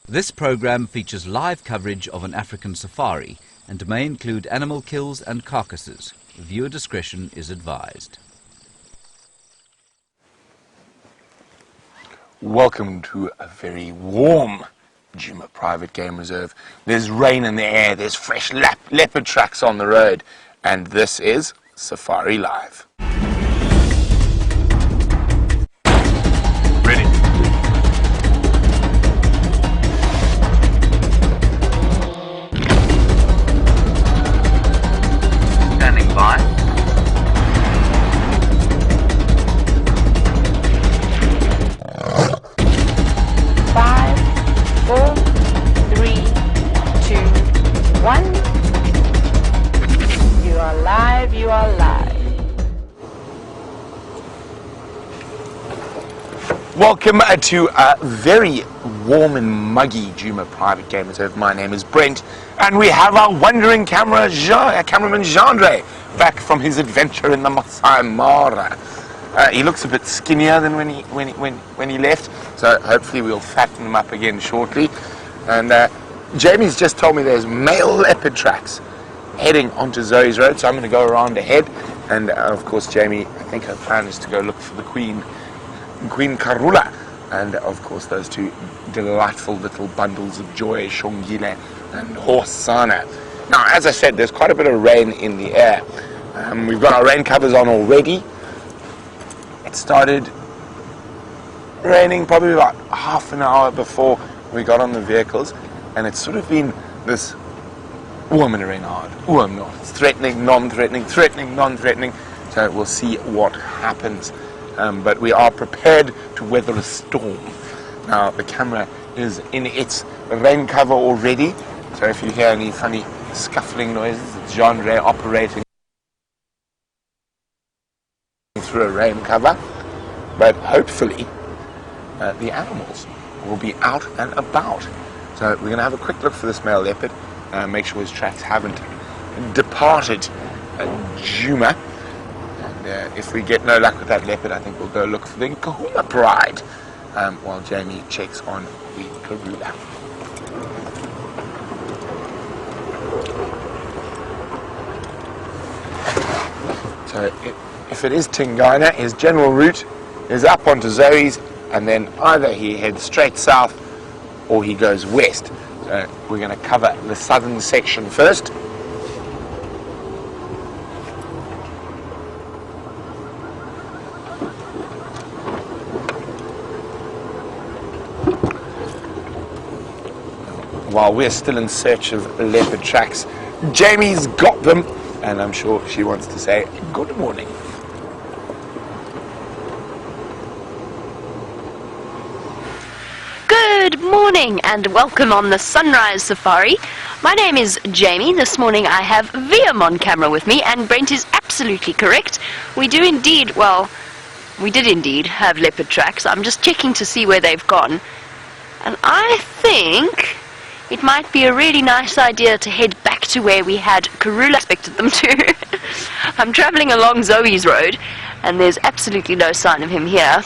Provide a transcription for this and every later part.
This program features live coverage of an African safari and may include animal kills and carcasses. Viewer discretion is advised. Welcome to a very warm Djuma private game reserve. There's rain in the air, there's fresh leopard tracks on the road, and this is Safari Live. Ready. Standing by. Five, 4, 3, 2, 1. You are live, you are live. Welcome to a very warm and muggy Djuma private game reserve. My name is Brent, and we have our wandering cameraman Xongile back from his adventure in the Masai Mara. He looks a bit skinnier than when he left, so hopefully we'll fatten him up again shortly. And Jamie's just told me there's male leopard tracks heading onto Zoe's road, so I'm going to go around ahead. And of course, Jamie, I think her plan is to go look for the Queen Karula, and of course those two delightful little bundles of joy, Xongile and Hosana. Now, as I said, there's quite a bit of rain in the air. We've got our rain covers on already. It started raining probably about half an hour before we got on the vehicles, and it's sort of been this warm and rain hard, warm, not threatening, non-threatening, threatening, non-threatening. So we'll see what happens. But we are prepared to weather a storm. Now, the camera is in its rain cover already, so if you hear any funny scuffling noises, it's Xongile operating through a rain cover. But hopefully, the animals will be out and about. So we're going to have a quick look for this male leopard, make sure his tracks haven't departed Djuma. If we get no luck with that leopard, I think we'll go look for the Kahuna bride, while Jamie checks on the Karula. So if it is Tingana, his general route is up onto Zoe's, and then either he heads straight south or he goes west. So we're going to cover the southern section first. While we're still in search of leopard tracks, Jamie's got them, and I'm sure she wants to say good morning. Good morning and welcome on the Sunrise Safari. My name is Jamie. This morning I have VM on camera with me, and Brent is absolutely correct. We did indeed have leopard tracks. I'm just checking to see where they've gone, and I think it might be a really nice idea to head back to where we had Karula expected them to. I'm travelling along Zoe's road, and there's absolutely no sign of him here.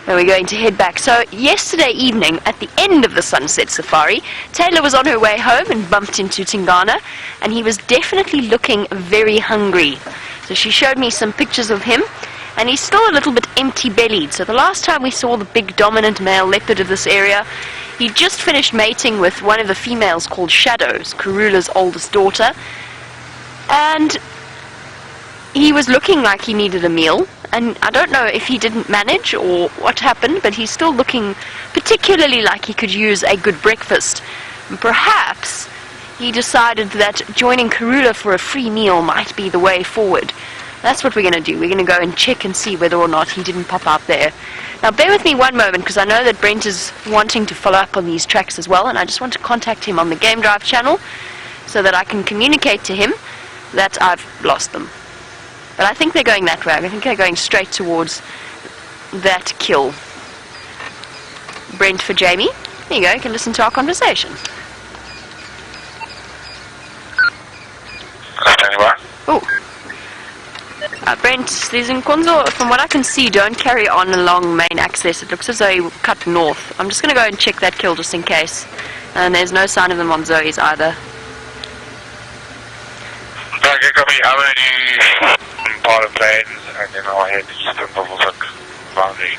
And we're going to head back. So yesterday evening, at the end of the sunset safari, Taylor was on her way home and bumped into Tingana, and he was definitely looking very hungry. So she showed me some pictures of him, and he's still a little bit empty-bellied. So the last time we saw the big dominant male leopard of this area, he just finished mating with one of the females called Shadows, Karula's oldest daughter, and he was looking like he needed a meal. And I don't know if he didn't manage or what happened, but he's still looking particularly like he could use a good breakfast. And perhaps he decided that joining Karula for a free meal might be the way forward. That's what we're going to do. We're going to go and check and see whether or not he didn't pop out there. Now bear with me one moment, because I know that Brent is wanting to follow up on these tracks as well, and I just want to contact him on the Game Drive channel so that I can communicate to him that I've lost them. But I think they're going that way. I think they're going straight towards that kill. Brent for Jamie. There you go, you can listen to our conversation. Standing by. Oh. Brent Brent, these Nkonzo, from what I can see, don't carry on along main access. It looks as though he cut north. I'm just going to go and check that kill just in case. And there's no sign of them on Zoe's either. Okay, copy. I'm going to do part of planes and then I'll head east of Buffalock boundary.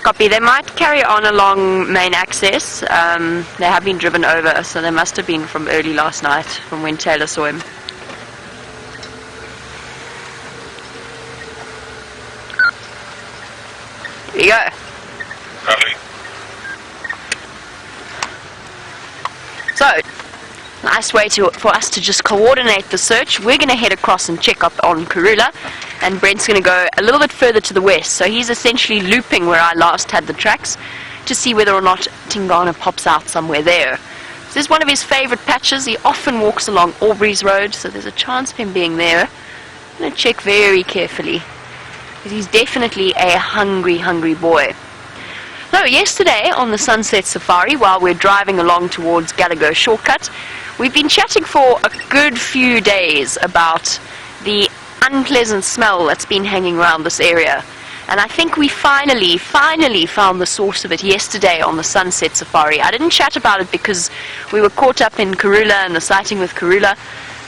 Copy. They might carry on along main access. They have been driven over, so they must have been from early last night, from when Taylor saw him. Here you go. Copy. So, nice way for us to just coordinate the search. We're going to head across and check up on Karula, and Brent's going to go a little bit further to the west. So he's essentially looping where I last had the tracks to see whether or not Tingana pops out somewhere there. This is one of his favourite patches. He often walks along Aubrey's Road, so there's a chance of him being there. I'm going to check very carefully, because he's definitely a hungry, hungry boy. So yesterday on the Sunset Safari, while we're driving along towards Gallagher Shortcut, we've been chatting for a good few days about the unpleasant smell that's been hanging around this area. And I think we finally found the source of it yesterday on the Sunset Safari. I didn't chat about it because we were caught up in Karula and the sighting with Karula,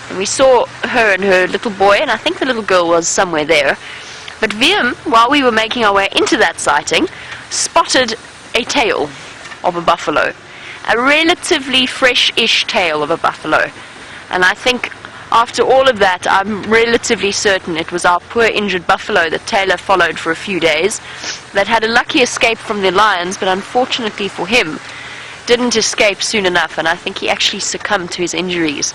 and we saw her and her little boy, and I think the little girl was somewhere there. But Viam, while we were making our way into that sighting, spotted a tail of a buffalo, a relatively fresh-ish tail of a buffalo. And I think after all of that, I'm relatively certain it was our poor injured buffalo that Taylor followed for a few days, that had a lucky escape from the lions, but unfortunately for him, didn't escape soon enough, and I think he actually succumbed to his injuries.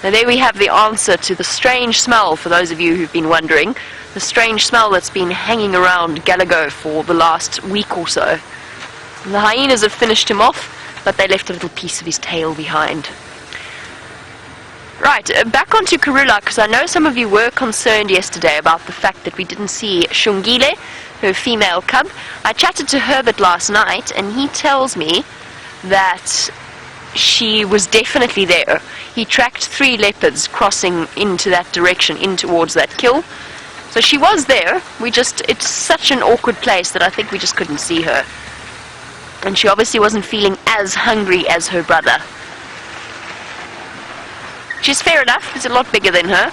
Now there we have the answer to the strange smell, for those of you who've been wondering, the strange smell that's been hanging around Gallagher for the last week or so. The hyenas have finished him off, but they left a little piece of his tail behind. Right, back onto Karula, because I know some of you were concerned yesterday about the fact that we didn't see Xongile, her female cub. I chatted to Herbert last night, and he tells me that she was definitely there. He tracked 3 leopards crossing into that direction, in towards that kill. So she was there. It's such an awkward place that I think we just couldn't see her. And she obviously wasn't feeling as hungry as her brother. Which is fair enough, he's a lot bigger than her,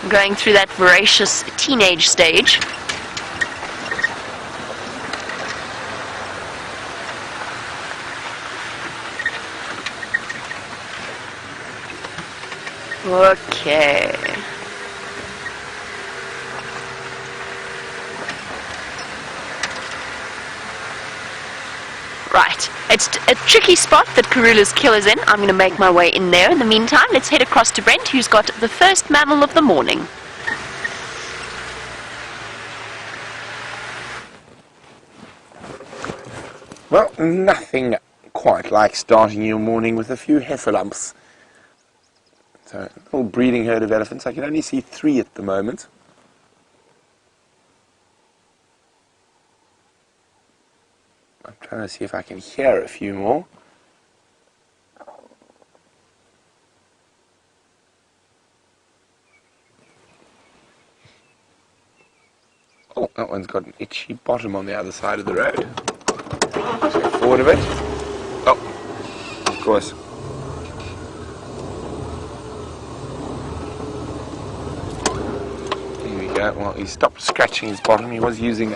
going through that voracious teenage stage. Okay. Right, it's a tricky spot that Karula's kill is in. I'm going to make my way in there. In the meantime, let's head across to Brent, who's got the first mammal of the morning. Well, nothing quite like starting your morning with a few heifer lumps. So, a little breeding herd of elephants. I can only see 3 at the moment. I'm trying to see if I can hear a few more. Oh, that one's got an itchy bottom on the other side of the road. Let's go forward a bit. Oh, of course. Here we go. Well, he stopped scratching his bottom. He was using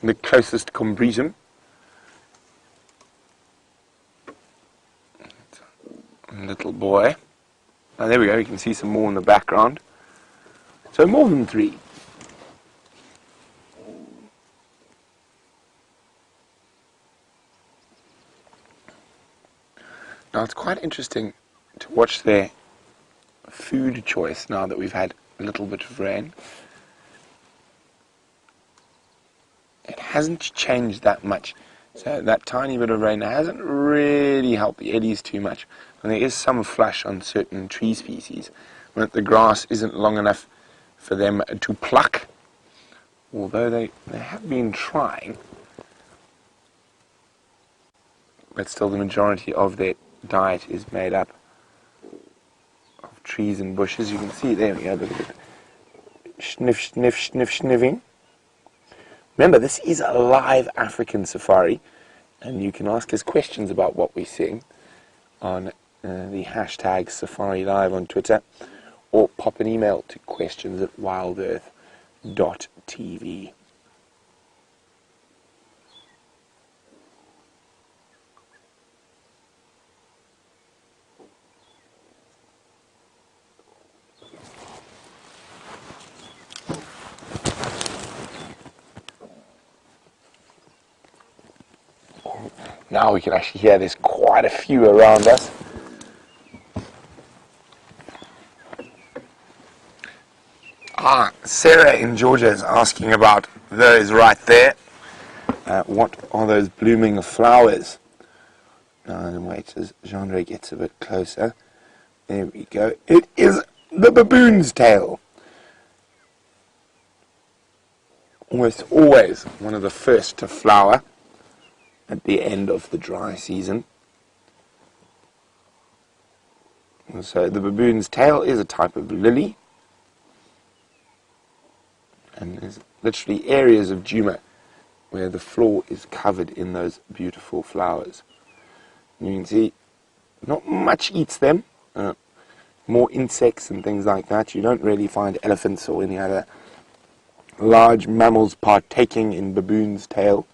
the closest combretum. Little boy. Oh, there we go. You can see some more in the background. So more than 3. Now it's quite interesting to watch their food choice now that we've had a little bit of rain. It hasn't changed that much. So that tiny bit of rain hasn't really helped the eddies too much. And there is some flush on certain tree species when the grass isn't long enough for them to pluck, although they have been trying. But still the majority of their diet is made up of trees and bushes. You can see, there we go, look at it. sniff, sniff, sniff, sniffing. Remember, this is a live African safari, and you can ask us questions about what we're seeing on the hashtag Safari Live on Twitter, or pop an email to questions@wildearth.tv. Now we can actually hear there's quite a few around us. Sarah in Georgia is asking about those right there. What are those blooming flowers? And wait as Genre gets a bit closer. There we go. It is the baboon's tail. Almost always one of the first to flower at the end of the dry season. And so the baboon's tail is a type of lily. And there's literally areas of Djuma where the floor is covered in those beautiful flowers. You can see not much eats them, more insects and things like that. You don't really find elephants or any other large mammals partaking in baboon's tail.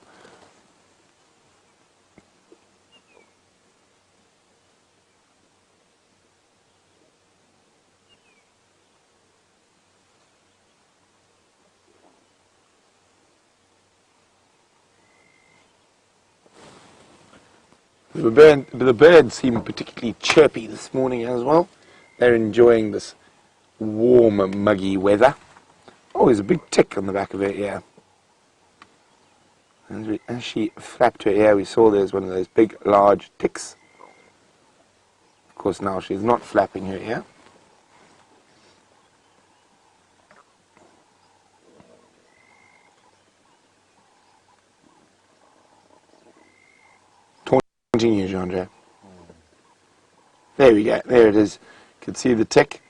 The birds seem particularly chirpy this morning as well. They're enjoying this warm, muggy weather. Oh, there's a big tick on the back of her ear. As she flapped her ear, we saw there's one of those big, large ticks. Of course, now she's not flapping her ear. Continue, Genre. There we go. There it is. You can see the tick.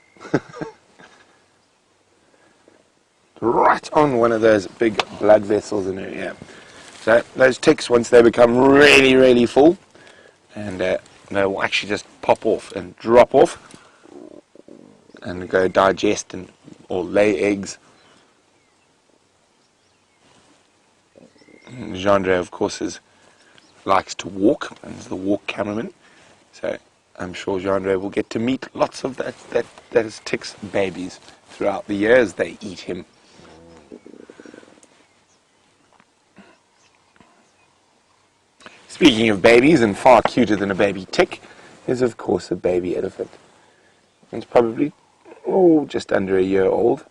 Right on one of those big blood vessels in her ear. So those ticks, once they become really, really full, and they will actually just pop off and drop off and go digest or lay eggs. And Genre, of course, likes to walk and is the walk cameraman. So I'm sure Genre will get to meet lots of those ticks babies throughout the year as they eat him. Speaking of babies, and far cuter than a baby tick, is of course a baby elephant. It's probably, just under a year old.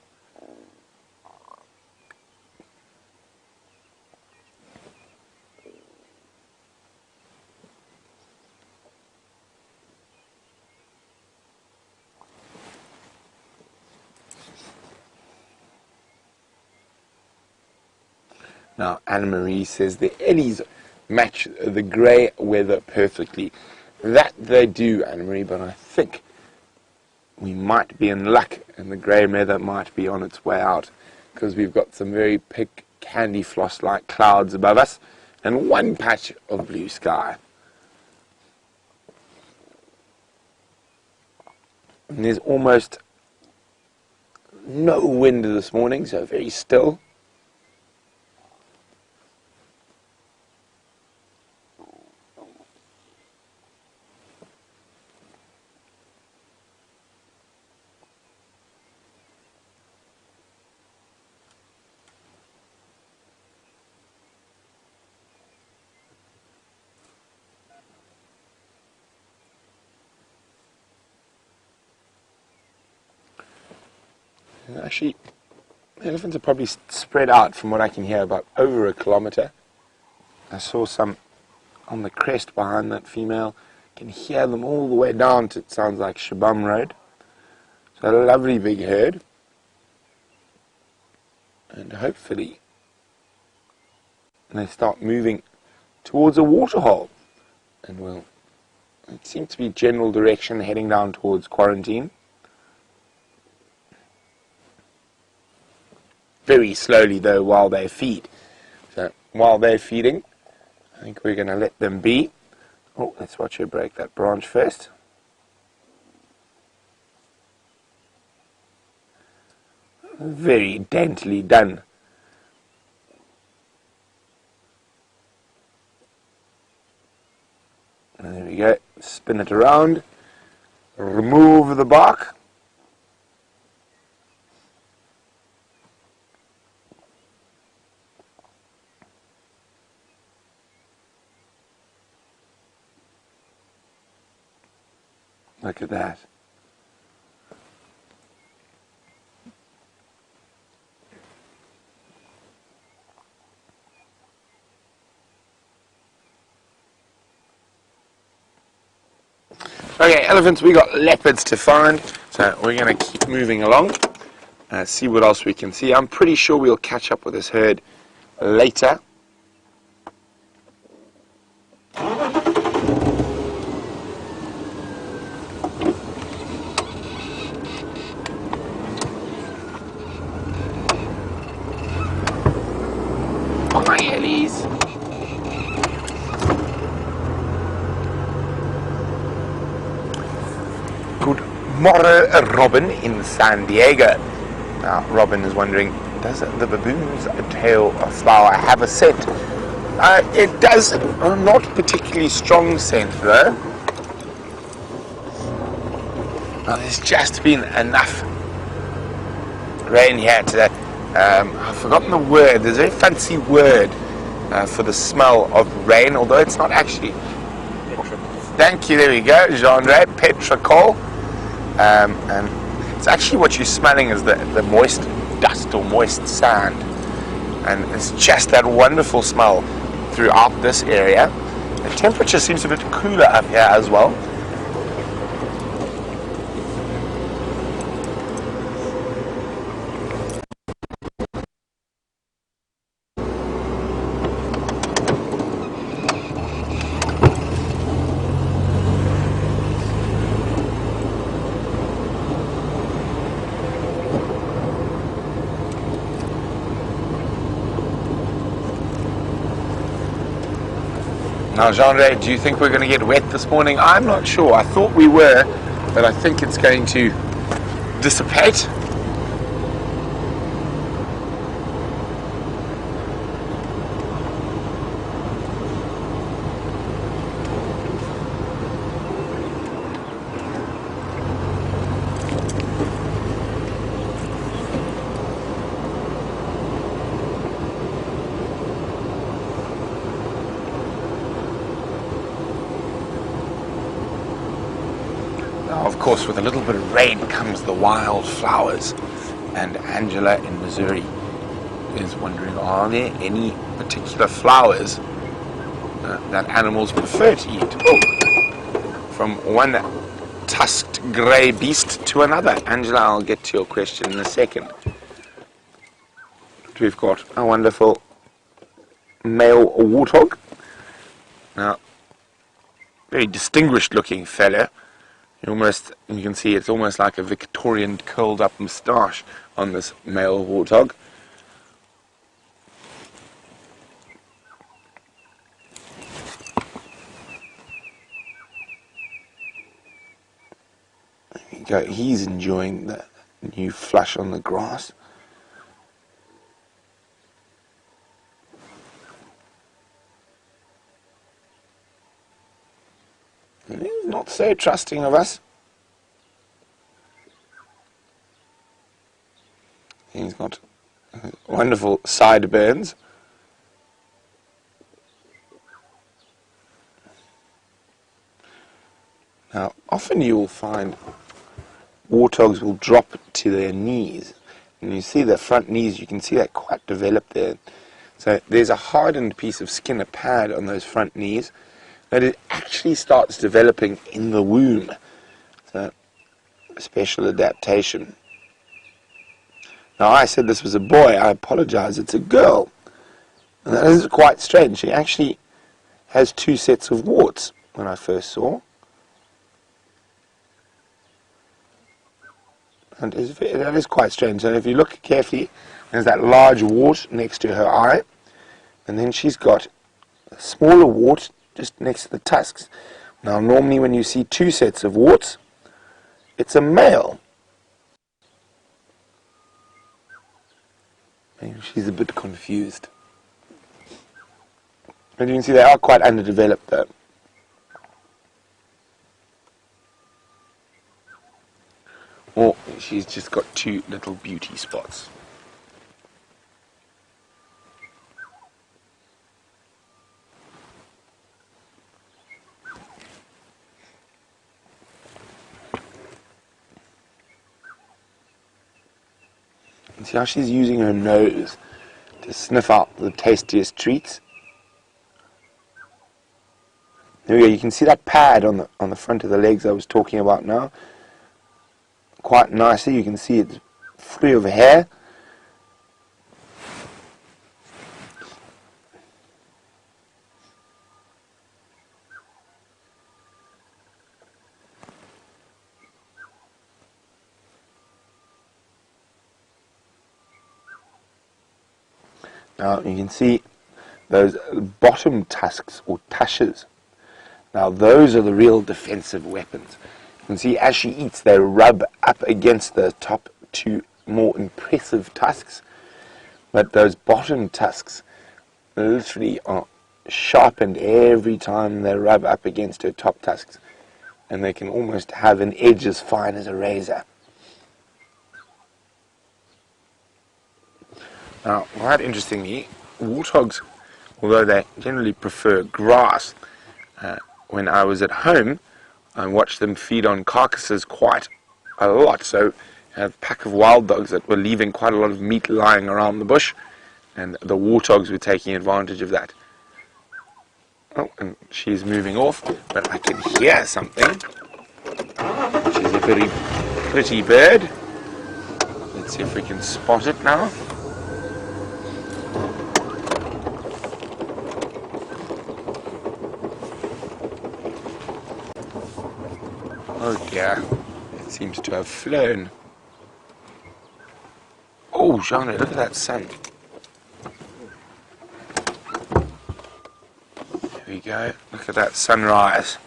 Now, Anna-Marie says the Ellies match the grey weather perfectly. That they do, Anna-Marie, but I think we might be in luck and the grey weather might be on its way out, because we've got some very thick candy floss-like clouds above us and one patch of blue sky. And there's almost no wind this morning, so very still. Actually, elephants are probably spread out, from what I can hear, about over 1 kilometre. I saw some on the crest behind that female. You can hear them all the way down to, it sounds like, Shabam Road. So a lovely big herd. And hopefully they start moving towards a waterhole. And it seems to be general direction heading down towards quarantine. very slowly though while they feed. So while they're feeding, I think we're going to let them be. Oh, let's watch her break that branch first. Very daintily done. And there we go. Spin it around. Remove the bark. Look at that. Okay, elephants, we got leopards to find, so we're going to keep moving along, see what else we can see. I'm pretty sure we'll catch up with this herd later. Oh my hellies! Good morrow, Robin in San Diego. Now, Robin is wondering, does the baboon's tail flower have a scent? It does, not particularly strong scent though. Now, there's just been enough rain here today. I've forgotten the word. There's a very fancy word for the smell of rain, although it's not actually. Thank you, there we go, genre, petrichor. And it's actually what you're smelling is the moist dust or moist sand. And it's just that wonderful smell throughout this area. The temperature seems a bit cooler up here as well. Now, Jean-Ray, do you think we're going to get wet this morning? I'm not sure. I thought we were, but I think it's going to dissipate. Of course, with a little bit of rain comes the wildflowers, and Angela in Missouri is wondering, are there any particular flowers that animals prefer to eat? Oh, from one tusked grey beast to another. Angela, I'll get to your question in a second. But we've got a wonderful male warthog. Now, very distinguished looking fellow. You can see it's almost like a Victorian curled up moustache on this male warthog. There you go. He's enjoying the new flush on the grass. And he's not so trusting of us. He's got wonderful sideburns. Now, often you will find warthogs will drop to their knees. And you see their front knees, you can see that quite developed there. So there's a hardened piece of skin, a pad on those front knees, that it actually starts developing in the womb. So, a special adaptation. Now, I said this was a boy. I apologize. It's a girl. And that is quite strange. She actually has 2 sets of warts when I first saw. And that is quite strange. And if you look carefully, There's that large wart next to her eye, and then she's got a smaller wart just next to the tusks. Now normally when you see two sets of warts, it's a male. Maybe she's a bit confused. And you can see they are quite underdeveloped though. Or she's just got two little beauty spots. And see how she's using her nose to sniff out the tastiest treats. There we go, you can see that pad on the front of the legs I was talking about now. Quite nicely, you can see it's free of hair. Now you can see those bottom tusks or tushes. Now those are the real defensive weapons. You can see as she eats they rub up against the top two more impressive tusks, but those bottom tusks literally are sharpened every time they rub up against her top tusks, and they can almost have an edge as fine as a razor. Now, quite interestingly, warthogs, although they generally prefer grass, when I was at home, I watched them feed on carcasses quite a lot. So, a pack of wild dogs that were leaving quite a lot of meat lying around the bush, and the warthogs were taking advantage of that. Oh, and she's moving off, but I can hear something, which is a very pretty bird. Let's see if we can spot it now. Oh dear, it seems to have flown. Oh, Jean, look at that sun. There we go, look at that sunrise.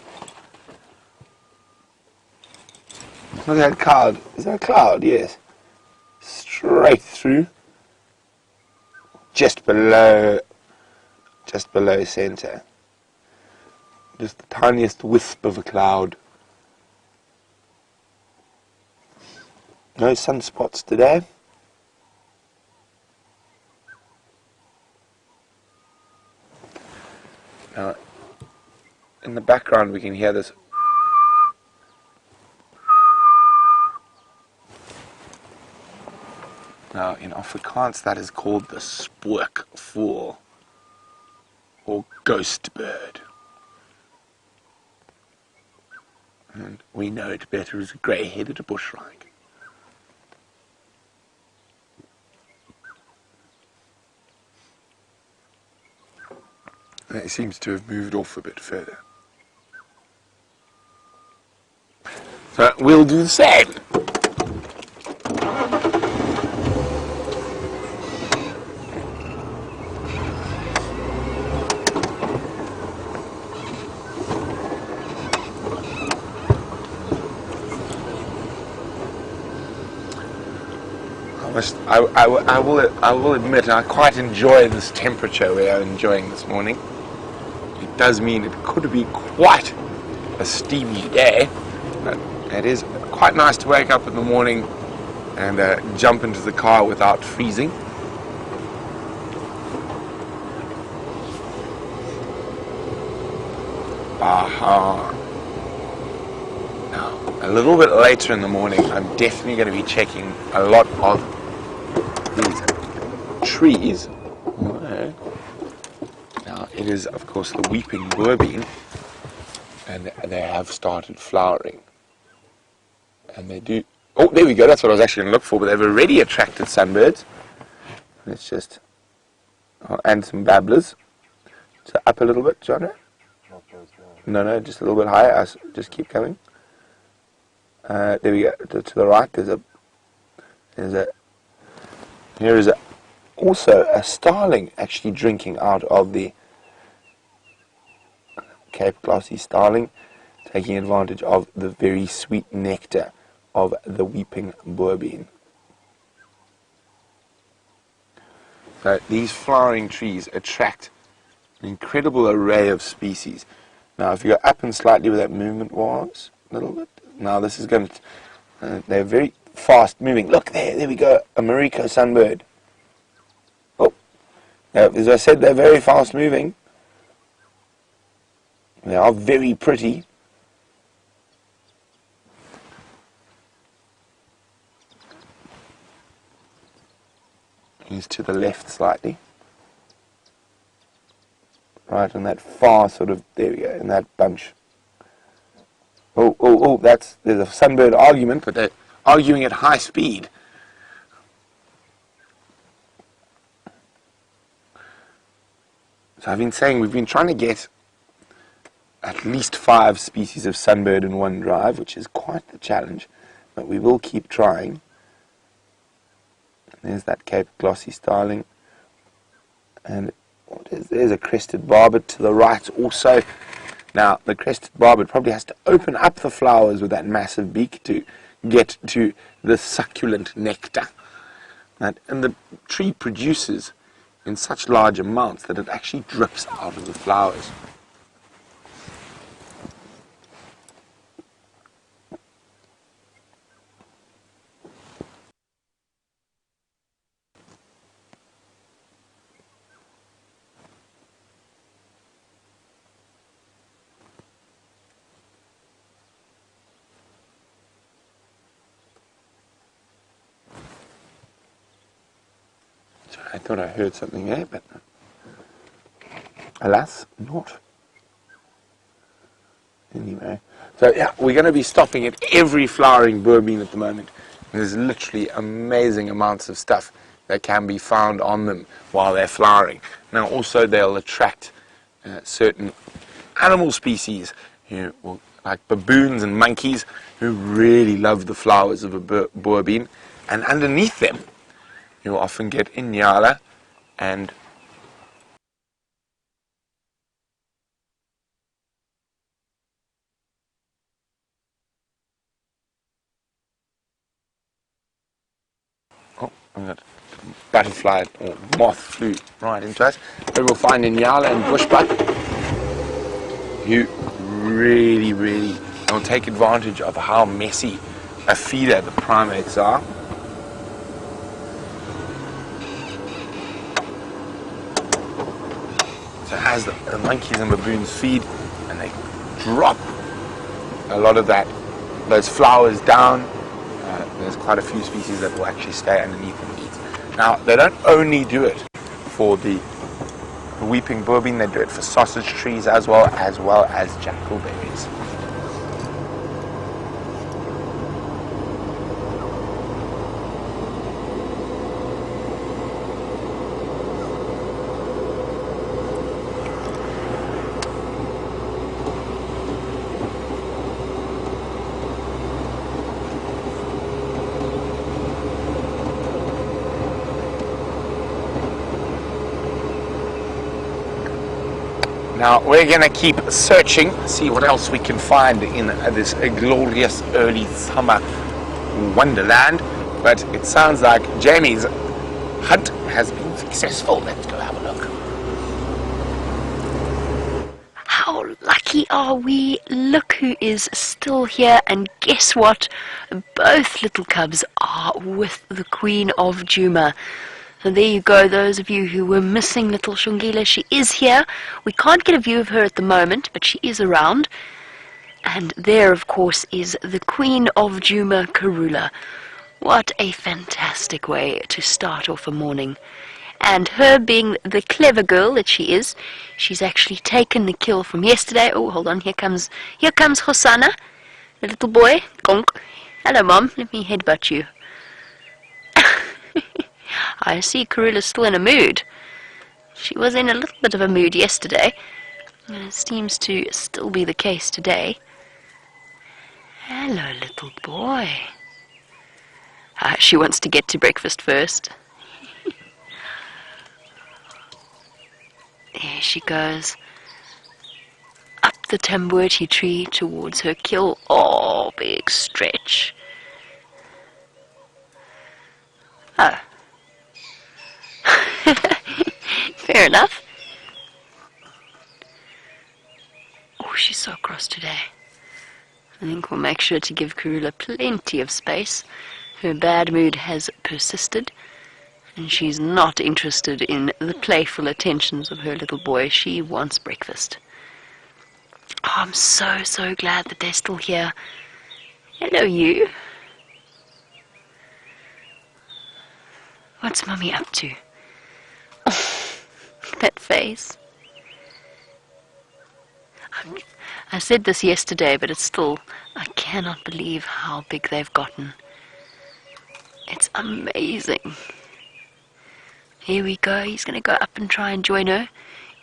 Look at that cloud. Is that a cloud? Yes. Straight through. Just below center. Just the tiniest wisp of a cloud. No sunspots today. Now, in the background we can hear this. Now, in Afrikaans that is called the spookvoël, or ghost bird. And we know it better as a grey-headed bushwrike. It seems to have moved off a bit further. So we'll do the same. I will admit I quite enjoy this temperature we are enjoying this morning. It does mean it could be quite a steamy day, but it is quite nice to wake up in the morning and jump into the car without freezing. Aha. Now, a little bit later in the morning, I'm definitely going to be checking a lot of these trees. Now, it is, of course, the weeping boerbean, and they have started flowering. And they do... Oh, there we go, that's what I was actually going to look for, but they've already attracted sunbirds. Let's just... Oh, and some babblers. So up a little bit, John. No, just a little bit higher. Just keep coming. There we go. To the right, here is also a starling actually drinking out of the Cape glossy starling, taking advantage of the very sweet nectar of the weeping boerbean. So these flowering trees attract an incredible array of species. Now if you go up and slightly where that movement was, a little bit, now this is going to, they're very fast moving. Look there we go, a Mariko sunbird. Oh, now, as I said, they're very fast moving. They are very pretty. He's to the left slightly. Right on that far sort of, there we go, in that bunch. Oh, there's a sunbird argument, but they're arguing at high speed. So I've been saying we've been trying to get at least 5 species of sunbird in one drive, which is quite the challenge, but we will keep trying. There's that Cape glossy starling, and there's a crested barbet to the right also. Now the crested barbet probably has to open up the flowers with that massive beak to get to the succulent nectar, and the tree produces in such large amounts that it actually drips out of the flowers. I thought I heard something there, but alas, not. Anyway, so yeah, we're going to be stopping at every flowering boerbean at the moment. There's literally amazing amounts of stuff that can be found on them while they're flowering. Now also they'll attract certain animal species, like baboons and monkeys, who really love the flowers of a boerbean, and underneath them you'll often get nyala and butterfly or moth flew right into us. We will find nyala and bushbuck, who really will take advantage of how messy a feeder the primates are. So as the monkeys and baboons feed, and they drop a lot of those flowers down, there's quite a few species that will actually stay underneath and eat. Now, they don't only do it for the weeping boerbean, they do it for sausage trees as well as jackalberries. Now we're going to keep searching, see what else we can find in this glorious early summer wonderland, but it sounds like Jamie's hunt has been successful. Let's go have a look. How lucky are we? Look who is still here, and guess what? Both little cubs are with the Queen of Djuma. So there you go, those of you who were missing little Xongile, she is here. We can't get a view of her at the moment, but she is around. And there, of course, is the Queen of Djuma, Karula. What a fantastic way to start off a morning. And her being the clever girl that she is, she's actually taken the kill from yesterday. Oh, hold on, here comes Hosana, the little boy. Gonk. Hello, Mom, let me headbutt you. I see Karula's still in a mood. She was in a little bit of a mood yesterday, and it seems to still be the case today. Hello, little boy. She wants to get to breakfast first. There she goes. Up the tambuerti tree towards her kill. Oh, big stretch. Oh. Fair enough. Oh, she's so cross today. I think we'll make sure to give Karula plenty of space. Her bad mood has persisted, and she's not interested in the playful attentions of her little boy. She wants breakfast. Oh, I'm so, so glad that they're still here. Hello, you. What's Mummy up to? Oh, that face. I said this yesterday, but it's still, I cannot believe how big they've gotten. It's amazing. Here we go. He's going to go up and try and join her.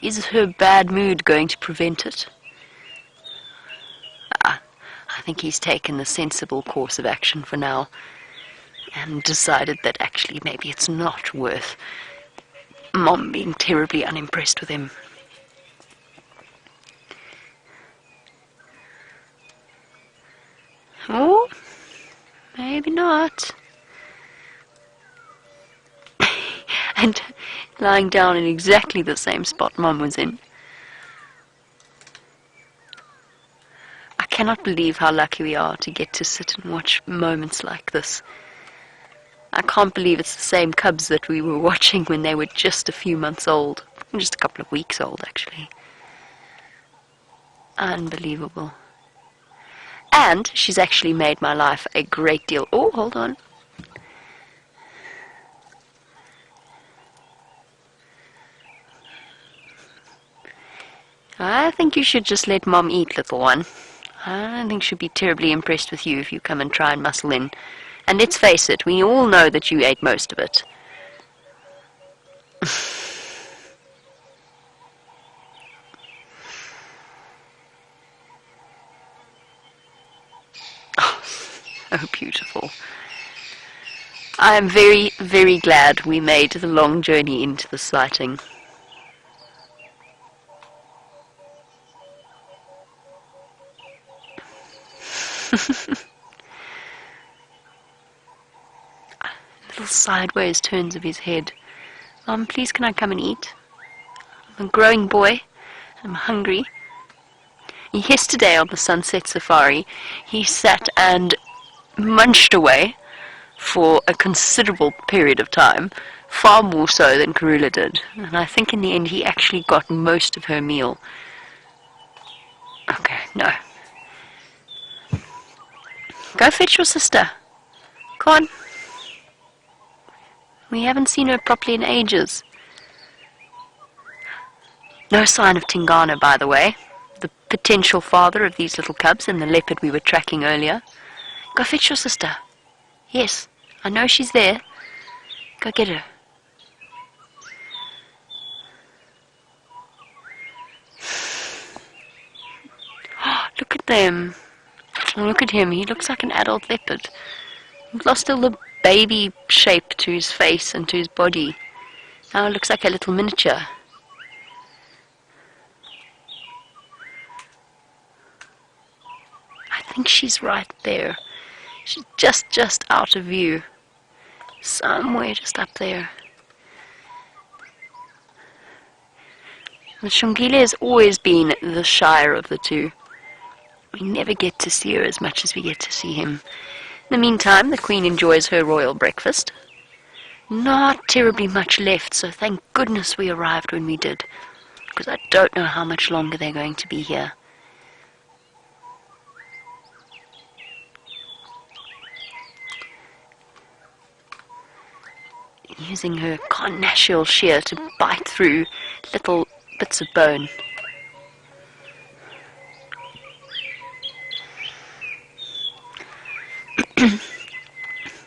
Is her bad mood going to prevent it? I think he's taken the sensible course of action for now and decided that actually maybe it's not worth Mom being terribly unimpressed with him. Oh, maybe not. And lying down in exactly the same spot Mom was in. I cannot believe how lucky we are to get to sit and watch moments like this. I can't believe it's the same cubs that we were watching when they were just a few months old. Just a couple of weeks old, actually. Unbelievable. And she's actually made my life a great deal. Oh, hold on. I think you should just let Mom eat, little one. I don't think she'll be terribly impressed with you if you come and try and muscle in. And let's face it, we all know that you ate most of it. Oh, so beautiful. I am very, very glad we made the long journey into the sighting. Little sideways turns of his head. Please can I come and eat? I'm a growing boy. I'm hungry. Yesterday on the sunset safari, he sat and munched away for a considerable period of time, far more so than Karula did. And I think in the end he actually got most of her meal. Okay, no. Go fetch your sister. Come on. We haven't seen her properly in ages. No sign of Tingana, by the way, the potential father of these little cubs and the leopard we were tracking earlier. Go fetch your sister. Yes, I know she's there. Go get her. Look at them. Look at him. He looks like an adult leopard. He's lost all the baby shape to his face and to his body. Now it looks like a little miniature. I think she's right there. She's just out of view. Somewhere just up there. The Xongile has always been the shyer of the two. We never get to see her as much as we get to see him. In the meantime, the Queen enjoys her royal breakfast. Not terribly much left, so thank goodness we arrived when we did, because I don't know how much longer they're going to be here. Using her carnassial shear to bite through little bits of bone.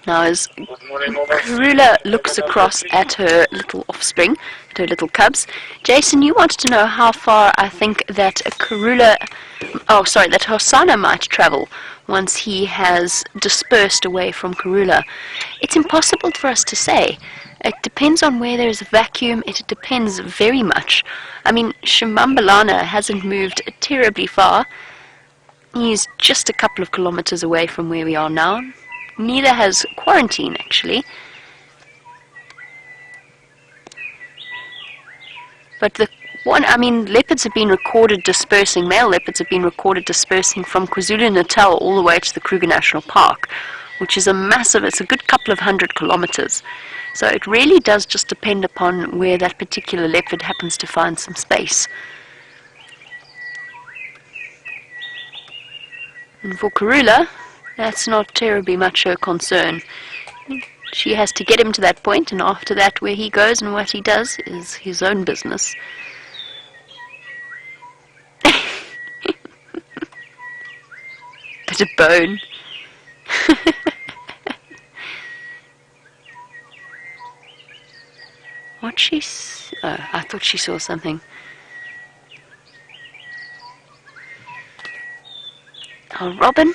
Now as Karula looks across at her little offspring, at her little cubs, Jason, you wanted to know how far I think that Karula Oh, sorry, that Hosana might travel once he has dispersed away from Karula. It's impossible for us to say. It depends on where there's a vacuum. It depends very much. I mean, Shimambalana hasn't moved terribly far. He's just a couple of kilometers away from where we are now. Neither has Quarantine, actually. But leopards have been recorded dispersing, male leopards have been recorded dispersing from KwaZulu-Natal all the way to the Kruger National Park, which is it's a good couple of 100 kilometers. So it really does just depend upon where that particular leopard happens to find some space. And for Karula, that's not terribly much her concern. She has to get him to that point, and after that, where he goes and what he does is his own business. Bit of bone. I thought she saw something. Oh, Robin,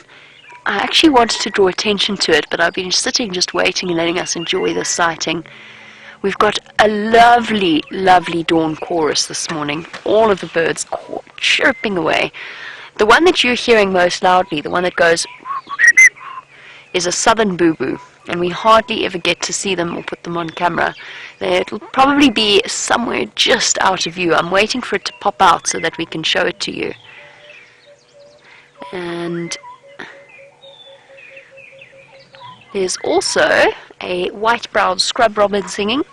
I actually wanted to draw attention to it, but I've been sitting just waiting and letting us enjoy this sighting. We've got a lovely, lovely dawn chorus this morning. All of the birds chirping away. The one that you're hearing most loudly, the one that goes, is a southern boo-boo, and we hardly ever get to see them or put them on camera. It'll probably be somewhere just out of view. I'm waiting for it to pop out so that we can show it to you. And there's also a white-browed scrub robin singing,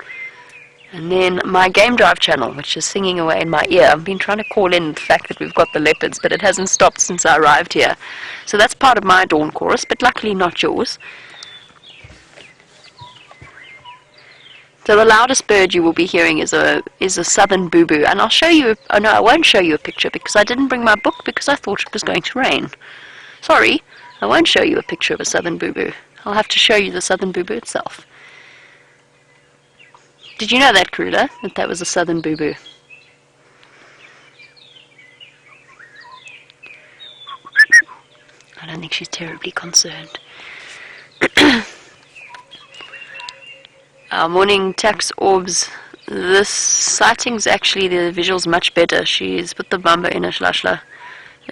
and then my game drive channel, which is singing away in my ear. I've been trying to call in the fact that we've got the leopards, but it hasn't stopped since I arrived here. So that's part of my dawn chorus, but luckily not yours. So the loudest bird you will be hearing is a southern boo-boo, and I'll show you. Oh no, I won't show you a picture because I didn't bring my book because I thought it was going to rain. Sorry, I won't show you a picture of a southern boo-boo. I'll have to show you the southern boo-boo itself. Did you know that, Karula, that was a southern boo-boo? I don't think she's terribly concerned. Our morning tax orbs. This sighting's actually, the visual's much better. She's put the bamba in a shlashla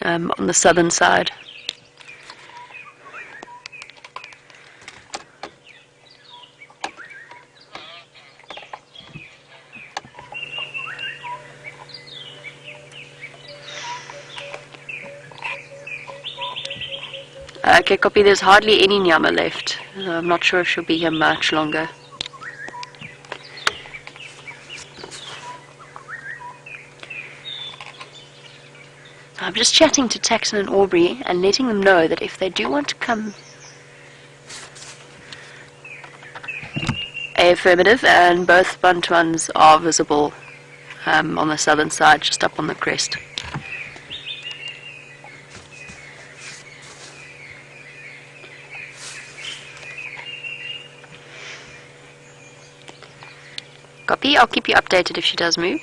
on the southern side. Okay, copy. There's hardly any nyama left. I'm not sure if she'll be here much longer. I'm just chatting to Taxon and Aubrey and letting them know that if they do want to come... Affirmative, and both Bantuans are visible on the southern side, just up on the crest. Copy. I'll keep you updated if she does move.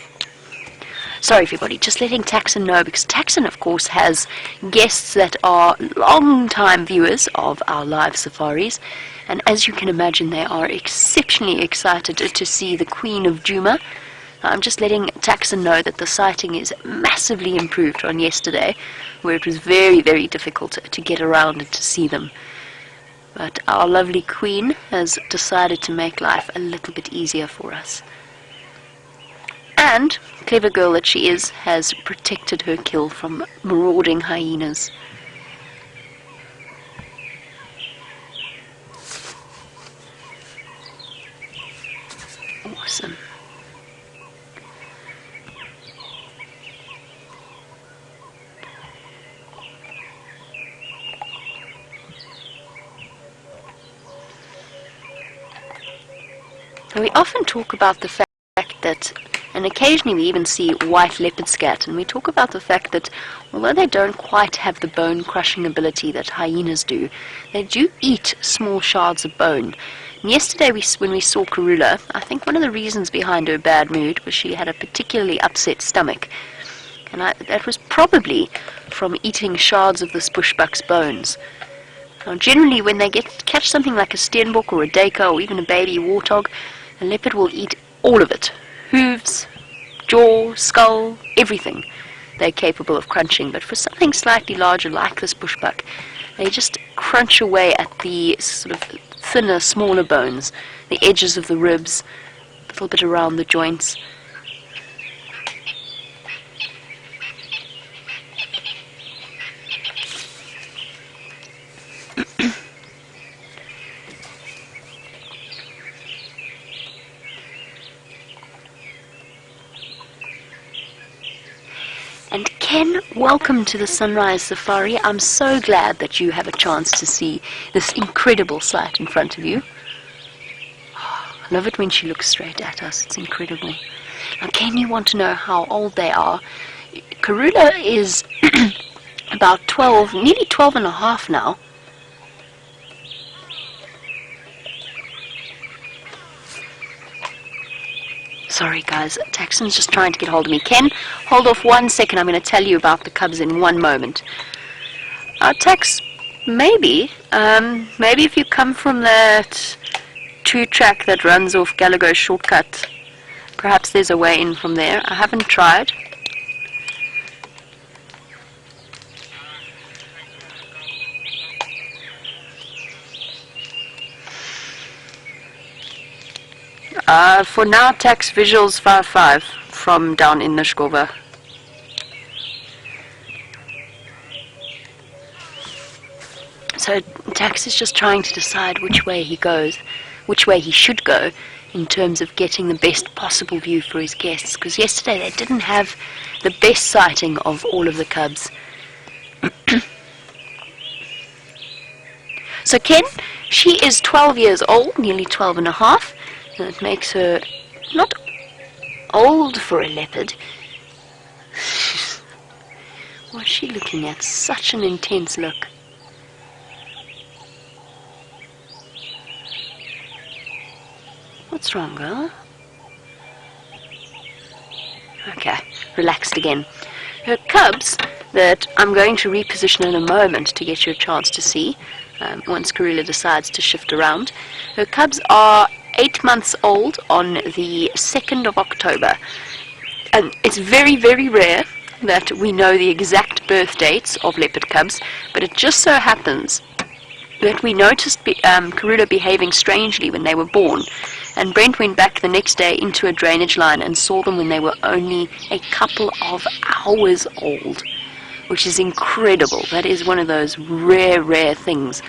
Sorry everybody, just letting Taxon know, because Taxon of course has guests that are long-time viewers of our live safaris, and as you can imagine they are exceptionally excited to see the Queen of Djuma. I'm just letting Taxon know that the sighting is massively improved on yesterday, where it was very, very difficult to get around and to see them. But our lovely Queen has decided to make life a little bit easier for us. And, clever girl that she is, has protected her kill from marauding hyenas. Awesome. And we often talk about the fact that, and occasionally we even see white leopard scat, and we talk about the fact that although they don't quite have the bone crushing ability that hyenas do, they do eat small shards of bone. And yesterday when we saw Karula, I think one of the reasons behind her bad mood was she had a particularly upset stomach. And that was probably from eating shards of this bushbuck's bones. Now, generally, when they catch something like a steenbok or a duiker or even a baby warthog, the leopard will eat all of it. Hooves, jaw, skull, everything they're capable of crunching. But for something slightly larger like this bushbuck, they just crunch away at the sort of thinner, smaller bones, the edges of the ribs, a little bit around the joints. And Ken, welcome to the Sunrise Safari. I'm so glad that you have a chance to see this incredible sight in front of you. Oh, I love it when she looks straight at us. It's incredible. Now, Ken, you want to know how old they are. Karula is about 12, nearly 12 and a half now. Sorry guys, Taxon's just trying to get hold of me. Ken, hold off 1 second. I'm going to tell you about the cubs in 1 moment. Tax, maybe if you come from that 2-track that runs off Gallagher's shortcut, perhaps there's a way in from there. I haven't tried. For now, Tax visuals 5-5 from down in Nishkova. So Tax is just trying to decide which way he goes, which way he should go in terms of getting the best possible view for his guests, because yesterday they didn't have the best sighting of all of the cubs. So Ken, she is 12 years old, nearly 12 and a half. That makes her not old for a leopard. What's she looking at? Such an intense look. What's wrong, girl? Okay, relaxed again. Her cubs, that I'm going to reposition in a moment to get you a chance to see, once Karula decides to shift around. Her cubs are 8 months old on the 2nd of October. And it's very, very rare that we know the exact birth dates of leopard cubs, but it just so happens that we noticed Karula behaving strangely when they were born, and Brent went back the next day into a drainage line and saw them when they were only a couple of hours old, which is incredible. That is one of those rare, rare things.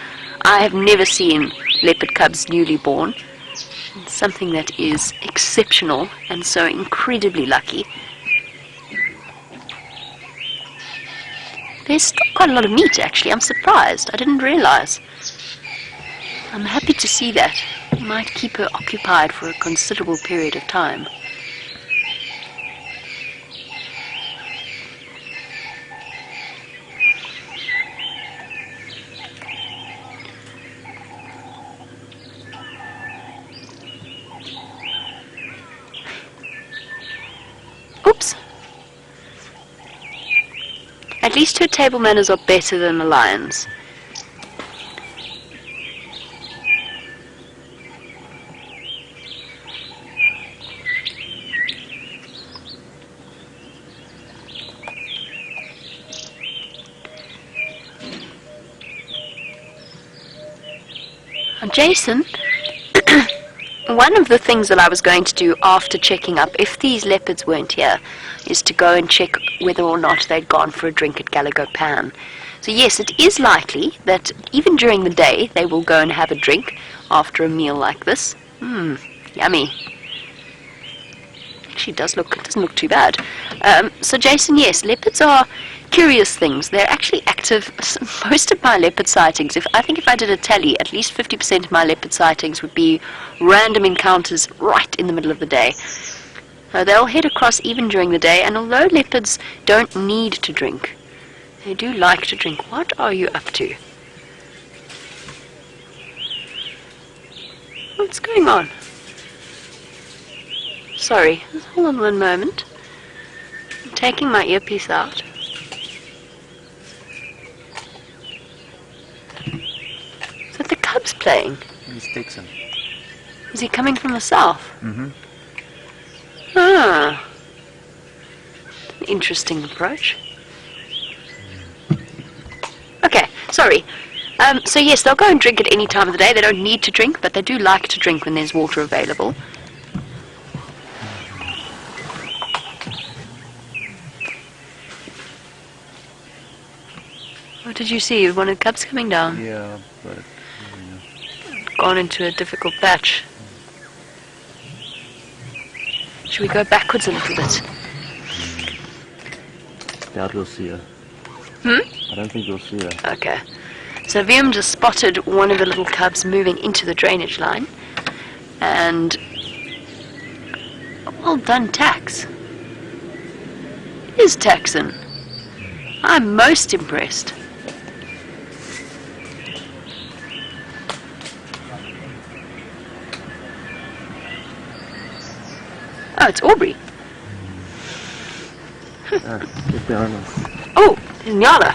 I have never seen leopard cubs newly born. Something that is exceptional and so incredibly lucky. There's still quite a lot of meat, actually. I'm surprised. I didn't realize. I'm happy to see that. It might keep her occupied for a considerable period of time. Oops. At least her table manners are better than the lion's. Now, Jason, one of the things that I was going to do after checking up, if these leopards weren't here, is to go and check whether or not they'd gone for a drink at Gallagher Pan. So yes, it is likely that even during the day they will go and have a drink after a meal like this. Yummy. Actually, it doesn't look too bad. So Jason, yes, leopards are curious things. They're actually active. Most of my leopard sightings, I think if I did a tally, at least 50% of my leopard sightings would be random encounters right in the middle of the day. They'll head across even during the day, and although leopards don't need to drink, they do like to drink. What are you up to? What's going on? Sorry, hold on one moment. taking my earpiece out. Is that the cubs playing? He's Texan. Is he coming from the south? Mm-hmm. Ah. Interesting approach. Okay, sorry. So yes, they'll go and drink at any time of the day. They don't need to drink, but they do like to drink when there's water available. What did you see? One of the cubs coming down? Yeah, but... Gone into a difficult patch. Should we go backwards a little bit? Doubt we'll see her. I don't think we'll see her. Okay. So Viam just spotted one of the little cubs moving into the drainage line. And... well done, Tax. It is Texan. I'm most impressed. Oh, it's Aubrey. Get behind us. Oh, there's Nyala.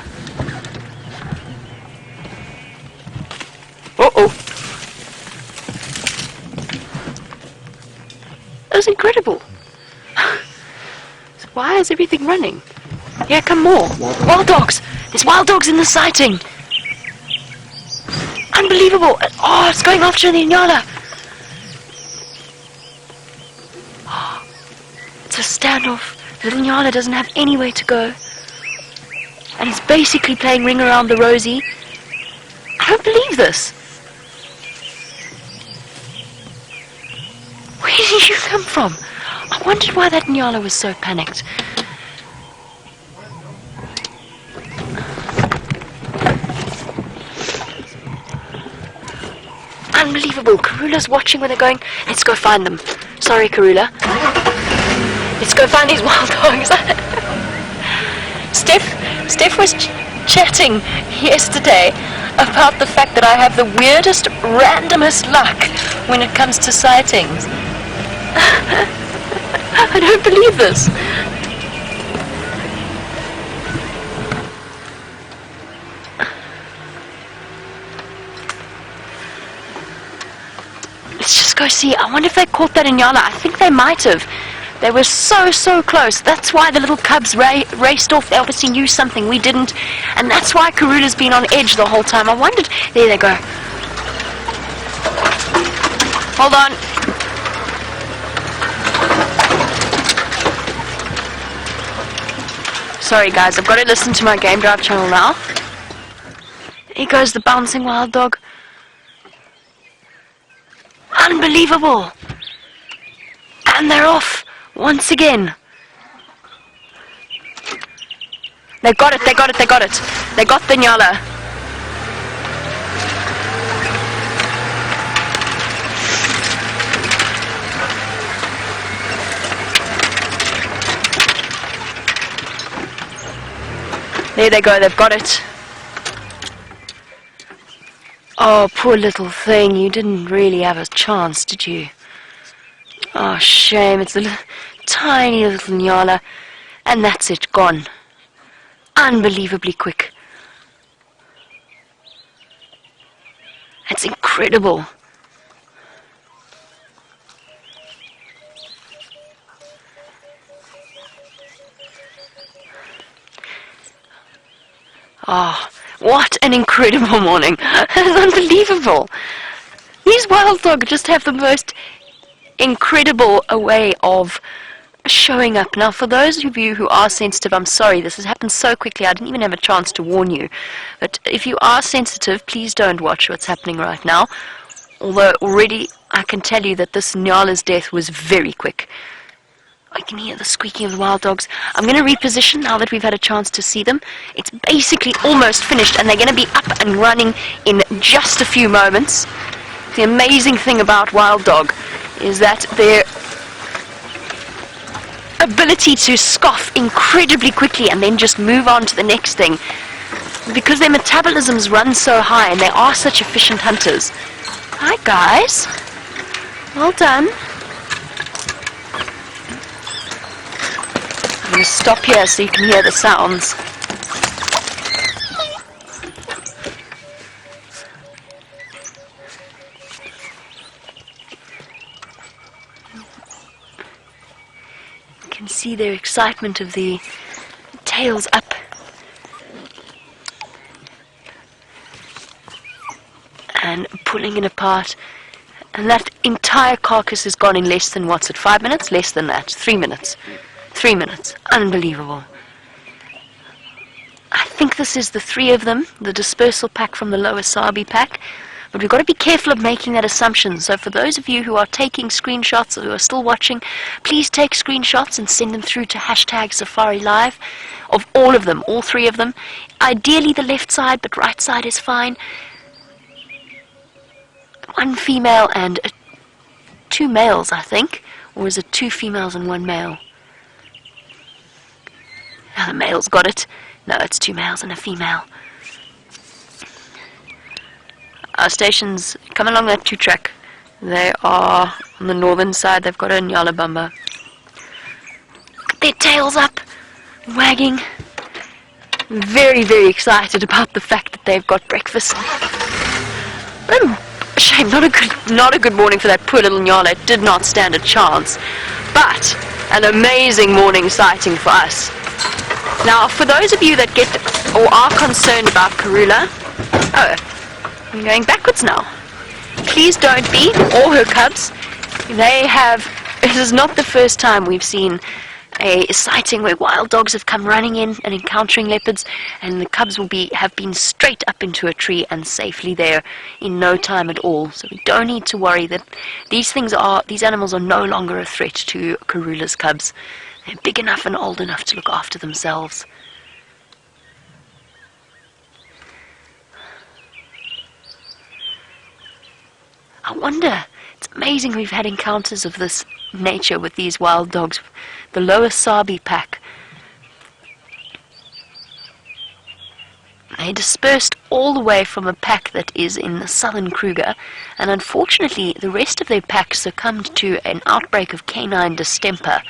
Uh-oh. That was incredible. So why is everything running? Here come more. Wild dogs. There's wild dogs in the sighting. Unbelievable. Oh, it's going after the Nyala. It's a standoff. The little Nyala doesn't have anywhere to go. And he's basically playing ring around the rosy. I don't believe this. Where did you come from? I wondered why that Nyala was so panicked. Unbelievable. Karula's watching where they're going. Let's go find them. Sorry, Karula. Let's go find these wild dogs. Steph was chatting yesterday about the fact that I have the weirdest, randomest luck when it comes to sightings. I don't believe this. Let's just go see. I wonder if they caught that Nyala. I think they might have. They were so close. That's why the little cubs raced off. They obviously knew something we didn't. And that's why Karula's been on edge the whole time. I wondered... There they go. Hold on. Sorry guys, I've got to listen to my Game Drive channel now. Here goes the bouncing wild dog. Unbelievable. And they're off. Once again. They got it, they got it, they got it. They got the Nyala. There they go, they've got it. Oh, poor little thing, you didn't really have a chance, did you? Oh, shame, it's a tiny little Nyala. And that's it, gone. Unbelievably quick. That's incredible. Oh, what an incredible morning. That's unbelievable. These wild dogs just have the most incredible way of showing up. Now, for those of you who are sensitive, I'm sorry, this has happened so quickly, I didn't even have a chance to warn you. But if you are sensitive, please don't watch what's happening right now. Although already I can tell you that this Nyala's death was very quick. I can hear the squeaking of the wild dogs. I'm going to reposition now that we've had a chance to see them. It's basically almost finished, and they're going to be up and running in just a few moments. The amazing thing about Wild Dog is that their ability to scoff incredibly quickly and then just move on to the next thing, because their metabolisms run so high and they are such efficient hunters. Hi guys, well done. I'm going to stop here so you can hear the sounds. You can see their excitement of the tails up. And pulling it apart. And that entire carcass is gone in less than, what's it, 5 minutes? Less than that. 3 minutes. 3 minutes. Unbelievable. I think this is the 3 of them, the dispersal pack from the lower Sabi pack. But we've got to be careful of making that assumption. So for those of you who are taking screenshots or who are still watching, please take screenshots and send them through to #SafariLive of all of them, all 3 of them. Ideally the left side, but right side is fine. 1 female and 2 males, I think. Or is it 2 females and 1 male? Oh, the male's got it. No, it's 2 males and a female. Our stations come along that 2-track. They are on the northern side. They've got a nyala bumba. Their tails up, wagging. Very, very excited about the fact that they've got breakfast. Shame, not a good morning for that poor little nyala. It did not stand a chance. But an amazing morning sighting for us. Now, for those of you that get or are concerned about Karula, I'm going backwards now. Please don't be, or her cubs. This is not the first time we've seen a sighting where wild dogs have come running in and encountering leopards, and the cubs have been straight up into a tree and safely there in no time at all. So we don't need to worry that these animals are no longer a threat to Karula's cubs. They're big enough and old enough to look after themselves. I wonder, it's amazing we've had encounters of this nature with these wild dogs. The lower Sabi pack. They dispersed all the way from a pack that is in the southern Kruger, and unfortunately the rest of their pack succumbed to an outbreak of canine distemper,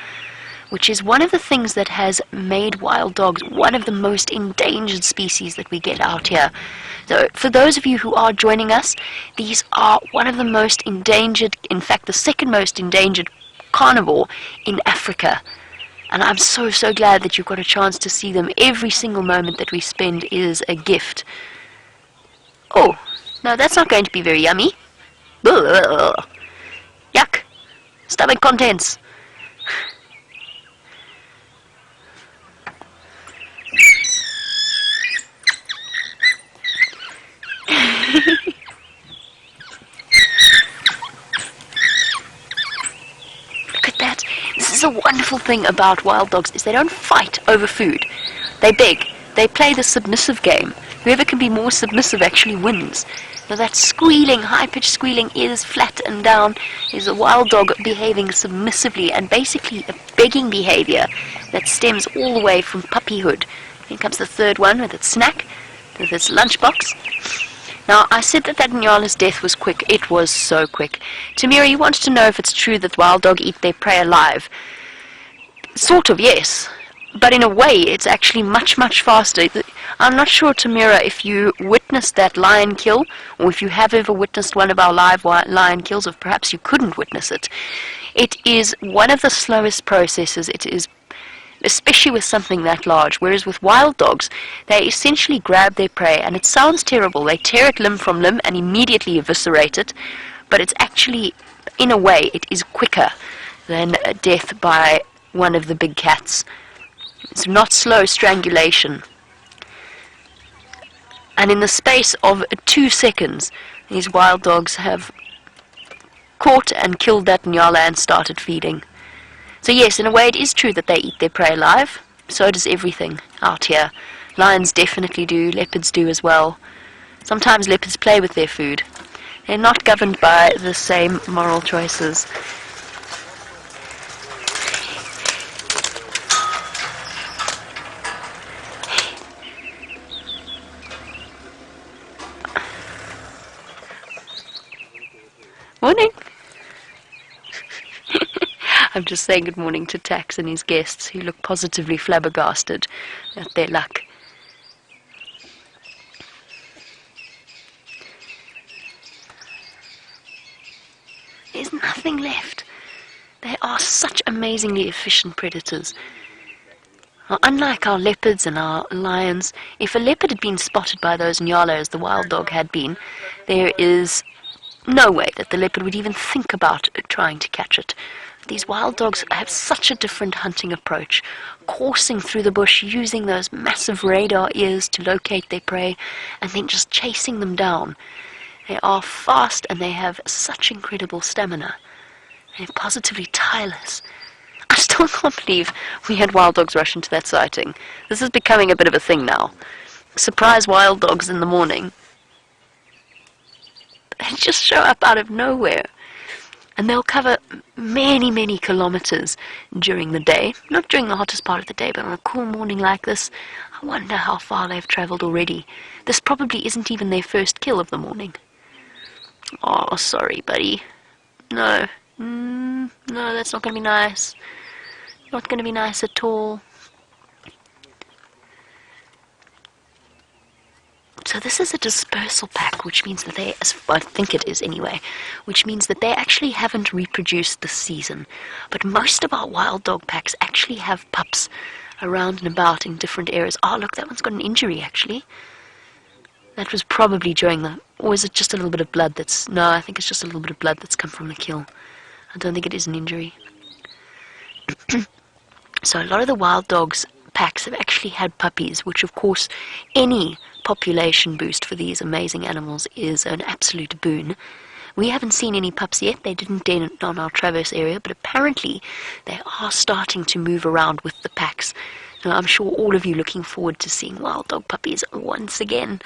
which is one of the things that has made wild dogs one of the most endangered species that we get out here. So for those of you who are joining us, these are one of the most endangered, in fact the second most endangered carnivore in Africa. And I'm so glad that you've got a chance to see them. Every single moment that we spend is a gift. Oh, no, that's not going to be very yummy. Ugh. Yuck. Stomach contents. Look at that. This is a wonderful thing about wild dogs, is they don't fight over food. They beg. They play the submissive game. Whoever can be more submissive actually wins. Now that squealing, high-pitched squealing, ears flat and down, is a wild dog behaving submissively and basically a begging behavior that stems all the way from puppyhood. Here comes the third one with its snack, with its lunchbox. Now, I said that nyala's death was quick. It was so quick. Tamira, you wanted to know if it's true that wild dog eat their prey alive. Sort of, yes. But in a way, it's actually much, much faster. I'm not sure, Tamira, if you witnessed that lion kill, or if you have ever witnessed one of our live lion kills, or perhaps you couldn't witness it. It is one of the slowest processes. It is, especially with something that large, whereas with wild dogs, they essentially grab their prey, and it sounds terrible. They tear it limb from limb and immediately eviscerate it, but it's actually, in a way, it is quicker than death by one of the big cats. It's not slow strangulation. And in the space of 2 seconds, these wild dogs have caught and killed that nyala and started feeding. So yes, in a way it is true that they eat their prey alive. So does everything out here. Lions definitely do, leopards do as well. Sometimes leopards play with their food. They're not governed by the same moral choices. Morning. I'm just saying good morning to Tax and his guests, who look positively flabbergasted at their luck. There's nothing left. They are such amazingly efficient predators. Now, unlike our leopards and our lions, if a leopard had been spotted by those nyala as the wild dog had been, there is no way that the leopard would even think about trying to catch it. These wild dogs have such a different hunting approach, coursing through the bush, using those massive radar ears to locate their prey, and then just chasing them down. They are fast and they have such incredible stamina. They're positively tireless. I still can't believe we had wild dogs rush into that sighting. This is becoming a bit of a thing now. Surprise wild dogs in the morning. They just show up out of nowhere. And they'll cover many, many kilometers during the day. Not during the hottest part of the day, but on a cool morning like this, I wonder how far they've traveled already. This probably isn't even their first kill of the morning. Oh, sorry, buddy. No. No, that's not going to be nice. Not going to be nice at all. So this is a dispersal pack, which means that they, I think it is anyway, which means that they actually haven't reproduced this season. But most of our wild dog packs actually have pups around and about in different areas. Oh, look, that one's got an injury, actually. That was probably during the... Or is it just a little bit of blood that's... No, I think it's just a little bit of blood that's come from the kill. I don't think it is an injury. So a lot of the wild dogs packs have actually had puppies, which of course any population boost for these amazing animals is an absolute boon. We haven't seen any pups yet. They didn't den on our Traverse area, but apparently they are starting to move around with the packs. Now, I'm sure all of you looking forward to seeing wild dog puppies once again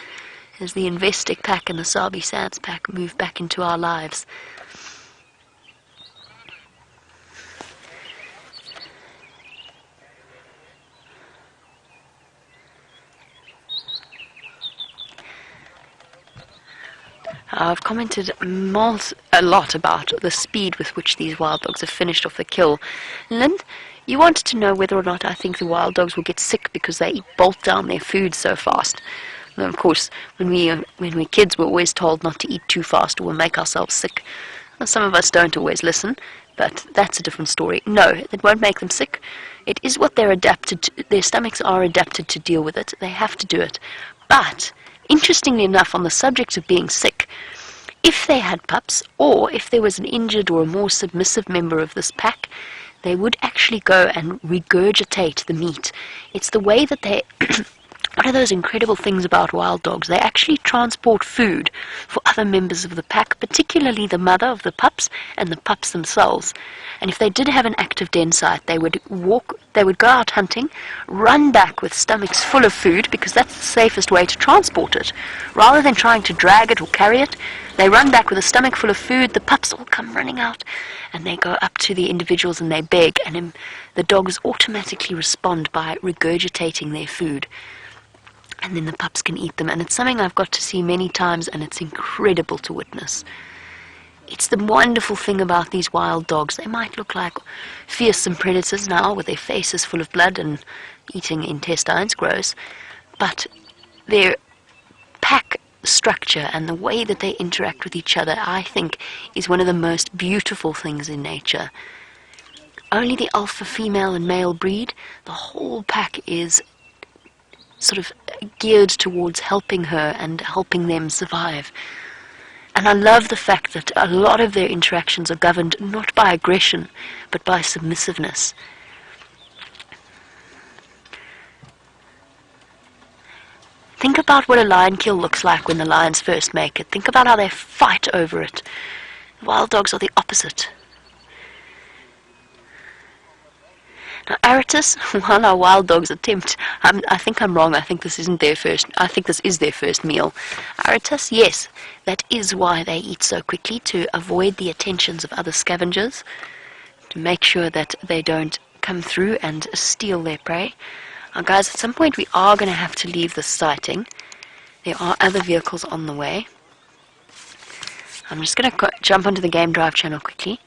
as the Investec pack and the Sabi Sands pack move back into our lives. I've commented a lot about the speed with which these wild dogs have finished off the kill. Lind, you wanted to know whether or not I think the wild dogs will get sick because they bolt down their food so fast. And of course, when we're kids, we're always told not to eat too fast or we'll make ourselves sick. Well, some of us don't always listen, but that's a different story. No, it won't make them sick. It is what they're adapted to. Their stomachs are adapted to deal with it. They have to do it. But interestingly enough, on the subject of being sick, if they had pups, or if there was an injured or a more submissive member of this pack, they would actually go and regurgitate the meat. It's the way that they... One of those incredible things about wild dogs, they actually transport food for other members of the pack, particularly the mother of the pups and the pups themselves. And if they did have an active den site, they would go out hunting, run back with stomachs full of food, because that's the safest way to transport it. Rather than trying to drag it or carry it, they run back with a stomach full of food, the pups all come running out, and they go up to the individuals and they beg, and the dogs automatically respond by regurgitating their food. And then the pups can eat them, and it's something I've got to see many times, and it's incredible to witness. It's the wonderful thing about these wild dogs. They might look like fearsome predators now, with their faces full of blood and eating intestines, gross, but their pack structure and the way that they interact with each other, I think, is one of the most beautiful things in nature. Only the alpha female and male breed. The whole pack is sort of geared towards helping her and helping them survive. And I love the fact that a lot of their interactions are governed not by aggression, but by submissiveness. Think about what a lion kill looks like when the lions first make it. Think about how they fight over it. Wild dogs are the opposite. Now, Aratus, while our wild dogs attempt, I think I'm wrong, I think this is their first meal. Aratus, yes, that is why they eat so quickly, to avoid the attentions of other scavengers, to make sure that they don't come through and steal their prey. Now, guys, at some point we are going to have to leave this sighting. There are other vehicles on the way. I'm just going to jump onto the Game Drive channel quickly.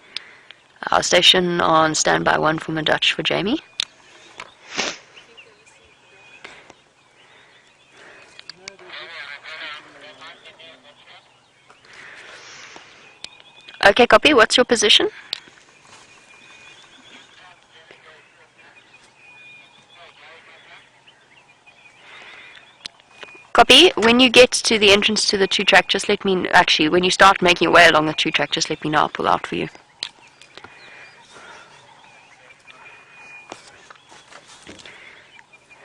Our station on standby 1 for Dutch for Jamie. Okay, copy. What's your position? Copy. When you get to the entrance to the 2-track, just let me... Actually, when you start making your way along the 2-track, just let me know. I'll pull out for you.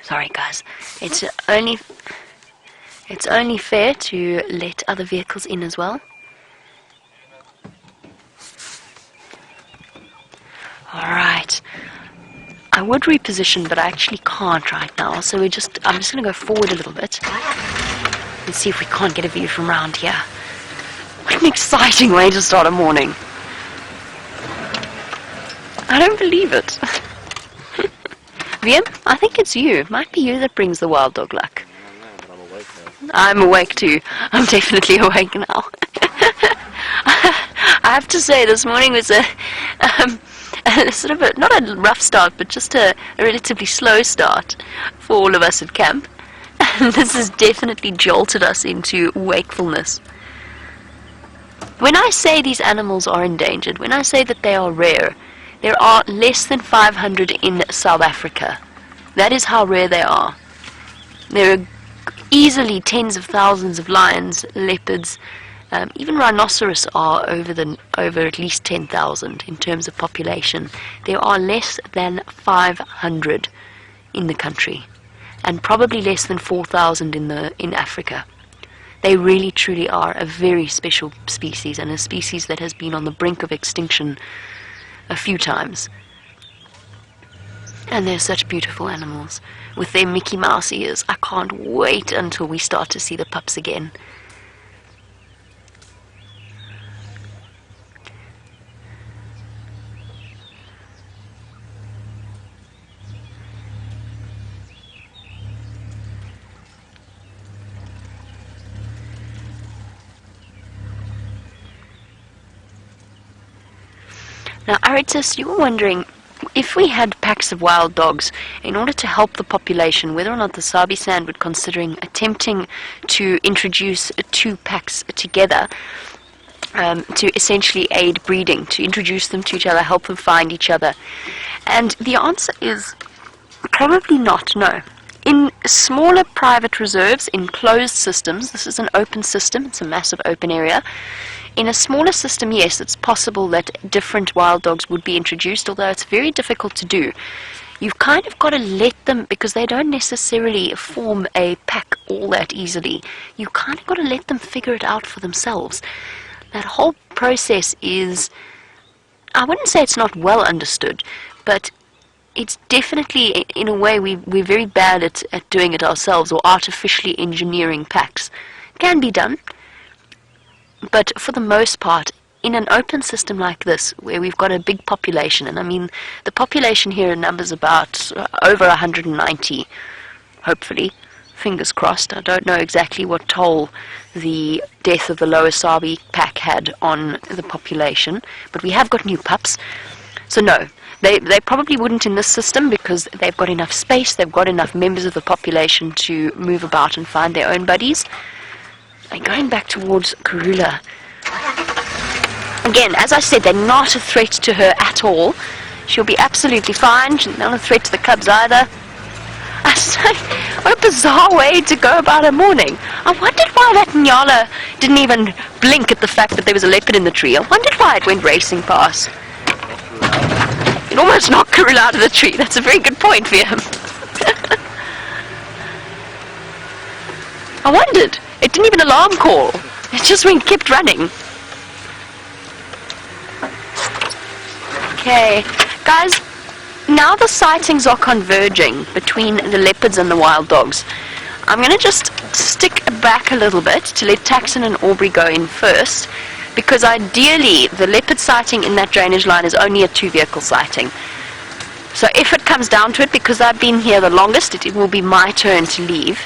Sorry, guys. It's only fair to let other vehicles in as well. Alright. I would reposition, but I actually can't right now, so I'm just going to go forward a little bit and see if we can't get a view from around here. What an exciting way to start a morning. I don't believe it. VM, I think it's you. It might be you that brings the wild dog luck. But I'm awake now. I'm awake too. I'm definitely awake now. I have to say, this morning was a sort of not a rough start, but just a relatively slow start for all of us at camp. And this has definitely jolted us into wakefulness. When I say these animals are endangered, when I say that they are rare, there are less than 500 in South Africa. That is how rare they are. There are easily tens of thousands of lions, leopards, even rhinoceros are over at least 10,000 in terms of population. There are less than 500 in the country, and probably less than 4,000 in Africa. They really truly are a very special species, and a species that has been on the brink of extinction a few times. And they're such beautiful animals with their Mickey Mouse ears. I can't wait until we start to see the pups again. Now, Aritus, you were wondering, if we had packs of wild dogs, in order to help the population, whether or not the Sabi Sand would considering attempting to introduce 2 packs together to essentially aid breeding, to introduce them to each other, help them find each other. And the answer is probably not, no. In smaller private reserves, in closed systems, this is an open system, it's a massive open area. In a smaller system, yes, it's possible that different wild dogs would be introduced, although it's very difficult to do. You've kind of got to let them, because they don't necessarily form a pack all that easily, you kind of got to let them figure it out for themselves. That whole process is, I wouldn't say it's not well understood, but it's definitely, in a way, we're very bad at doing it ourselves, or artificially engineering packs. It can be done. But for the most part, in an open system like this, where we've got a big population, and I mean, the population here numbers about over 190, hopefully, fingers crossed. I don't know exactly what toll the death of the Lower Sabi pack had on the population, but we have got new pups. So no, they probably wouldn't in this system, because they've got enough space, they've got enough members of the population to move about and find their own buddies. And going back towards Karula, again, as I said, they're not a threat to her at all. She'll be absolutely fine. She's not a threat to the cubs either. What a bizarre way to go about a morning. I wondered why that nyala didn't even blink at the fact that there was a leopard in the tree. I wondered why it went racing past. It almost knocked Karula out of the tree. That's a very good point for him. I wondered. It didn't even alarm call. It just kept running. Okay, guys, now the sightings are converging between the leopards and the wild dogs. I'm going to just stick back a little bit to let Taxon and Aubrey go in first, because ideally the leopard sighting in that drainage line is only a 2-vehicle sighting. So if it comes down to it, because I've been here the longest, it will be my turn to leave.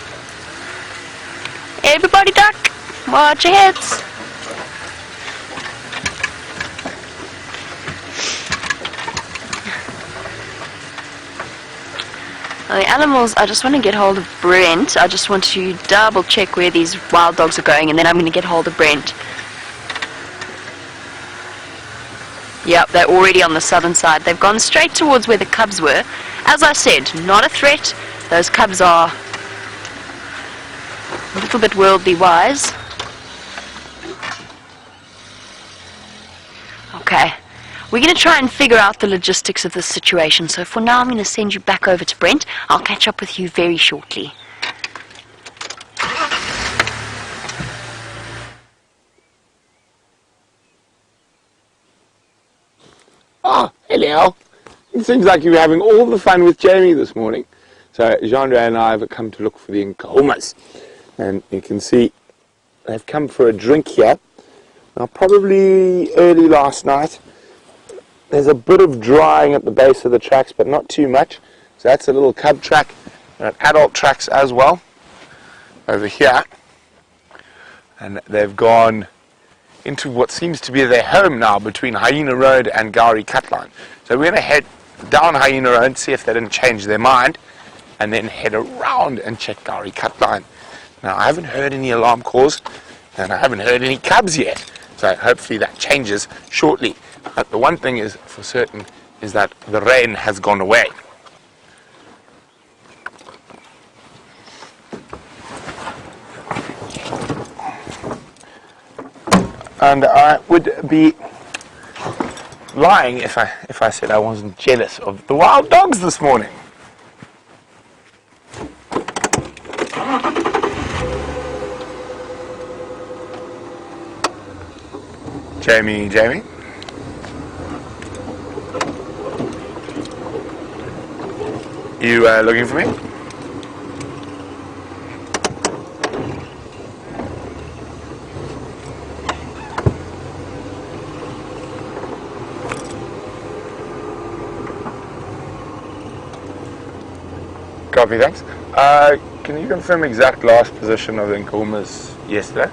Everybody duck! Watch your heads! The animals, I just want to get hold of Brent. I just want to double check where these wild dogs are going, and then I'm going to get hold of Brent. Yep, they're already on the southern side. They've gone straight towards where the cubs were. As I said, not a threat. Those cubs are a little bit worldly wise. Okay. We're going to try and figure out the logistics of this situation. So for now, I'm going to send you back over to Brent. I'll catch up with you very shortly. Oh, hello. It seems like you're having all the fun with Jamie this morning. So Xongile and I have come to look for the Karulas. And you can see they've come for a drink here. Now, probably early last night. There's a bit of drying at the base of the tracks, but not too much. So that's a little cub track. There are adult tracks as well over here. And they've gone into what seems to be their home now between Hyena Road and Gowrie Cut Line. So we're going to head down Hyena Road, see if they didn't change their mind, and then head around and check Gowrie Cut Line. Now, I haven't heard any alarm calls, and I haven't heard any cubs yet. So hopefully that changes shortly. But the one thing is for certain is that the rain has gone away. And I would be lying if I said I wasn't jealous of the wild dogs this morning. Jamie? You looking for me? Copy, thanks. Can you confirm exact last position of the Nkumas yesterday?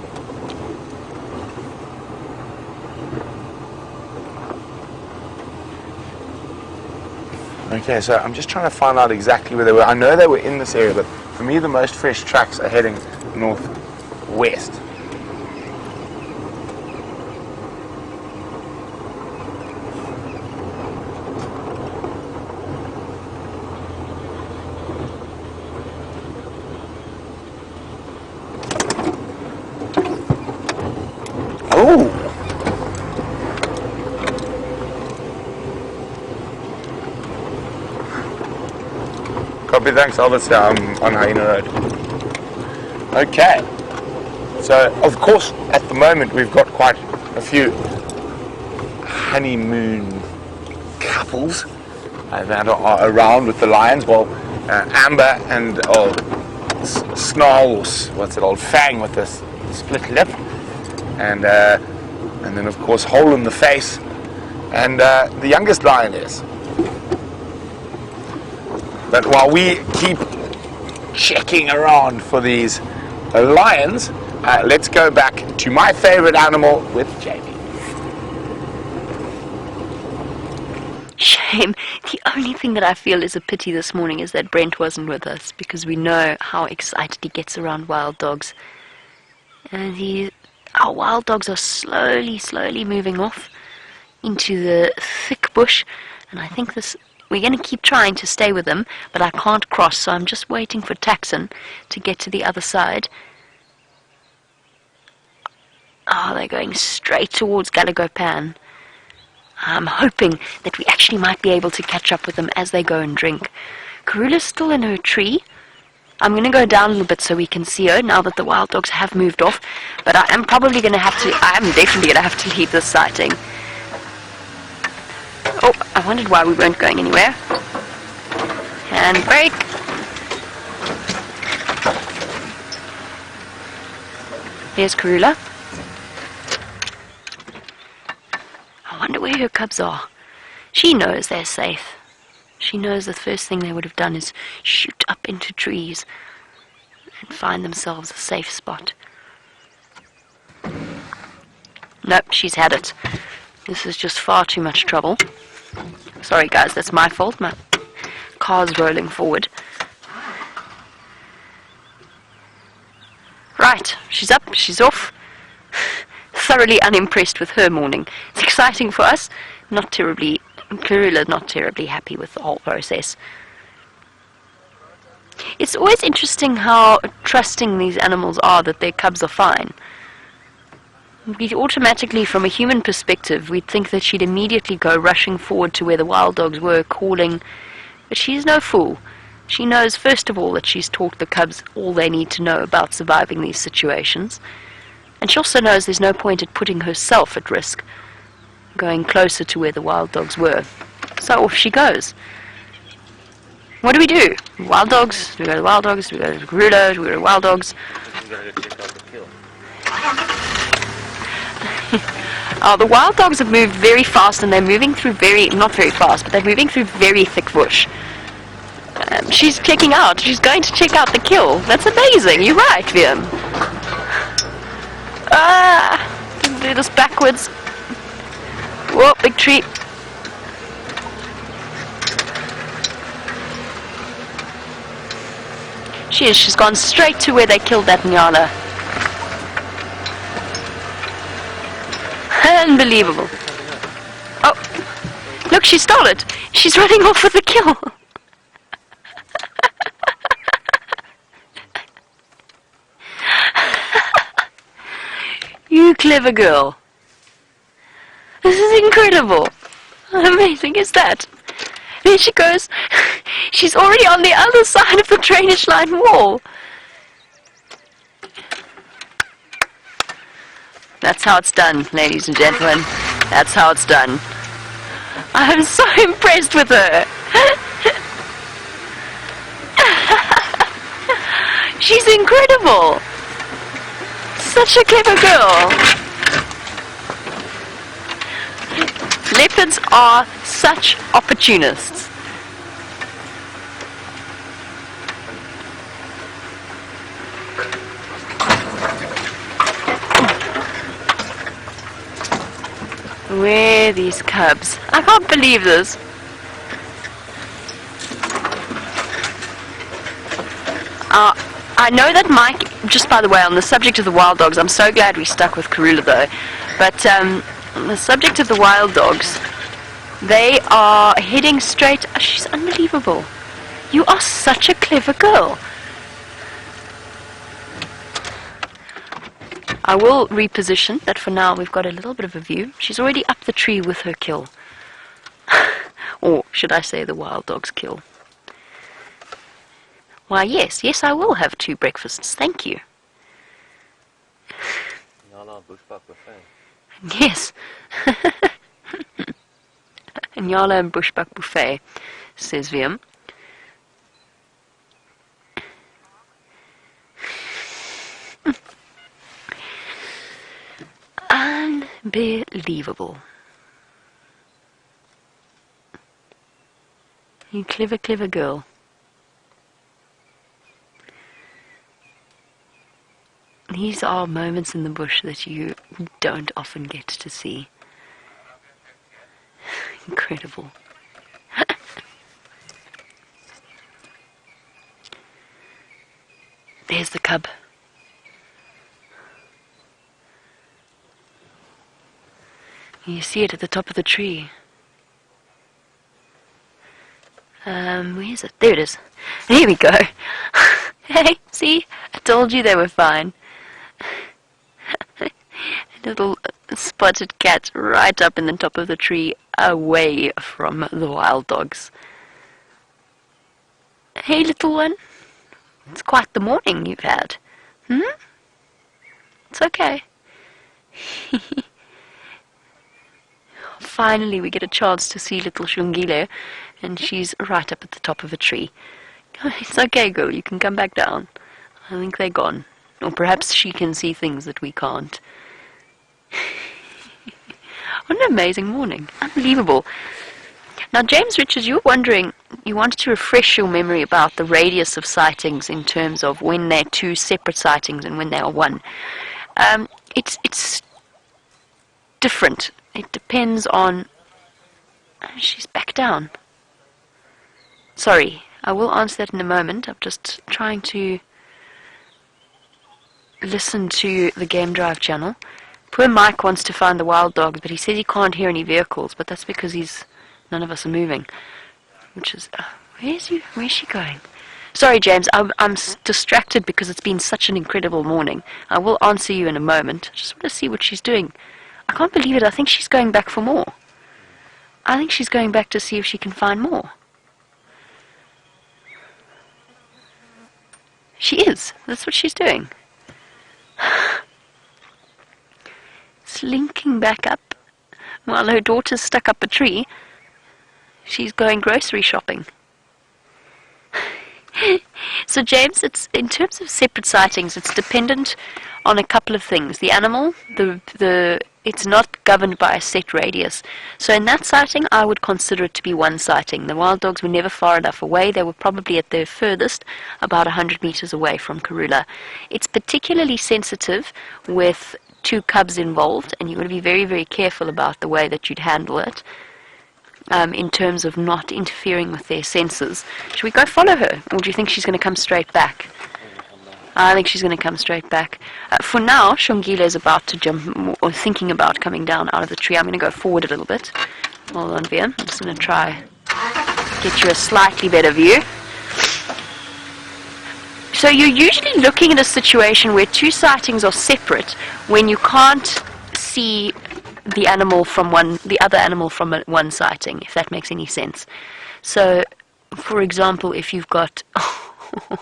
Okay, so I'm just trying to find out exactly where they were. I know they were in this area, but for me the most fresh tracks are heading northwest. Oh! Copy, thanks, obviously I'm on Hyena Road. Okay, so of course at the moment we've got quite a few honeymoon couples that are around with the lions. Well, Amber and Snarl, what's it, old Fang with this split lip, and then of course Hole in the Face, and the youngest lioness. But while we keep checking around for these lions, let's go back to my favorite animal with Jamie. Shame. The only thing that I feel is a pity this morning is that Brent wasn't with us, because we know how excited he gets around wild dogs. And our wild dogs are slowly moving off into the thick bush, and I think we're going to keep trying to stay with them, but I can't cross, so I'm just waiting for Taxon to get to the other side. Oh, they're going straight towards Galagopan. I'm hoping that we actually might be able to catch up with them as they go and drink. Karula's still in her tree. I'm going to go down a little bit so we can see her now that the wild dogs have moved off, but I am definitely going to have to leave this sighting. Oh, I wondered why we weren't going anywhere. Handbrake. There's Karula. I wonder where her cubs are. She knows they're safe. She knows the first thing they would have done is shoot up into trees and find themselves a safe spot. Nope, she's had it. This is just far too much trouble. Sorry guys, that's my fault. My car's rolling forward. she's up, she's off. Thoroughly unimpressed with her morning. It's exciting for us. Karula not terribly happy with the whole process. It's always interesting how trusting these animals are that their cubs are fine. We'd automatically, from a human perspective, we'd think that she'd immediately go rushing forward to where the wild dogs were, calling. But she's no fool. She knows, first of all, that she's taught the cubs all they need to know about surviving these situations. And she also knows there's no point at putting herself at risk, going closer to where the wild dogs were. So off she goes. What do? Wild dogs? Do we go to wild dogs? Do we go to Karulas? Do we go to wild dogs? The wild dogs have moved very fast, and they're moving through not very fast, but they're moving through very thick bush. She's checking out. She's going to check out the kill. That's amazing. You're right, Viam. Do this backwards. Whoa, big tree. She's gone straight to where they killed that nyala. Unbelievable. Oh, look, she stole it. She's running off with the kill. You clever girl. This is incredible. How amazing is that? There she goes. She's already on the other side of the drainage line wall. That's how it's done, ladies and gentlemen. That's how it's done. I'm so impressed with her. She's incredible. Such a clever girl. Leopards are such opportunists. Where are these cubs? I can't believe this. I know that Mike, just by the way, on the subject of the wild dogs, I'm so glad we stuck with Karula though, but on the subject of the wild dogs, they are heading straight. Oh, she's unbelievable. You are such a clever girl. I will reposition, but for now we've got a little bit of a view. She's already up the tree with her kill. Or should I say the wild dog's kill. Why, yes, I will have 2 breakfasts, thank you. Nyala bushbuck buffet. Yes. Nyala and bushbuck buffet, says Viam. Unbelievable. You clever, clever girl. These are moments in the bush that you don't often get to see. Incredible. There's the cub. You see it at the top of the tree. Where is it? There it is. There we go. Hey, see? I told you they were fine. Little spotted cat right up in the top of the tree, away from the wild dogs. Hey, little one. It's quite the morning you've had. It's okay. Finally we get a chance to see little Xongile, and she's right up at the top of a tree. It's okay, girl, you can come back down. I think they're gone. Or perhaps she can see things that we can't. What an amazing morning. Unbelievable. Now, James Richards, you were wondering, you wanted to refresh your memory about the radius of sightings in terms of when they're 2 separate sightings and when they are 1. It's different. It depends on... She's back down. Sorry, I will answer that in a moment. I'm just trying to listen to the Game Drive channel. Poor Mike wants to find the wild dogs, but he says he can't hear any vehicles, but that's because none of us are moving. Which is, where's she going? Sorry, James, I'm distracted because it's been such an incredible morning. I will answer you in a moment. I just want to see what she's doing. I can't believe it. I think she's going back for more. I think she's going back to see if she can find more. She is. That's what she's doing. Slinking back up. While her daughter's stuck up a tree, she's going grocery shopping. So James, it's in terms of separate sightings, it's dependent on a couple of things. The animal, it's not governed by a set radius. So in that sighting, I would consider it to be one sighting. The wild dogs were never far enough away. They were probably at their furthest, about 100 meters away from Karula. It's particularly sensitive with 2 cubs involved, and you've got to be very, very careful about the way that you'd handle it. In terms of not interfering with their senses. Should we go follow her, or do you think she's going to come straight back? I think she's going to come straight back. For now, Xongile is about to jump, or thinking about coming down out of the tree. I'm going to go forward a little bit. Hold on, Via. I'm just going to try get you a slightly better view. So you're usually looking at a situation where 2 sightings are separate when you can't see the other animal from one sighting, if that makes any sense. So, for example, if you've got, I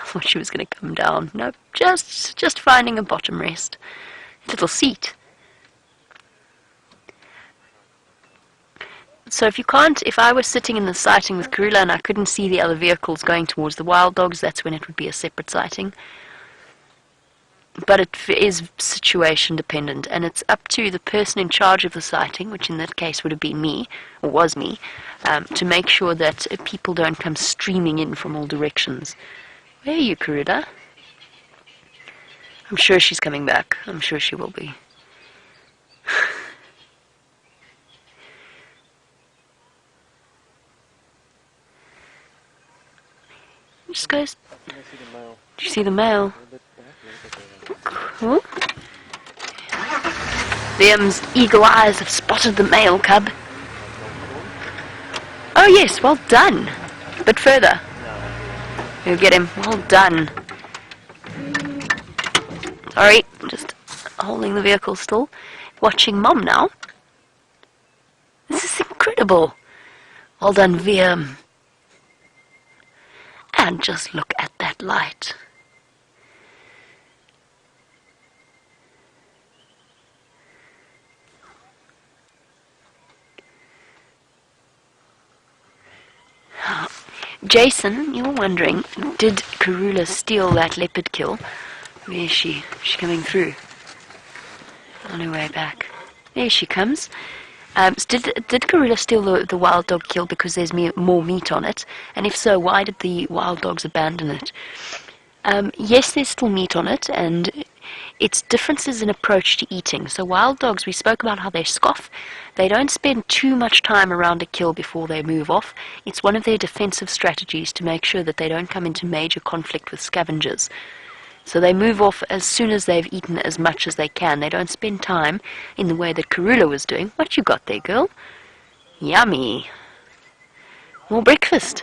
thought she was going to come down. Nope, just finding a bottom rest, little seat. So if I was sitting in the sighting with Karula and I couldn't see the other vehicles going towards the wild dogs, that's when it would be a separate sighting. But it is situation dependent, and it's up to the person in charge of the sighting, which in that case would have been me, or was me, to make sure that people don't come streaming in from all directions. Where are you, Karula? I'm sure she's coming back. I'm sure she will be. Just goes. Did you see the male? Cool. Liam's eagle eyes have spotted the male cub. Oh yes, well done. A bit further. You'll get him. Well done. Sorry, I'm just holding the vehicle still. Watching Mom now. This is incredible. Well done, Liam. And just look at that light. Jason, you were wondering, did Karula steal that leopard kill? Where is she? She's coming through. On her way back. There she comes. Did Karula steal the wild dog kill because there's more meat on it? And if so, why did the wild dogs abandon it? Yes, there's still meat on it, and it's differences in approach to eating. So wild dogs, we spoke about how they scoff. They don't spend too much time around a kill before they move off. It's one of their defensive strategies to make sure that they don't come into major conflict with scavengers. So they move off as soon as they've eaten as much as they can. They don't spend time in the way that Karula was doing. What you got there, girl? Yummy. More breakfast.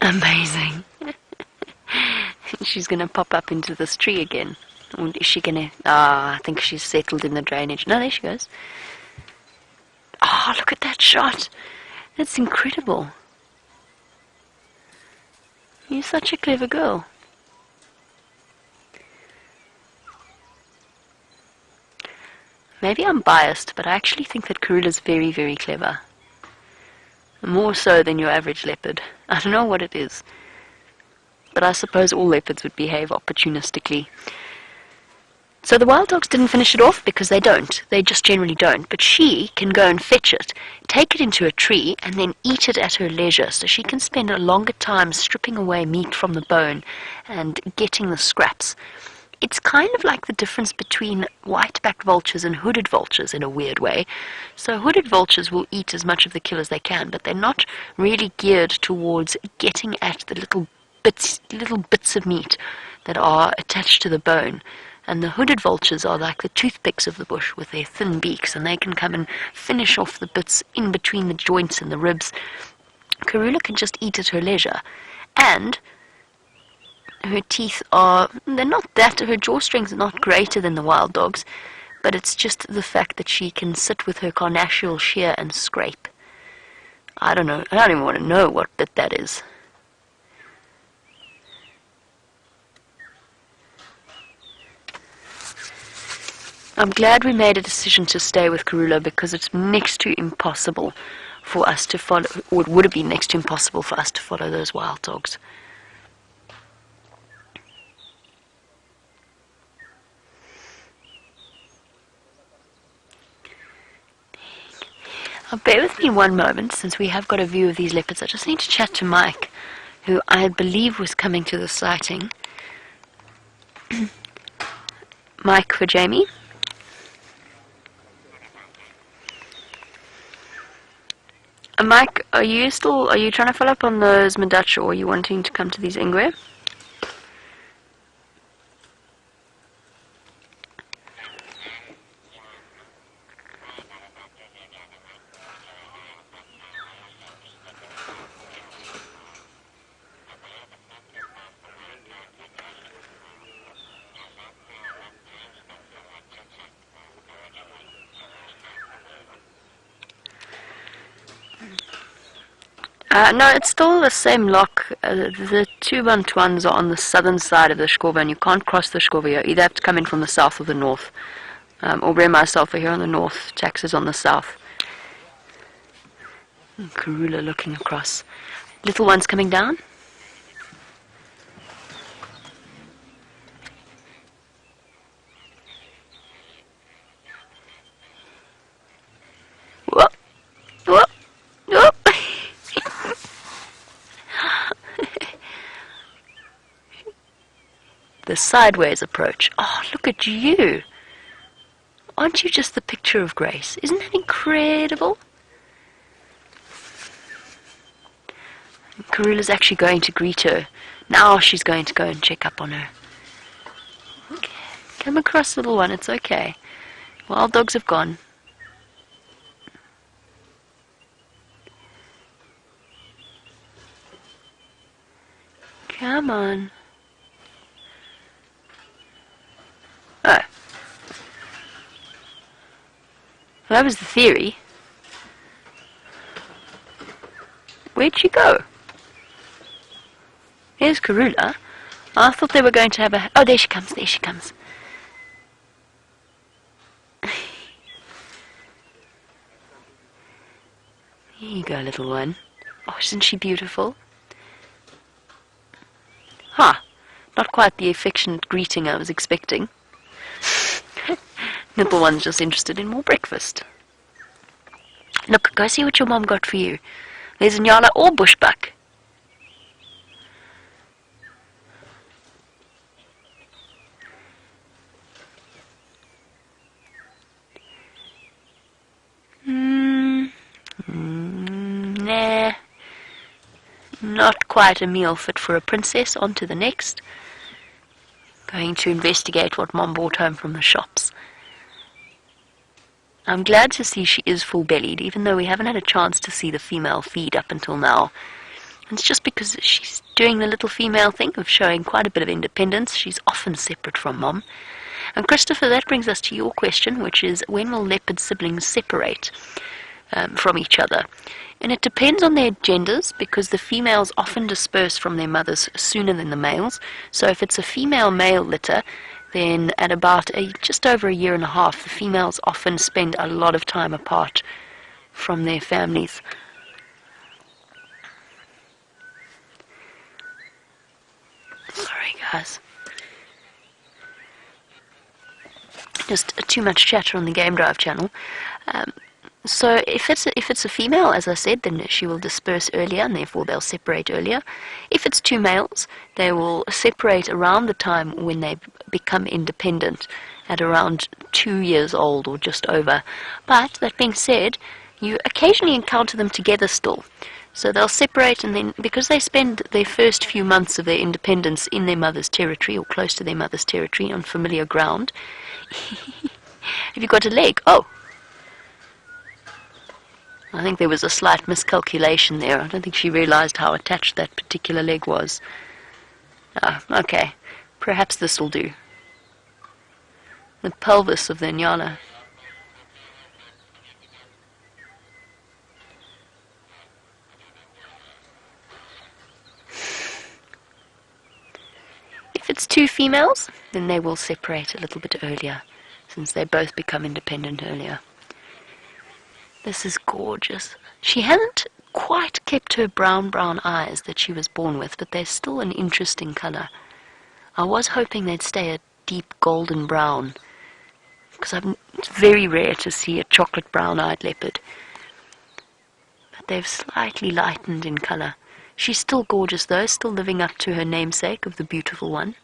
Amazing. She's going to pop up into this tree again. Or is she going to... I think she's settled in the drainage. No, there she goes. Oh, look at that shot. That's incredible. You're such a clever girl. Maybe I'm biased, but I actually think that Karula's very, very clever. More so than your average leopard. I don't know what it is. But I suppose all leopards would behave opportunistically. So the wild dogs didn't finish it off because they don't. They just generally don't. But she can go and fetch it, take it into a tree, and then eat it at her leisure. So she can spend a longer time stripping away meat from the bone and getting the scraps. it's kind of like the difference between white-backed vultures and hooded vultures in a weird way. So hooded vultures will eat as much of the kill as they can, but they're not really geared towards getting at the little bits of meat that are attached to the bone. And the hooded vultures are like the toothpicks of the bush with their thin beaks, and they can come and finish off the bits in between the joints and the ribs. Karula can just eat at her leisure, and her teeth are, her jaw strings are not greater than the wild dog's, but it's just the fact that she can sit with her carnassial shear and scrape. I don't even want to know what bit that is. I'm glad we made a decision to stay with Karula, because it's next to impossible for us to follow, or it would have been next to impossible for us to follow those wild dogs. Bear with me one moment, since we have got a view of these leopards. I just need to chat to Mike, who I believe was coming to the sighting. Mike for Jamie. Mike, are you trying to follow up on those Madacha, or are you wanting to come to these Ingwe? No, it's still the same lock. The two Bantuans are on the southern side of the Shkova, and you can't cross the Shkova. You either have to come in from the south or the north. Aubrey and myself are here on the north, Tax is on the south. Karula looking across. Little ones coming down. Whoop! Whoop! Whoop! The sideways approach. Oh, look at you. Aren't you just the picture of grace? Isn't that incredible? Karula's actually going to greet her. Now she's going to go and check up on her. Okay. Come across, little one. It's okay. Wild dogs have gone. Come on. Oh. Well, that was the theory. Where'd she go? Here's Karula. I thought they were going to have a... Oh, there she comes, there she comes. Here you go, little one. Oh, isn't she beautiful? Huh. Not quite the affectionate greeting I was expecting. Little one's just interested in more breakfast. Look, go see what your mom got for you. There's a nyala or bushbuck. Nah. Not quite a meal fit for a princess. On to the next. Going to investigate what Mom brought home from the shops. I'm glad to see she is full-bellied, even though we haven't had a chance to see the female feed up until now. It's just because she's doing the little female thing of showing quite a bit of independence. She's often separate from Mom. And Christopher, that brings us to your question, which is, when will leopard siblings separate from each other? And it depends on their genders, because the females often disperse from their mothers sooner than the males. So if it's a female-male litter, then at about just over a year and a half, the females often spend a lot of time apart from their families. Sorry, guys. Just too much chatter on the Game Drive channel. So if it's a female, as I said, then she will disperse earlier, and therefore they'll separate earlier. If it's two males, they will separate around the time when they become independent, at around 2 years old or just over. But that being said, you occasionally encounter them together still. So they'll separate, and then because they spend their first few months of their independence in their mother's territory or close to their mother's territory on familiar ground. Have you got a leg? Oh. I think there was a slight miscalculation there. I don't think she realized how attached that particular leg was. Ah, okay. Perhaps this will do. The pelvis of the nyala. If it's two females, then they will separate a little bit earlier, since they both become independent earlier. This is gorgeous. She hasn't quite kept her brown eyes that she was born with, but they're still an interesting color. I was hoping they'd stay a deep golden brown, because it's very rare to see a chocolate brown-eyed leopard. But they've slightly lightened in color. She's still gorgeous though, still living up to her namesake of the beautiful one.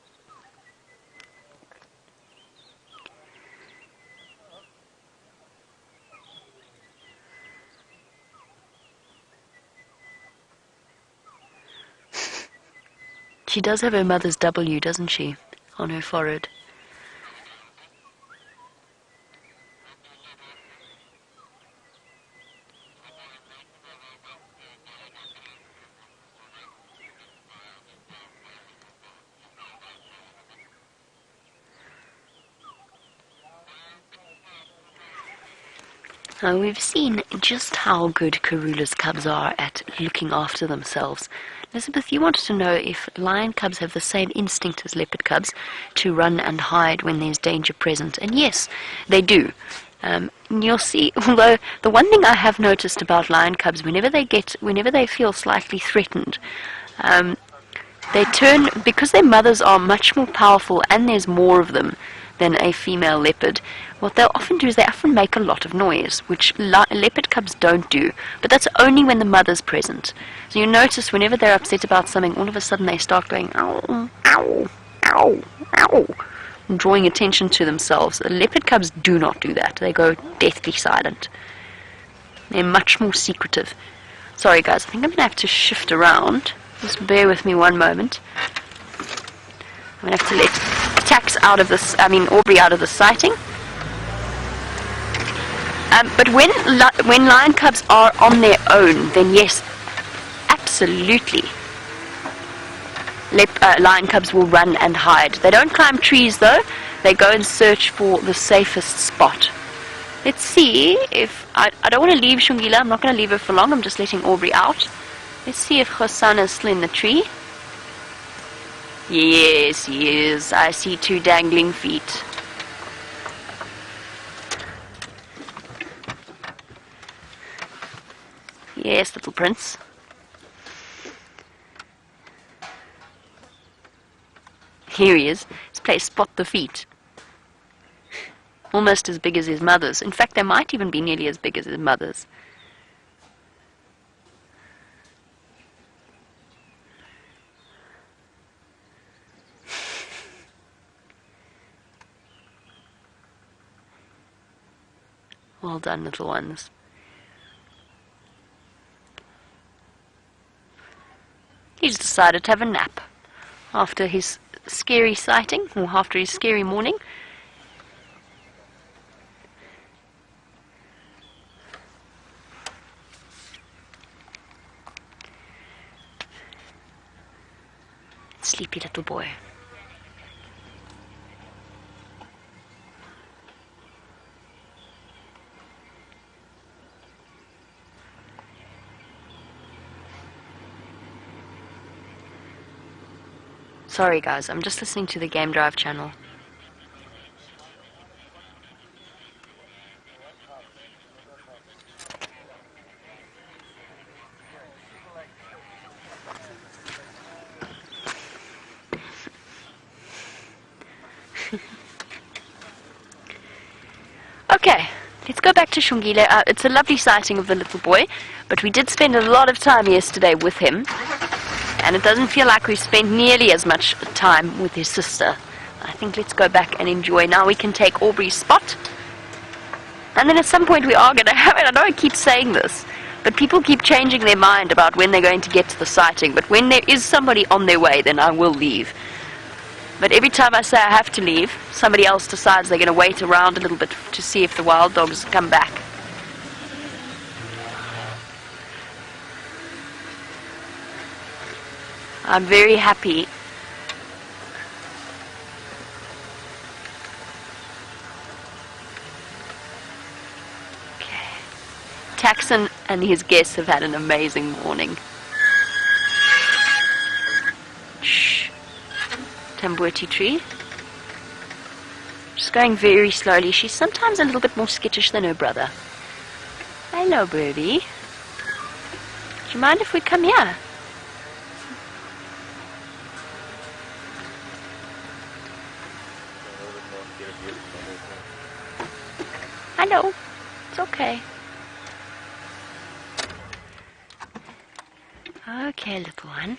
She does have her mother's W, doesn't she, on her forehead? Now we've seen just how good Karula's cubs are at looking after themselves. Elizabeth, you wanted to know if lion cubs have the same instinct as leopard cubs to run and hide when there's danger present. And yes, they do. And you'll see, although the one thing I have noticed about lion cubs, whenever they feel slightly threatened, they turn, because their mothers are much more powerful and there's more of them than a female leopard, what they'll often do is they often make a lot of noise, which leopard cubs don't do, but that's only when the mother's present. So you notice whenever they're upset about something, all of a sudden they start going ow, ow, ow, ow, and drawing attention to themselves. The leopard cubs do not do that. They go deathly silent. They're much more secretive. Sorry guys, I think I'm going to have to shift around. Just bear with me one moment. I'm going to have to let Aubrey out of the sighting. But when lion cubs are on their own, then yes, absolutely, lion cubs will run and hide. They don't climb trees though. They go and search for the safest spot. Let's see if I don't want to leave Xongile. I'm not going to leave her for long. I'm just letting Aubrey out. Let's see if Hosana is still in the tree. Yes, he is. I see two dangling feet. Yes, little prince. Here he is. Let's play spot the feet. Almost as big as his mother's. In fact, they might even be nearly as big as his mother's. Well done, little ones. He's decided to have a nap after his scary sighting, or after his scary morning. Sleepy little boy. Sorry guys, I'm just listening to the Game Drive channel. Okay, let's go back to Xongile. It's a lovely sighting of the little boy, but we did spend a lot of time yesterday with him, and it doesn't feel like we've spent nearly as much time with his sister. I think let's go back and enjoy. Now we can take Aubrey's spot, and then at some point we are going to have it. I know I keep saying this, but people keep changing their mind about when they're going to get to the sighting. But when there is somebody on their way, then I will leave. But every time I say I have to leave, somebody else decides they're going to wait around a little bit to see if the wild dogs come back. I'm very happy. Okay. Taxon and his guests have had an amazing morning. Shh. Tambuti tree. She's going very slowly. She's sometimes a little bit more skittish than her brother. Hello, birdie. Do you mind if we come here? Hello. It's okay. Okay, little one.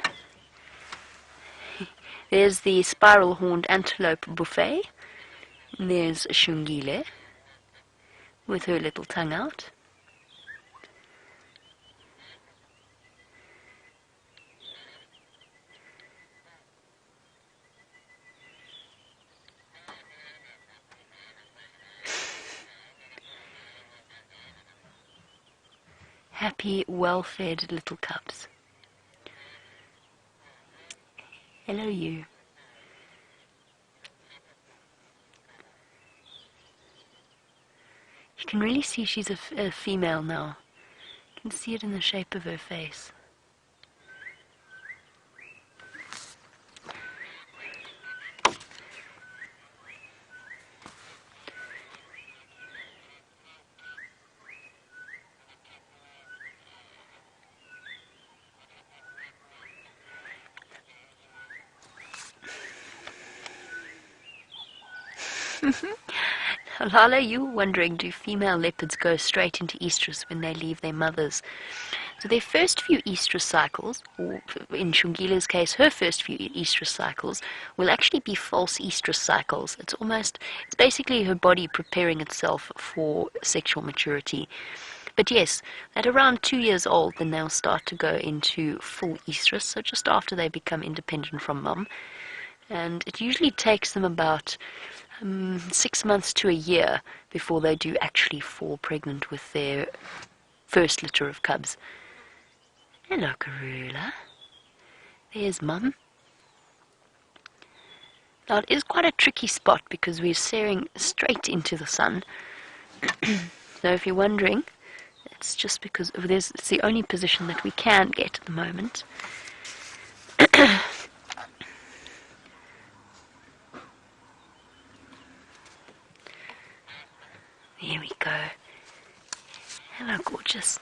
There's the spiral-horned antelope buffet. And there's Xongile with her little tongue out. Happy, well-fed little cubs. Hello, you. You can really see she's a female now. You can see it in the shape of her face. Lala, you were wondering, do female leopards go straight into estrus when they leave their mothers? So their first few estrus cycles, or in Xongile's case, her first few estrus cycles, will actually be false estrus cycles. It's basically her body preparing itself for sexual maturity. But yes, at around 2 years old, then they'll start to go into full estrus, so just after they become independent from mum. And it usually takes them about 6 months to a year before they do actually fall pregnant with their first litter of cubs. Hello, Karula. There's Mum. Now it is quite a tricky spot because we're staring straight into the sun. So if you're wondering, it's just because it's the only position that we can get at the moment. There we go. Hello, gorgeous.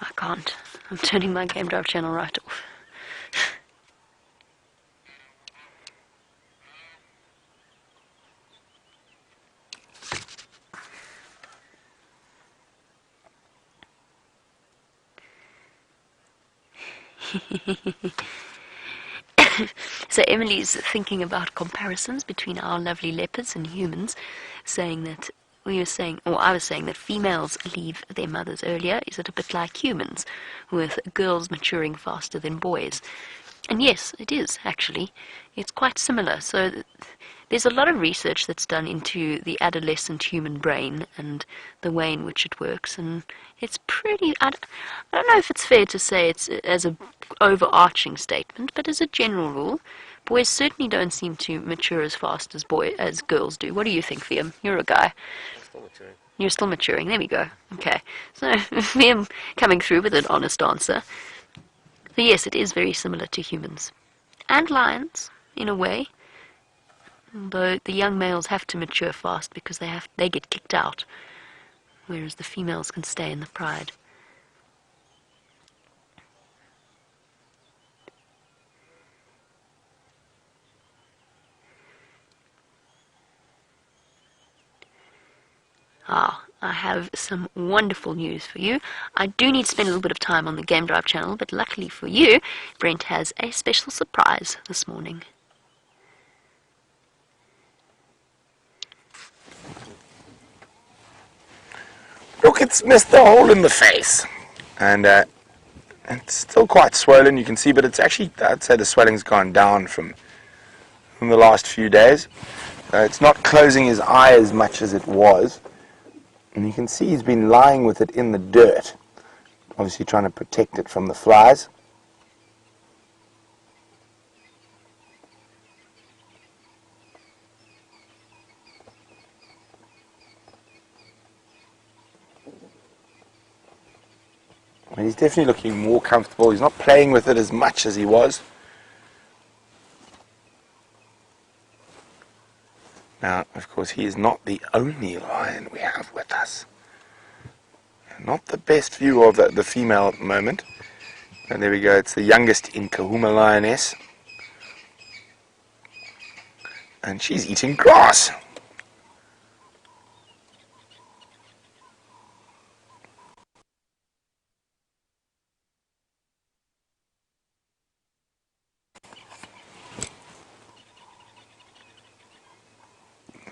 I can't. I'm turning my game drive channel right off. So Emily's thinking about comparisons between our lovely leopards and humans, saying that I was saying that females leave their mothers earlier. Is it a bit like humans, with girls maturing faster than boys? And yes, it is, actually. It's quite similar. So there's a lot of research that's done into the adolescent human brain and the way in which it works, and it's pretty... I don't know if it's fair to say it's as an overarching statement, but as a general rule, boys certainly don't seem to mature as fast as girls do. What do you think, Liam? You're a guy. Still maturing. You're still maturing. There we go. Okay. So, Liam coming through with an honest answer. So yes, it is very similar to humans. And lions, in a way. Although the young males have to mature fast because they get kicked out, whereas the females can stay in the pride. I have some wonderful news for you. I do need to spend a little bit of time on the Game Drive channel, but luckily for you, Brent has a special surprise this morning. Look, it's missed the hole in the face. And it's still quite swollen, you can see, but it's actually, I'd say the swelling's gone down from the last few days. It's not closing his eye as much as it was. And you can see he's been lying with it in the dirt, obviously trying to protect it from the flies. And he's definitely looking more comfortable. He's not playing with it as much as he was. Now, of course, he is not the only lion we have with us. Not the best view of the female at the moment. And there we go, it's the youngest Nkahuma lioness. And she's eating grass.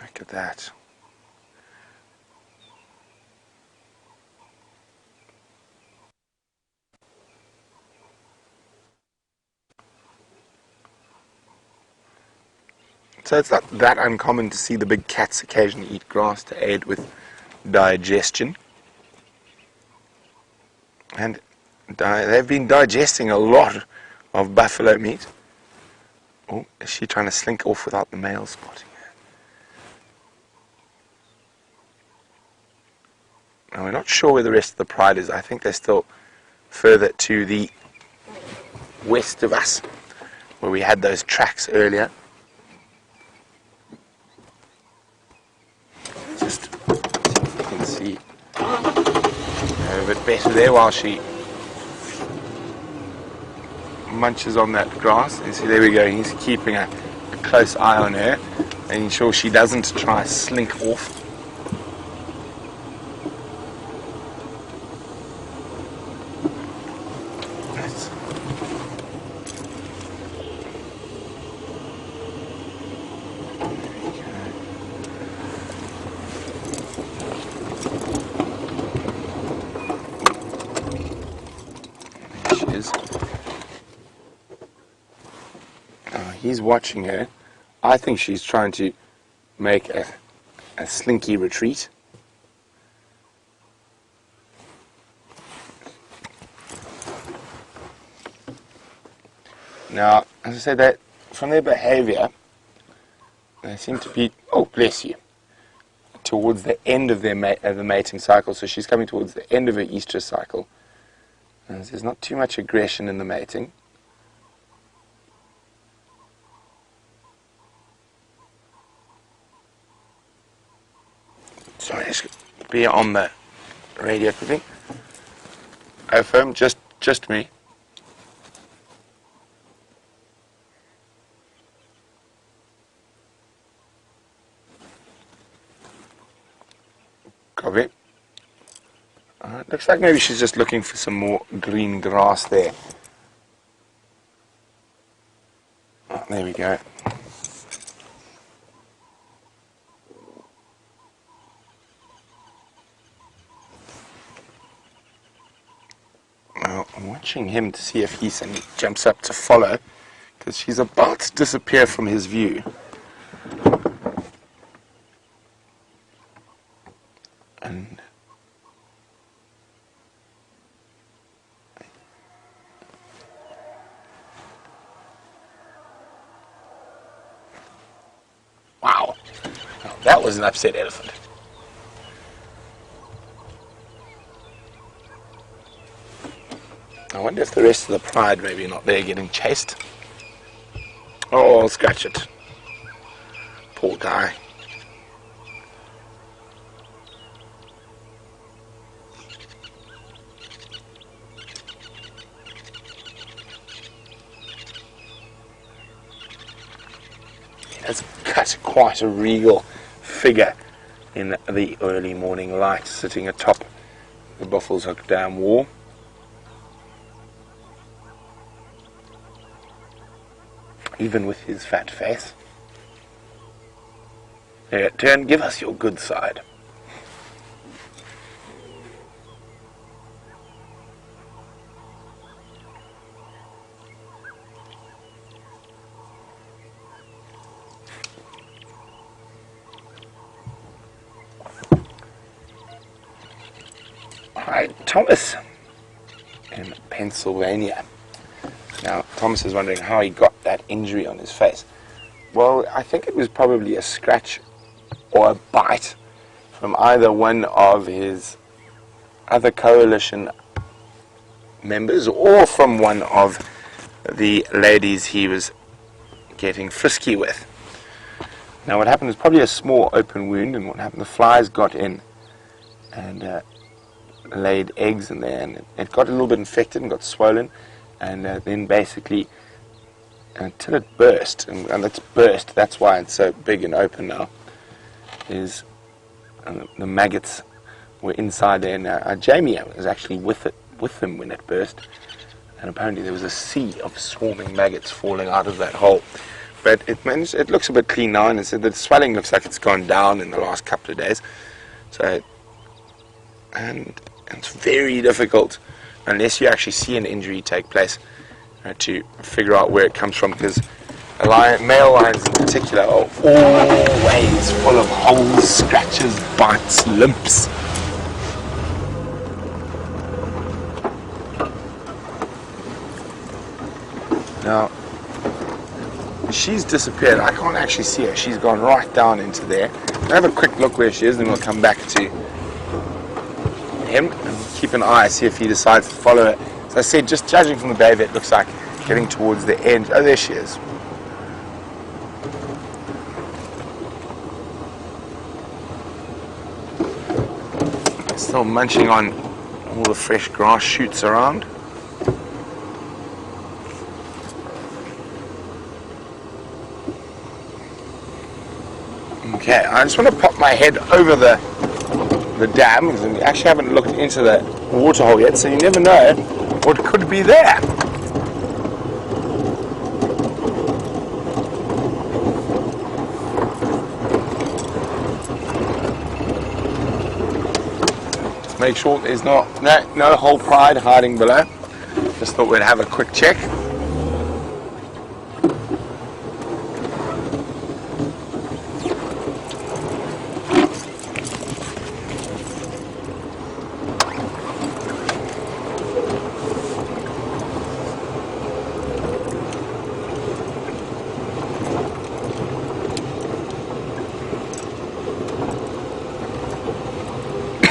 Look at that. So it's not that uncommon to see the big cats occasionally eat grass to aid with digestion. And they've been digesting a lot of buffalo meat. Oh, is she trying to slink off without the male spotting her? Now, we're not sure where the rest of the pride is. I think they're still further to the west of us, where we had those tracks earlier. Just see if you can see a bit better there while she munches on that grass. You see, there we go, he's keeping a close eye on her, making sure she doesn't try to slink off. He's watching her. I think she's trying to make a slinky retreat. Now, as I said, that from their behavior, they seem to be, oh bless you, towards the end of their the mating cycle. So she's coming towards the end of her estrus cycle. And there's not too much aggression in the mating. Sorry, just be on the radio quickly. FM, just me. Copy. Looks like maybe she's just looking for some more green grass there. Oh, there we go. I'm watching him to see if he suddenly jumps up to follow, because she's about to disappear from his view. And wow, oh, that was an upset elephant. I wonder if the rest of the pride maybe not there getting chased. Oh, I'll scratch it. Poor guy. He has cut quite a regal figure in the early morning light, sitting atop the Buffelshoek Dam wall. Even with his fat face. Here, turn, give us your good side. Hi, Thomas in Pennsylvania. Now, Thomas is wondering how he got that injury on his face. Well, I think it was probably a scratch or a bite from either one of his other coalition members or from one of the ladies he was getting frisky with. Now, what happened was probably a small open wound, and what happened, the flies got in and laid eggs in there, and it got a little bit infected and got swollen, and then basically until it burst, and it's burst, that's why it's so big and open now, is the maggots were inside there. Now Jamie was actually with them when it burst, and apparently there was a sea of swarming maggots falling out of that hole. But it looks a bit clean now, and the swelling looks like it's gone down in the last couple of days. So, and it's very difficult unless you actually see an injury take place to figure out where it comes from, because male lions in particular are always full of holes, scratches, bites, limps. Now, she's disappeared. I can't actually see her. She's gone right down into there. I'll have a quick look where she is, then we'll come back to him and keep an eye, see if he decides to follow her. As I said, just judging from the behavior, it looks like getting towards the end. Oh, there she is. Still munching on all the fresh grass shoots around. Okay, I just want to pop my head over the dam, because we actually haven't looked into the waterhole yet, so you never know what could be there. Just make sure there's no whole pride hiding below. Just thought we'd have a quick check.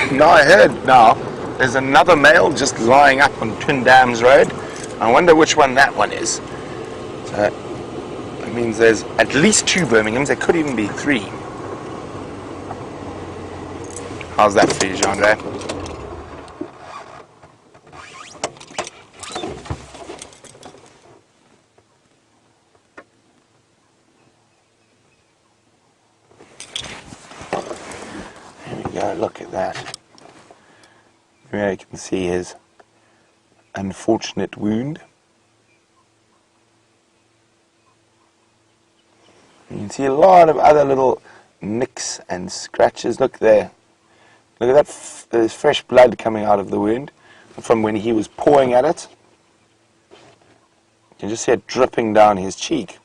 Now I heard there's another male just lying up on Twin Dams Road. I wonder which one that one is. So that means there's at least 2 Birminghams. There could even be 3. How's that for you, Jean-Ray? There we go, look at that. Here you can see his unfortunate wound. You can see a lot of other little nicks and scratches. Look there. Look at that. There's fresh blood coming out of the wound from when he was pawing at it. You can just see it dripping down his cheek.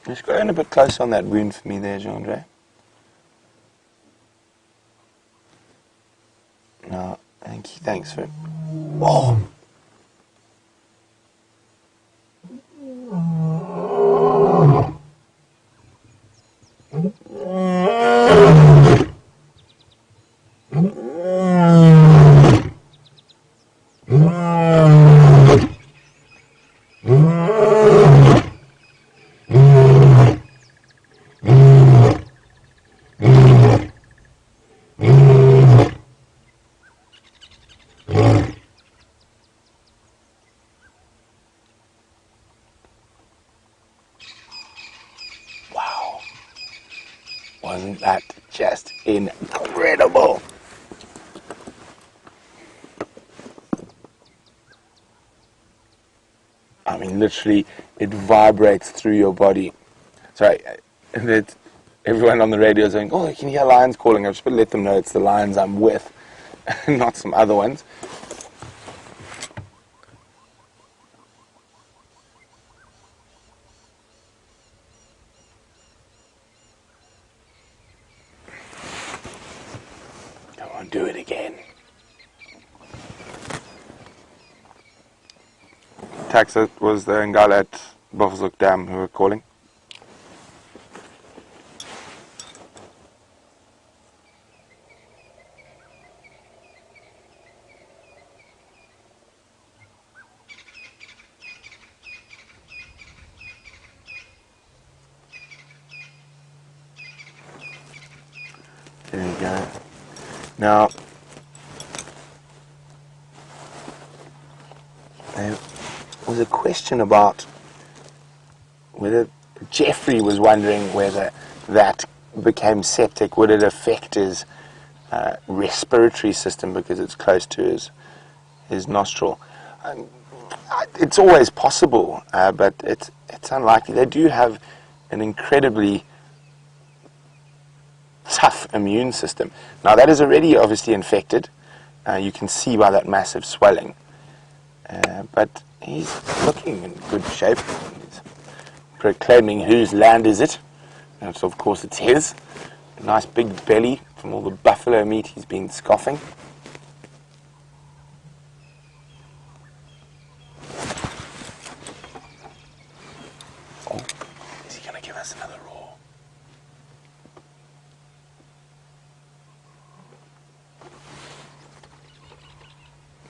Just go in a bit closer on that wound for me there, Jean-Ray. No, thanks for it. Whoa! that just incredible? I mean, literally, it vibrates through your body. Sorry, everyone on the radio is saying, oh, you can hear lions calling. I've just got to let them know it's the lions I'm with, not some other ones. Come on, do it again. Taxa was the Xongile at Buffelshoek Dam who were calling. There you go. Now, there was a question about whether Jeffrey was wondering whether that became septic, would it affect his respiratory system because it's close to his nostril. It's always possible, but it's unlikely. They do have an incredibly tough immune system. Now that is already obviously infected. You can see by that massive swelling. But he's looking in good shape. He's proclaiming whose land is it. And so of course it's his. A nice big belly from all the buffalo meat he's been scoffing. Oh, is he going to give us another roar?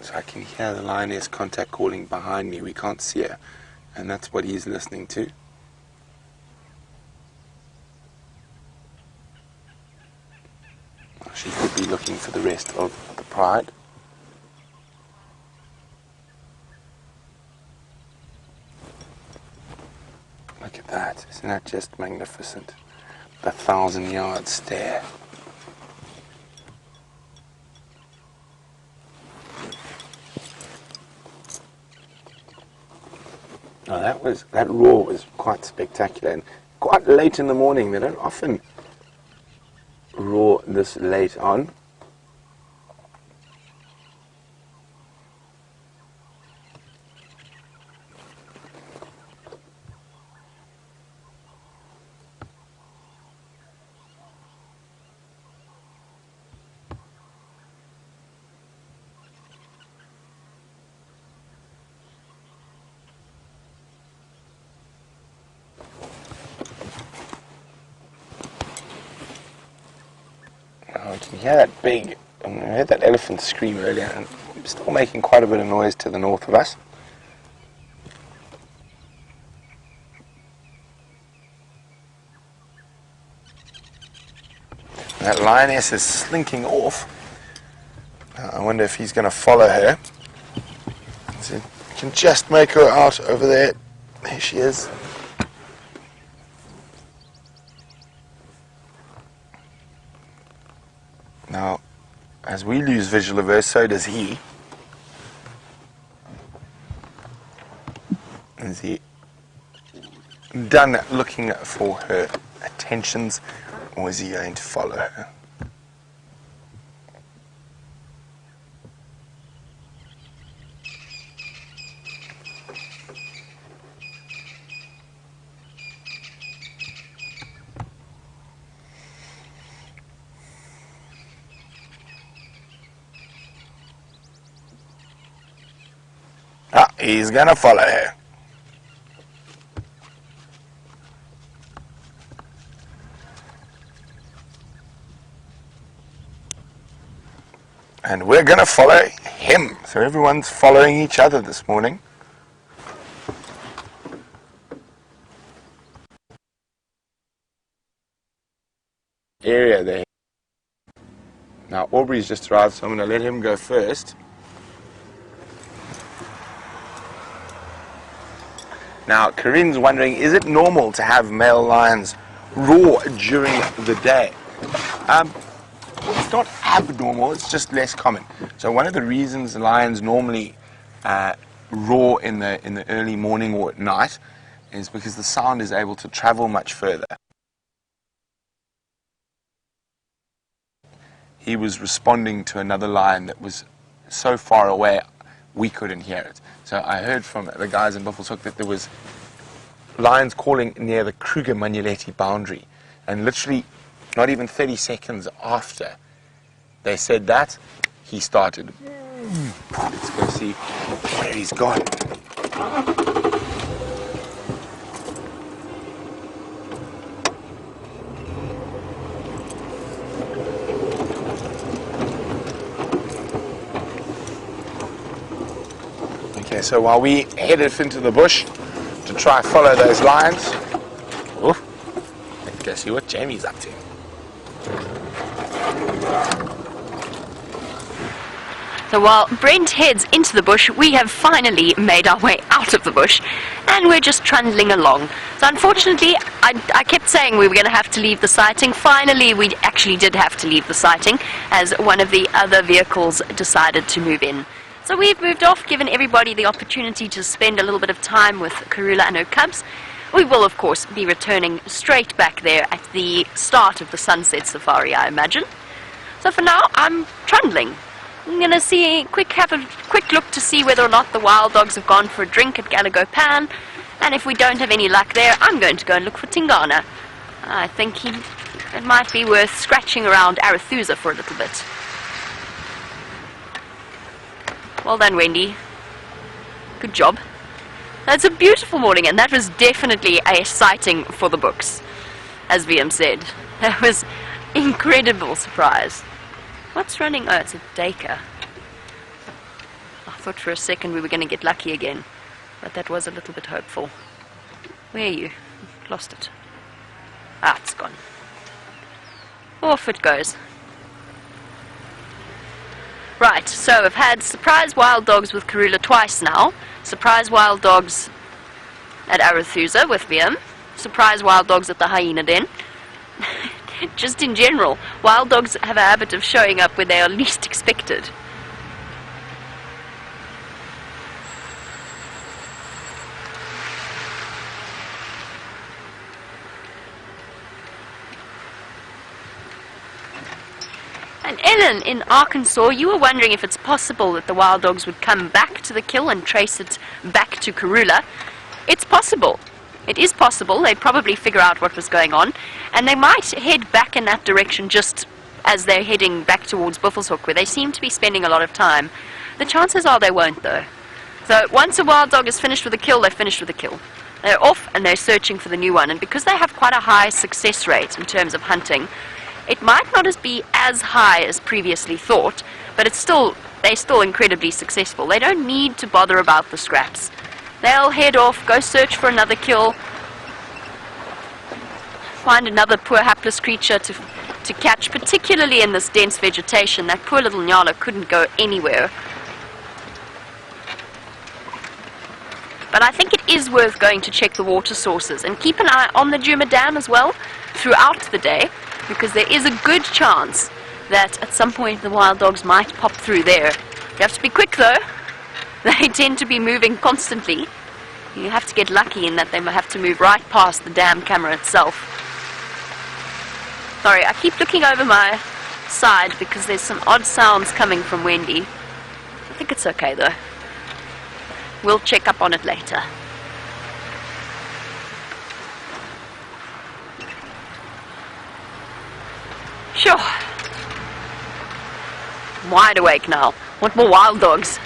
So I can hear the lioness contact calling behind me. We can't see her. And that's what he's listening to. She could be looking for the rest of the pride. Look at that. Isn't that just magnificent? The 1,000-yard stare. Now that roar was quite spectacular and quite late in the morning. They don't often roar this late on. I can hear that big, I heard that elephant scream earlier, and it's still making quite a bit of noise to the north of us. That lioness is slinking off. I wonder if he's going to follow her. So you can just make her out over there. There she is. Now, as we lose visual of her, so does he. Is he done looking for her attentions, or is he going to follow her? He's gonna follow her. And we're gonna follow him. So everyone's following each other this morning. Area there. Now Aubrey's just arrived, so I'm gonna let him go first. Now, Corinne's wondering, is it normal to have male lions roar during the day? It's not abnormal, it's just less common. So one of the reasons lions normally roar in the early morning or at night is because the sound is able to travel much further. He was responding to another lion that was so far away we couldn't hear it. So I heard from the guys in Buffelshoek that there was lions calling near the Kruger-Manuleti boundary, and literally not even 30 seconds after they said that, he started. Let's go see where he's gone. Okay, so while we headed into the bush to try and follow those lions, let's go see what Jamie's up to. So while Brent heads into the bush, we have finally made our way out of the bush, and we're just trundling along. So unfortunately, I kept saying we were going to have to leave the sighting. Finally, we actually did have to leave the sighting, as one of the other vehicles decided to move in. So we've moved off, given everybody the opportunity to spend a little bit of time with Karula and her cubs. We will, of course, be returning straight back there at the start of the sunset safari, I imagine. So for now, I'm trundling. I'm going to have a quick look to see whether or not the wild dogs have gone for a drink at Galago Pan, and if we don't have any luck there, I'm going to go and look for Tingana. I think it might be worth scratching around Arathusa for a little bit. Well done, Wendy. Good job. That's a beautiful morning, and that was definitely a sighting for the books, as VM said. That was incredible surprise. What's running? Oh, it's a Dacre. I thought for a second we were going to get lucky again, but that was a little bit hopeful. Where are you? Lost it. Ah, it's gone. Off it goes. Right, so I've had surprise wild dogs with Karula twice now. Surprise wild dogs at Arathusa with VM. Surprise wild dogs at the hyena den. Just in general, wild dogs have a habit of showing up where they are least expected. And Ellen, in Arkansas, you were wondering if it's possible that the wild dogs would come back to the kill and trace it back to Karula. It's possible. It is possible. They'd probably figure out what was going on, and they might head back in that direction just as they're heading back towards Buffelshoek, where they seem to be spending a lot of time. The chances are they won't, though. So once a wild dog is finished with a kill, they're finished with a kill. They're off and they're searching for the new one, and because they have quite a high success rate in terms of hunting, it might not be as high as previously thought, but they're still incredibly successful. They don't need to bother about the scraps. They'll head off, go search for another kill, find another poor hapless creature to catch, particularly in this dense vegetation. That poor little nyala couldn't go anywhere. But I think it is worth going to check the water sources and keep an eye on the Djuma Dam as well throughout the day, because there is a good chance that at some point the wild dogs might pop through there. You have to be quick though. They tend to be moving constantly. You have to get lucky in that they have to move right past the dam camera itself. Sorry, I keep looking over my side because there's some odd sounds coming from Wendy. I think it's okay though. We'll check up on it later. Sure. I'm wide awake now. Want more wild dogs?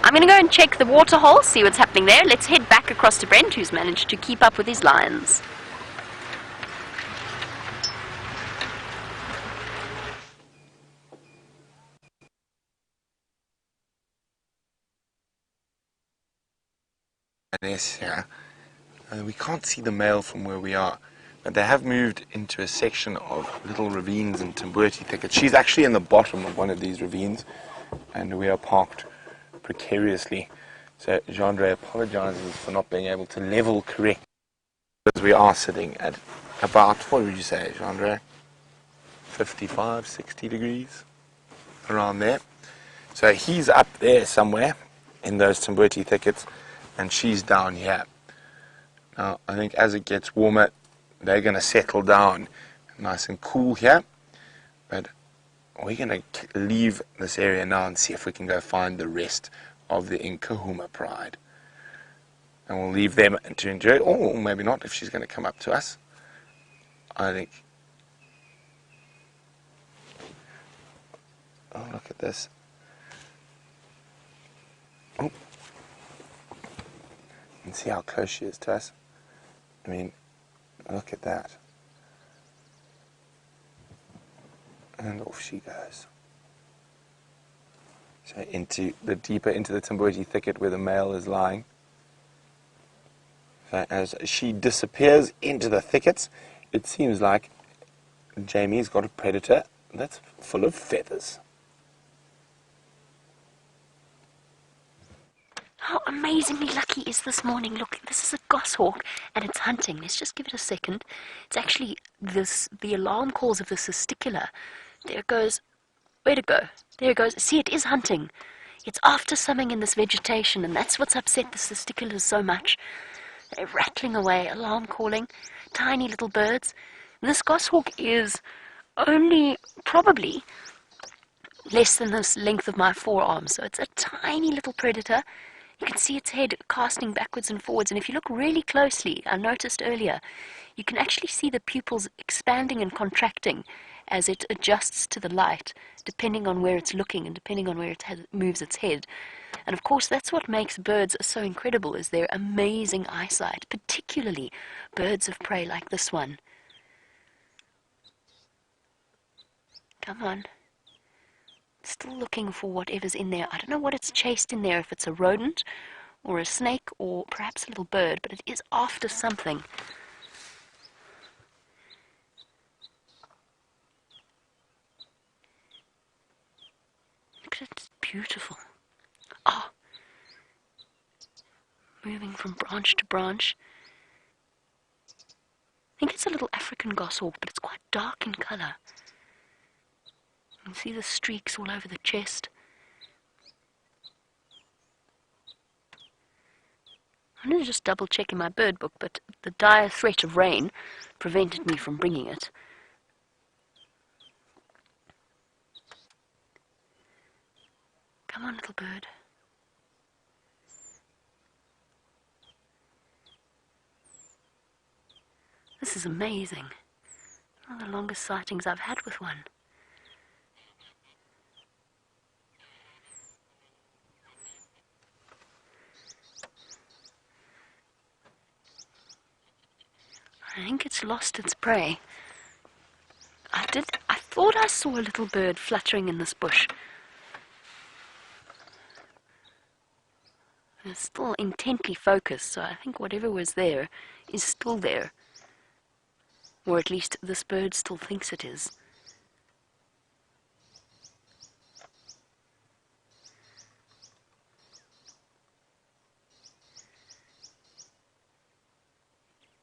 I'm going to go and check the water hole, see what's happening there. Let's head back across to Brent, who's managed to keep up with his lions. Yes, yeah. We can't see the male from where we are, But they have moved into a section of little ravines and tamburti thickets. She's actually in the bottom of one of these ravines, and we are parked precariously. So Jean-Andre apologizes for not being able to level correct, because we are sitting at about, what would you say, Jean-Andre? 55, 60 degrees, around there. So he's up there somewhere in those tamburti thickets, and she's down here. Now, I think as it gets warmer, they're going to settle down nice and cool here. But we're going to leave this area now and see if we can go find the rest of the Nkahuma pride. And we'll leave them to enjoy it, or maybe not if she's going to come up to us. I think. Oh, look at this. Oh. You can see how close she is to us. I mean, look at that. And off she goes. So deeper into the tamburti thicket where the male is lying. So as she disappears into the thickets, it seems like Jamie's got a predator that's full of feathers. How amazingly lucky is this morning. Look, this is a goshawk and it's hunting. Let's just give it a second. It's actually the alarm calls of the testicular. There it goes. Where'd it go? There it goes. See, it is hunting. It's after something in this vegetation, and that's what's upset the testiculars so much. They're rattling away, alarm calling, tiny little birds. And this goshawk is only probably less than the length of my forearm, so it's a tiny little predator. You can see its head casting backwards and forwards, and if you look really closely, I noticed earlier, you can actually see the pupils expanding and contracting as it adjusts to the light, depending on where it's looking and depending on where it moves its head. And of course, that's what makes birds so incredible, is their amazing eyesight, particularly birds of prey like this one. Come on. Still looking for whatever's in there. I don't know what it's chased in there, if it's a rodent or a snake or perhaps a little bird, but it is after something. Look at it, it's beautiful. Oh, moving from branch to branch. I think it's a little African goshawk, but it's quite dark in colour. You can see the streaks all over the chest. I'm going to just double check in my bird book, but the dire threat of rain prevented me from bringing it. Come on, little bird. This is amazing. One of the longest sightings I've had with one. I think it's lost its prey. I thought I saw a little bird fluttering in this bush. It's still intently focused, so I think whatever was there is still there. Or at least this bird still thinks it is.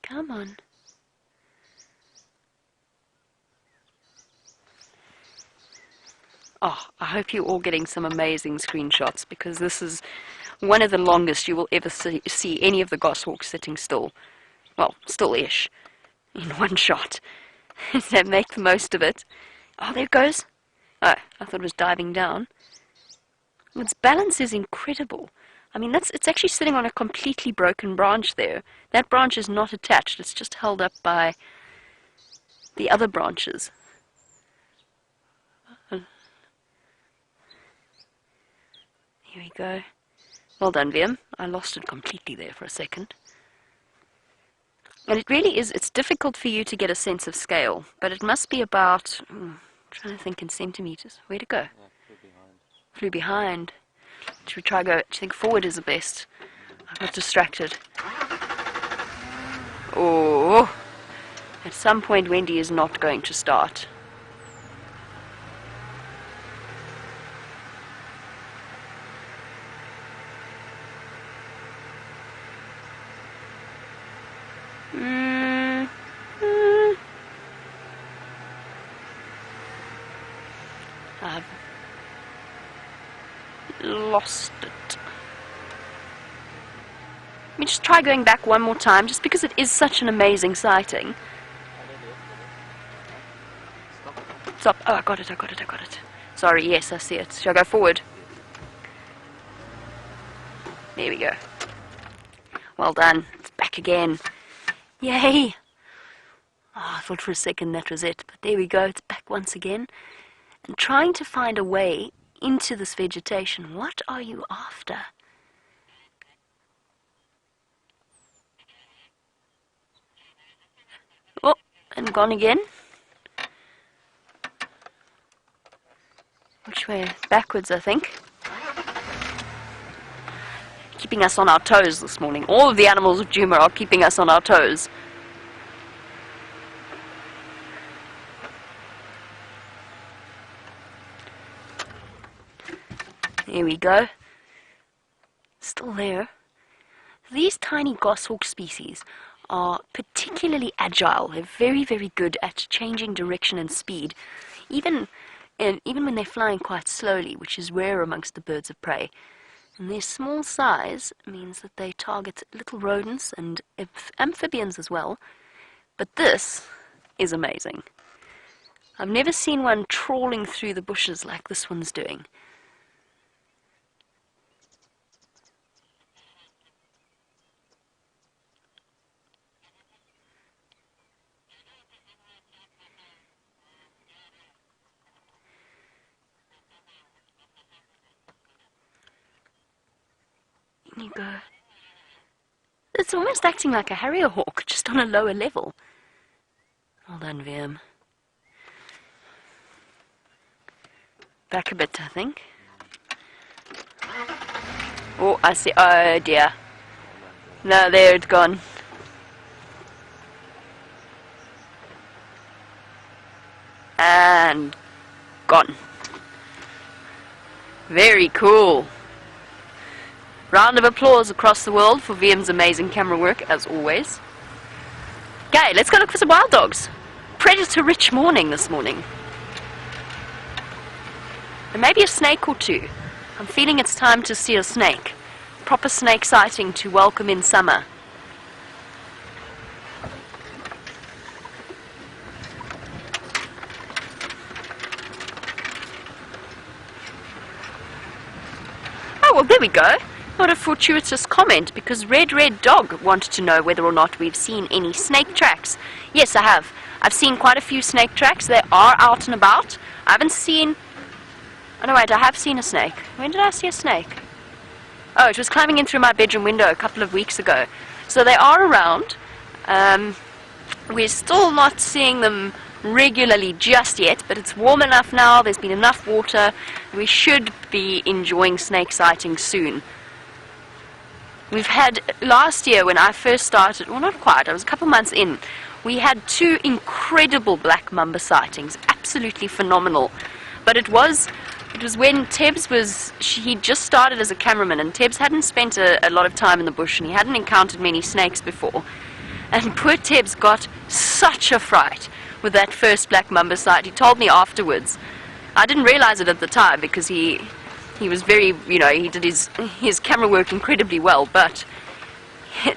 Come on. Oh, I hope you're all getting some amazing screenshots, because this is one of the longest you will ever see any of the goshawks sitting still. Well, still-ish, in one shot. So make the most of it. Oh, there it goes. Oh, I thought it was diving down. Its balance is incredible. I mean, it's actually sitting on a completely broken branch there. That branch is not attached. It's just held up by the other branches. Here we go. Well done, Liam. I lost it completely there for a second. And it really is, it's difficult for you to get a sense of scale, but it must be about, I'm trying to think in centimeters. Where'd it go? Yeah, flew behind. Should we try go, do you think forward is the best? I got distracted. Oh, At some point, Wendy is not going to start. I've lost it. Let me just try going back one more time, just because it is such an amazing sighting. Stop. Oh, I got it. Sorry, yes, I see it. Shall I go forward? There we go. Well done. It's back again. Yay! Oh, I thought for a second that was it, but there we go. It's back once again. And trying to find a way into this vegetation. What are you after? Oh, and gone again. Which way? Backwards, I think. Keeping us on our toes this morning. All of the animals of Djuma are keeping us on our toes. There we go. Still there. These tiny goshawk species are particularly agile. They're very, very good at changing direction and speed, even when they're flying quite slowly, which is rare amongst the birds of prey. And their small size means that they target little rodents and amphibians as well. But this is amazing. I've never seen one trawling through the bushes like this one's doing. You go. It's almost acting like a harrier hawk, just on a lower level. Well done, VM. Back a bit, I think. Oh, I see. Oh dear. No, there it's gone. And gone. Very cool. Round of applause across the world for VM's amazing camera work, as always. Okay, let's go look for some wild dogs. Predator-rich morning this morning. And maybe a snake or two. I'm feeling it's time to see a snake. Proper snake sighting to welcome in summer. Oh, well, there we go. What a fortuitous comment, because Red Dog wanted to know whether or not we've seen any snake tracks. Yes, I have. I've seen quite a few snake tracks. They are out and about. I haven't seen... Oh, no, wait, I have seen a snake. When did I see a snake? Oh, it was climbing in through my bedroom window a couple of weeks ago. So they are around. We're still not seeing them regularly just yet, but it's warm enough now. There's been enough water. We should be enjoying snake sighting soon. We've had, last year when I first started, well, not quite, I was a couple months in, we had 2 incredible black mamba sightings, absolutely phenomenal. But it was when Tebbs he'd just started as a cameraman, and Tebbs hadn't spent a lot of time in the bush, and he hadn't encountered many snakes before. And poor Tebbs got such a fright with that first black mamba sight. He told me afterwards. I didn't realize it at the time, because he was very, he did his camera work incredibly well, but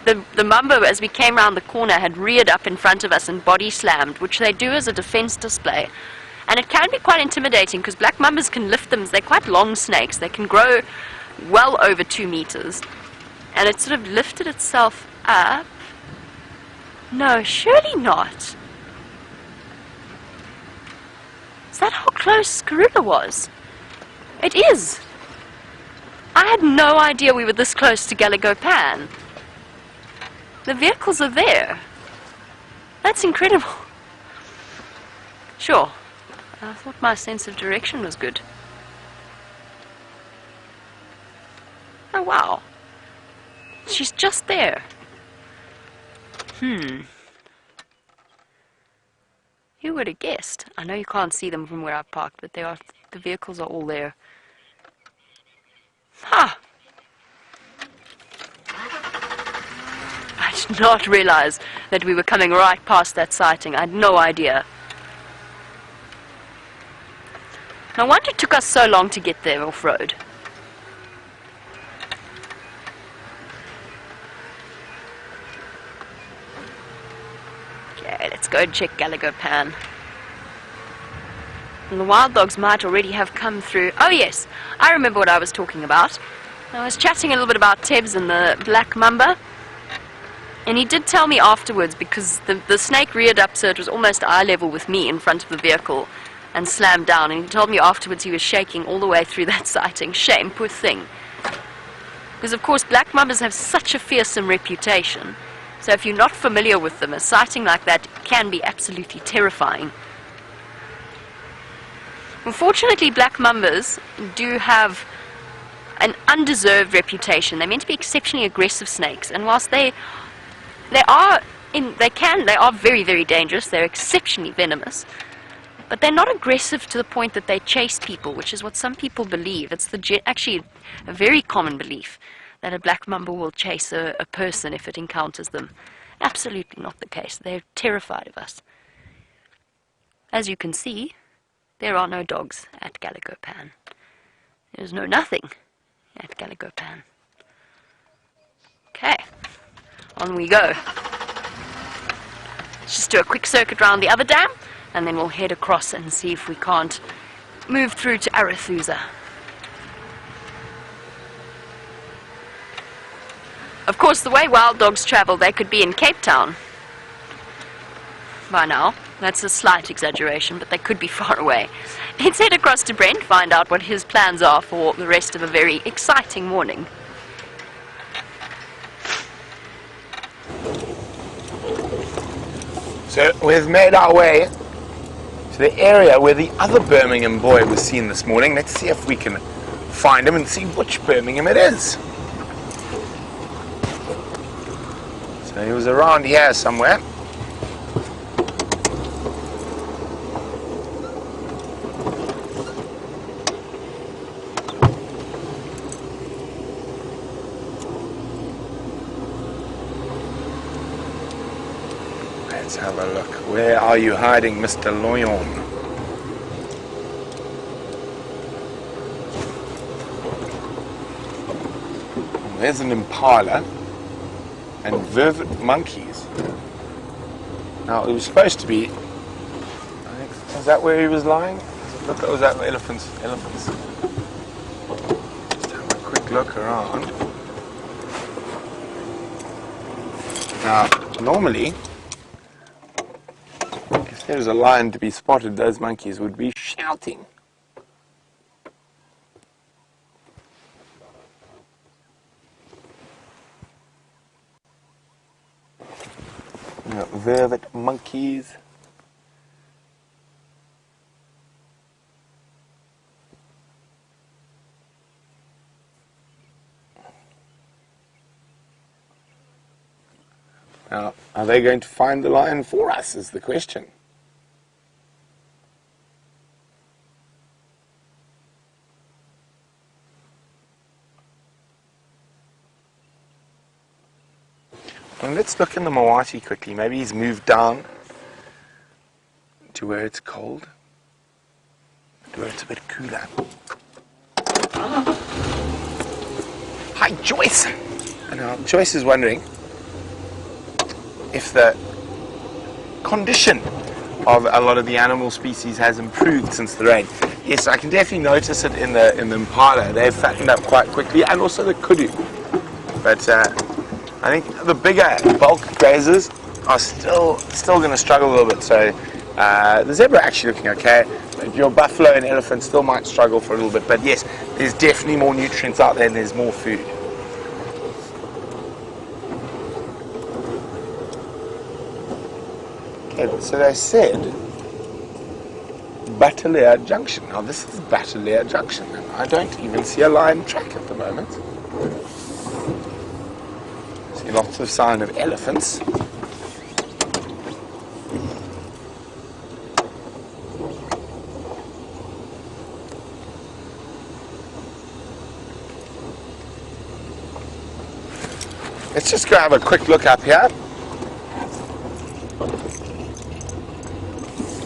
the mamba, as we came round the corner, had reared up in front of us and body slammed, which they do as a defense display. And it can be quite intimidating, because black mambas can lift them. They're quite long snakes. They can grow well over 2 meters. And it sort of lifted itself up. No, surely not. Is that how close Karula was? It is. I had no idea we were this close to Galagopan. The vehicles are there. That's incredible. Sure. I thought my sense of direction was good. Oh, wow. She's just there. Who would have guessed? I know you can't see them from where I've parked, but the vehicles are all there. Ha! I did not realize that we were coming right past that sighting. I had no idea. No wonder it took us so long to get there off-road. Okay, let's go and check Gallagher Pan. And the wild dogs might already have come through. Oh yes, I remember what I was talking about. I was chatting a little bit about Tebs and the black mamba. And he did tell me afterwards, because the snake reared up so it was almost eye level with me in front of the vehicle and slammed down. And he told me afterwards he was shaking all the way through that sighting. Shame, poor thing. Because of course black mambas have such a fearsome reputation. So if you're not familiar with them, a sighting like that can be absolutely terrifying. Unfortunately, black mambas do have an undeserved reputation. They're meant to be exceptionally aggressive snakes, and whilst they are very, very dangerous, they're exceptionally venomous, but they're not aggressive to the point that they chase people, which is what some people believe. It's actually a very common belief that a black mamba will chase a person if it encounters them. Absolutely not the case. They're terrified of us. As you can see, there are no dogs at Gallagher Pan. There's no nothing at Gallagher Pan. Okay, on we go. Let's just do a quick circuit around the other dam, and then we'll head across and see if we can't move through to Arathusa. Of course, the way wild dogs travel, they could be in Cape Town by now. That's a slight exaggeration, but they could be far away. Let's head across to Brent, find out what his plans are for the rest of a very exciting morning. So we've made our way to the area where the other Birmingham boy was seen this morning. Let's see if we can find him and see which Birmingham it is. So he was around here somewhere. Let's have a look. Where are you hiding, Mr. Loyon? There's an impala and vervet monkeys. Now, it was supposed to be... Is that where he was lying? Look, was that elephants? Elephants. Just have a quick look around. Now, normally... if there's a lion to be spotted, those monkeys would be shouting. Vervet monkeys. Now, are they going to find the lion for us, is the question. Well, let's look in the Mawati quickly. Maybe he's moved down to where it's cold, to where it's a bit cooler. Hi, Joyce! And now Joyce is wondering if the condition of a lot of the animal species has improved since the rain. Yes, I can definitely notice it in the impala. They've fattened up quite quickly, and also the kudu. But I think the bigger bulk grazers are still going to struggle a little bit. So the zebra actually looking okay. But your buffalo and elephant still might struggle for a little bit. But yes, there's definitely more nutrients out there and there's more food. Okay, so they said Bateleur Junction. Now this is Bateleur Junction. And I don't even see a lion track at the moment. Lots of sign of elephants. let's just go have a quick look up here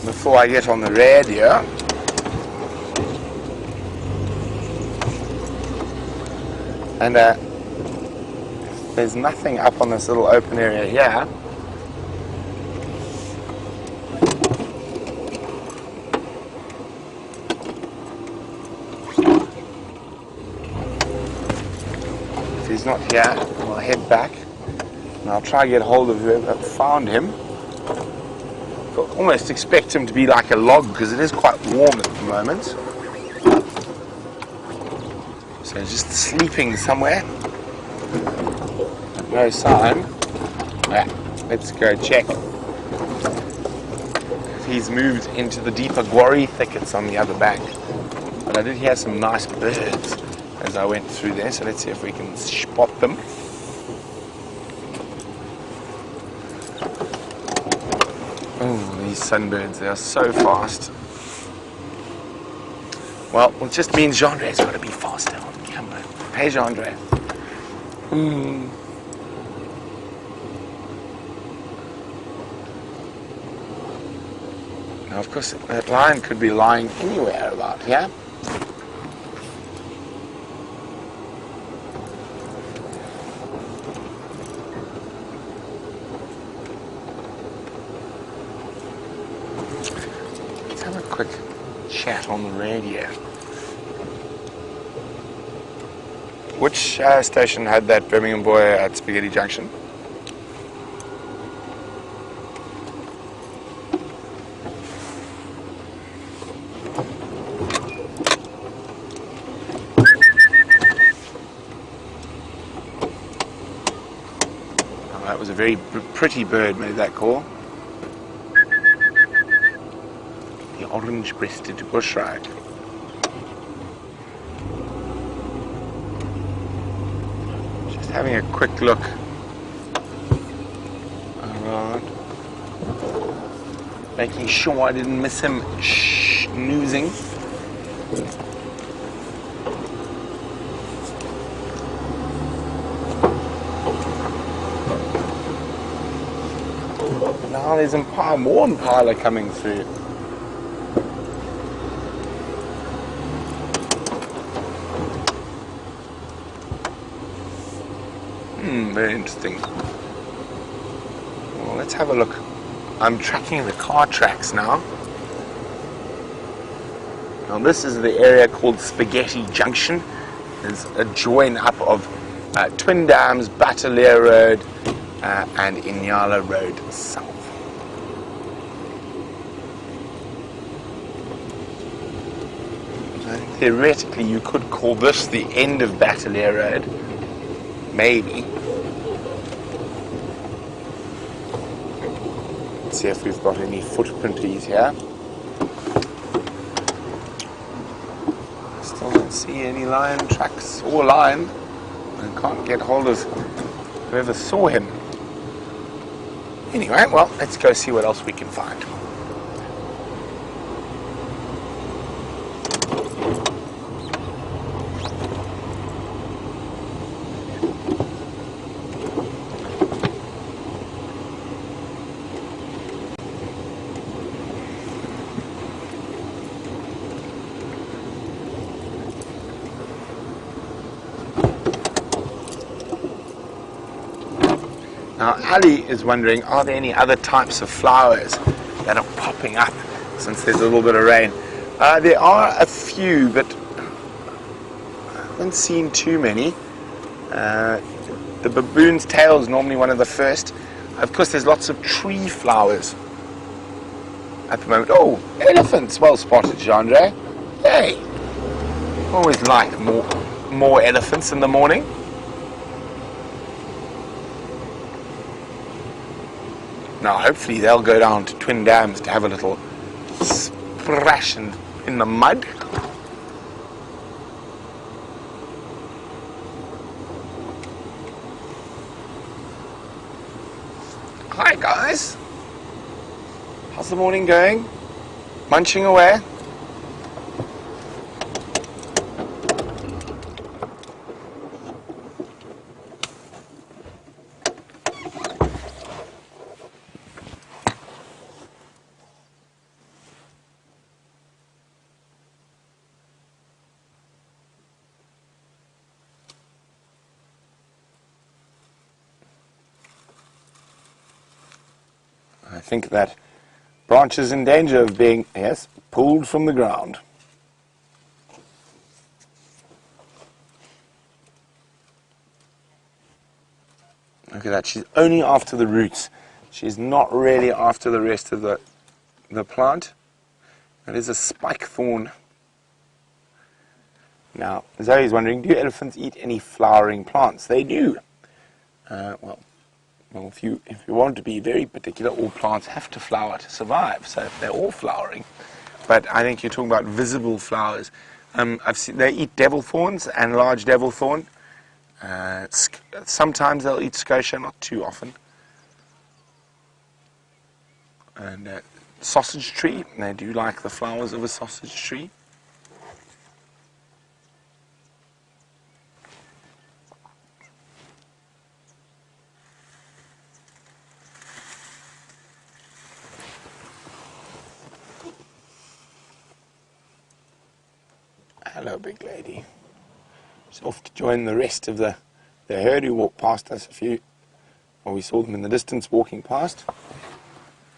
before I get on the radio. And there's nothing up on this little open area here. If he's not here, I'll head back and I'll try to get hold of whoever found him. I almost expect him to be like a log because it is quite warm at the moment. So he's just sleeping somewhere. No sign. Yeah, let's go check if he's moved into the deeper guarri thickets on the other bank. But I did hear some nice birds as I went through there, so let's see if we can spot them. Oh, these sunbirds, they are so fast. Well, it just means Gendre's got to be faster on camera. Hey, Gendre. Now, of course, that lion could be lying anywhere about here. Let's have a quick chat on the radio. Which station had that Birmingham boy at Spaghetti Junction? Oh, that was a very pretty bird made that call. The orange-breasted bushrag. Having a quick look around, making sure I didn't miss him snoozing. Now there's more impala coming through. Very interesting. Well, let's have a look. I'm tracking the car tracks now. Now this is the area called Spaghetti Junction. There's a join up of Twin Dams, Battalier Road and Nyala Road South. I think theoretically you could call this the end of Battalier Road. Maybe. Let's see if we've got any footprinties here. Still don't see any lion tracks or lion. I can't get hold of whoever saw him. Anyway, well, let's go see what else we can find. Now, Ali is wondering, are there any other types of flowers that are popping up since there's a little bit of rain? There are a few, but I haven't seen too many. The baboon's tail is normally one of the first. Of course, there's lots of tree flowers at the moment. Oh, elephants! Well spotted, Gendre. Hey! Always like more elephants in the morning. Now, hopefully they'll go down to Twin Dams to have a little splash in the mud. Hi, guys. How's the morning going? Munching away? think that branch is in danger of being, yes, pulled from the ground. Look at that, she's only after the roots. She's not really after the rest of the plant. It is a spike thorn. Now, Zoe's wondering, do elephants eat any flowering plants? They do. Well, if you want to be very particular, all plants have to flower to survive, so they're all flowering. But I think you're talking about visible flowers. I've seen they eat devil thorns and large devil thorn. Sometimes they'll eat scotia, not too often. And sausage tree, they do like the flowers of a sausage tree. Hello, big lady. She's off to join the rest of the herd who walked past us we saw them in the distance walking past.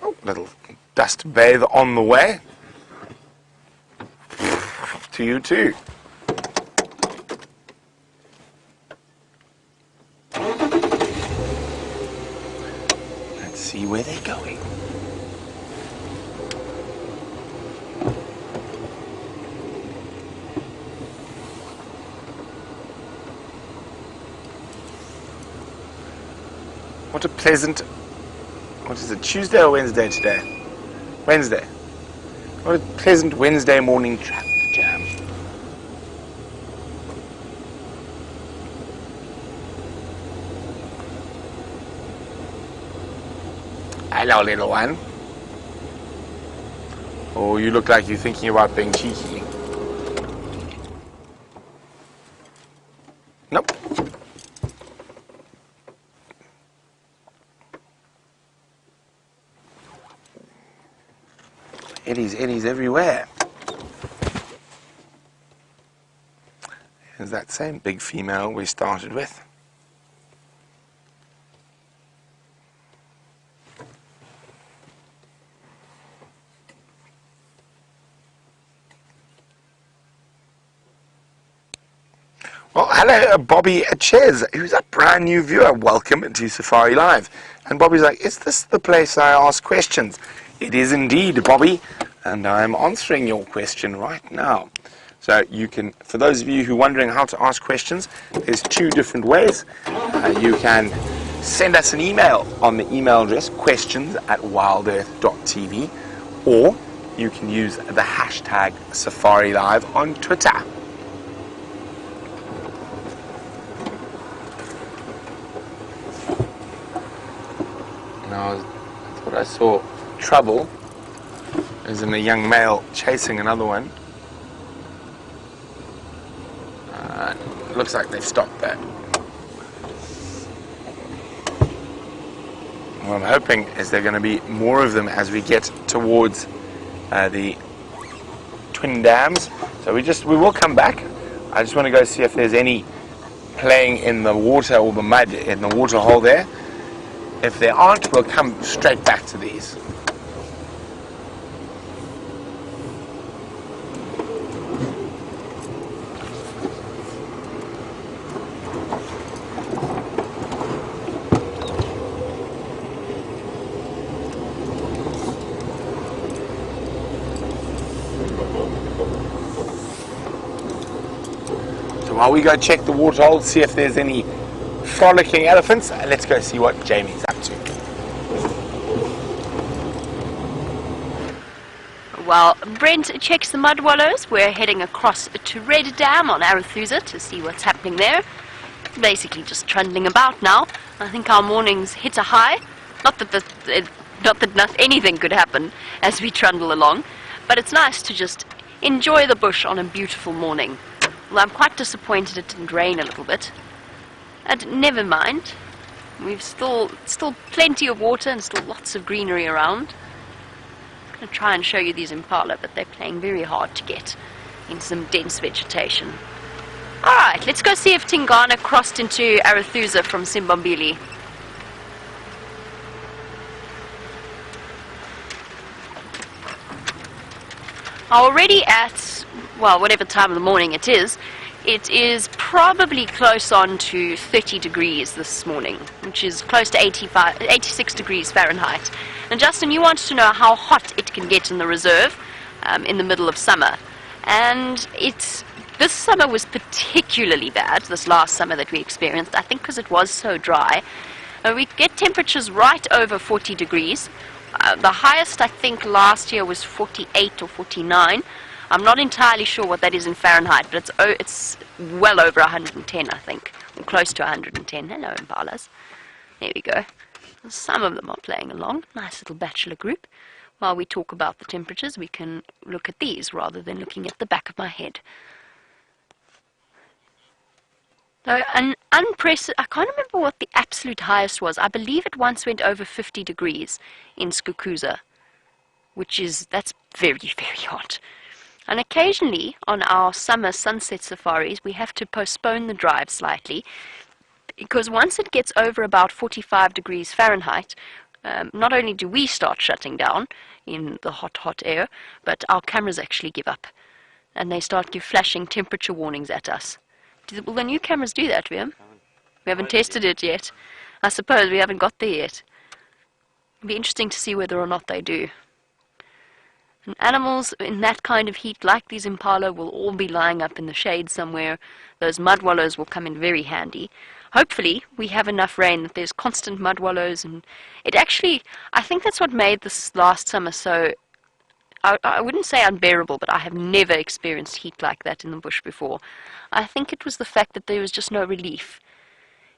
Oh, little dust bathe on the way. To you too. Let's see where they're going. What a pleasant, what is it, Tuesday or Wednesday today? Wednesday. What a pleasant Wednesday morning traffic jam. Hello, little one. Oh, you look like you're thinking about being cheeky. Nope. Eddies everywhere. Here's that same big female we started with. Well, hello, Bobby Ches, who's a brand new viewer. Welcome to Safari Live. And Bobby's like, is this the place I ask questions? It is indeed, Bobby, and I'm answering your question right now. So you can, for those of you who are wondering how to ask questions, there's two different ways. You can send us an email on the email address questions@wildearth.tv, or you can use the hashtag Safari Live on Twitter. Now, I thought I saw trouble as in a young male chasing another one. Looks like they've stopped there. What I'm hoping is there are going to be more of them as we get towards the twin dams. So we will come back. I just want to go see if there's any playing in the water or the mud in the water hole there. If there aren't, we'll come straight back to these. While we go check the waterhole, see if there's any frolicking elephants, let's go see what Jamie's up to. While Brent checks the mud wallows, we're heading across to Red Dam on Arathusa to see what's happening there. Basically just trundling about now. I think our mornings hit a high. Not that anything could happen as we trundle along, but it's nice to just enjoy the bush on a beautiful morning. Well, I'm quite disappointed it didn't rain a little bit. And never mind. We've still plenty of water and still lots of greenery around. I'm going to try and show you these impala, but they're playing very hard to get in some dense vegetation. Alright, let's go see if Tingana crossed into Arathusa from Simbambili. Already at, well, whatever time of the morning it is probably close on to 30 degrees this morning, which is close to 86 degrees Fahrenheit. And Justin, you wanted to know how hot it can get in the reserve in the middle of summer. And this summer was particularly bad, this last summer that we experienced, I think because it was so dry. We get temperatures right over 40 degrees. The highest, I think, last year was 48 or 49. I'm not entirely sure what that is in Fahrenheit, but it's well over 110, I think, or close to 110. Hello, impalas. There we go. Some of them are playing along. Nice little bachelor group. While we talk about the temperatures, we can look at these rather than looking at the back of my head. So I can't remember what the absolute highest was. I believe it once went over 50 degrees in Skukuza, that's very, very hot. And occasionally on our summer sunset safaris, we have to postpone the drive slightly, because once it gets over about 45 degrees Fahrenheit, not only do we start shutting down in the hot, hot air, but our cameras actually give up, and they start flashing temperature warnings at us. Will the new cameras do that, Liam? We haven't tested it yet. I suppose we haven't got there yet. It'll be interesting to see whether or not they do. And animals in that kind of heat, like these impala, will all be lying up in the shade somewhere. Those mud wallows will come in very handy. Hopefully, we have enough rain that there's constant mud wallows, and it actually, I think that's what made this last summer so, I wouldn't say unbearable, but I have never experienced heat like that in the bush before. I think it was the fact that there was just no relief.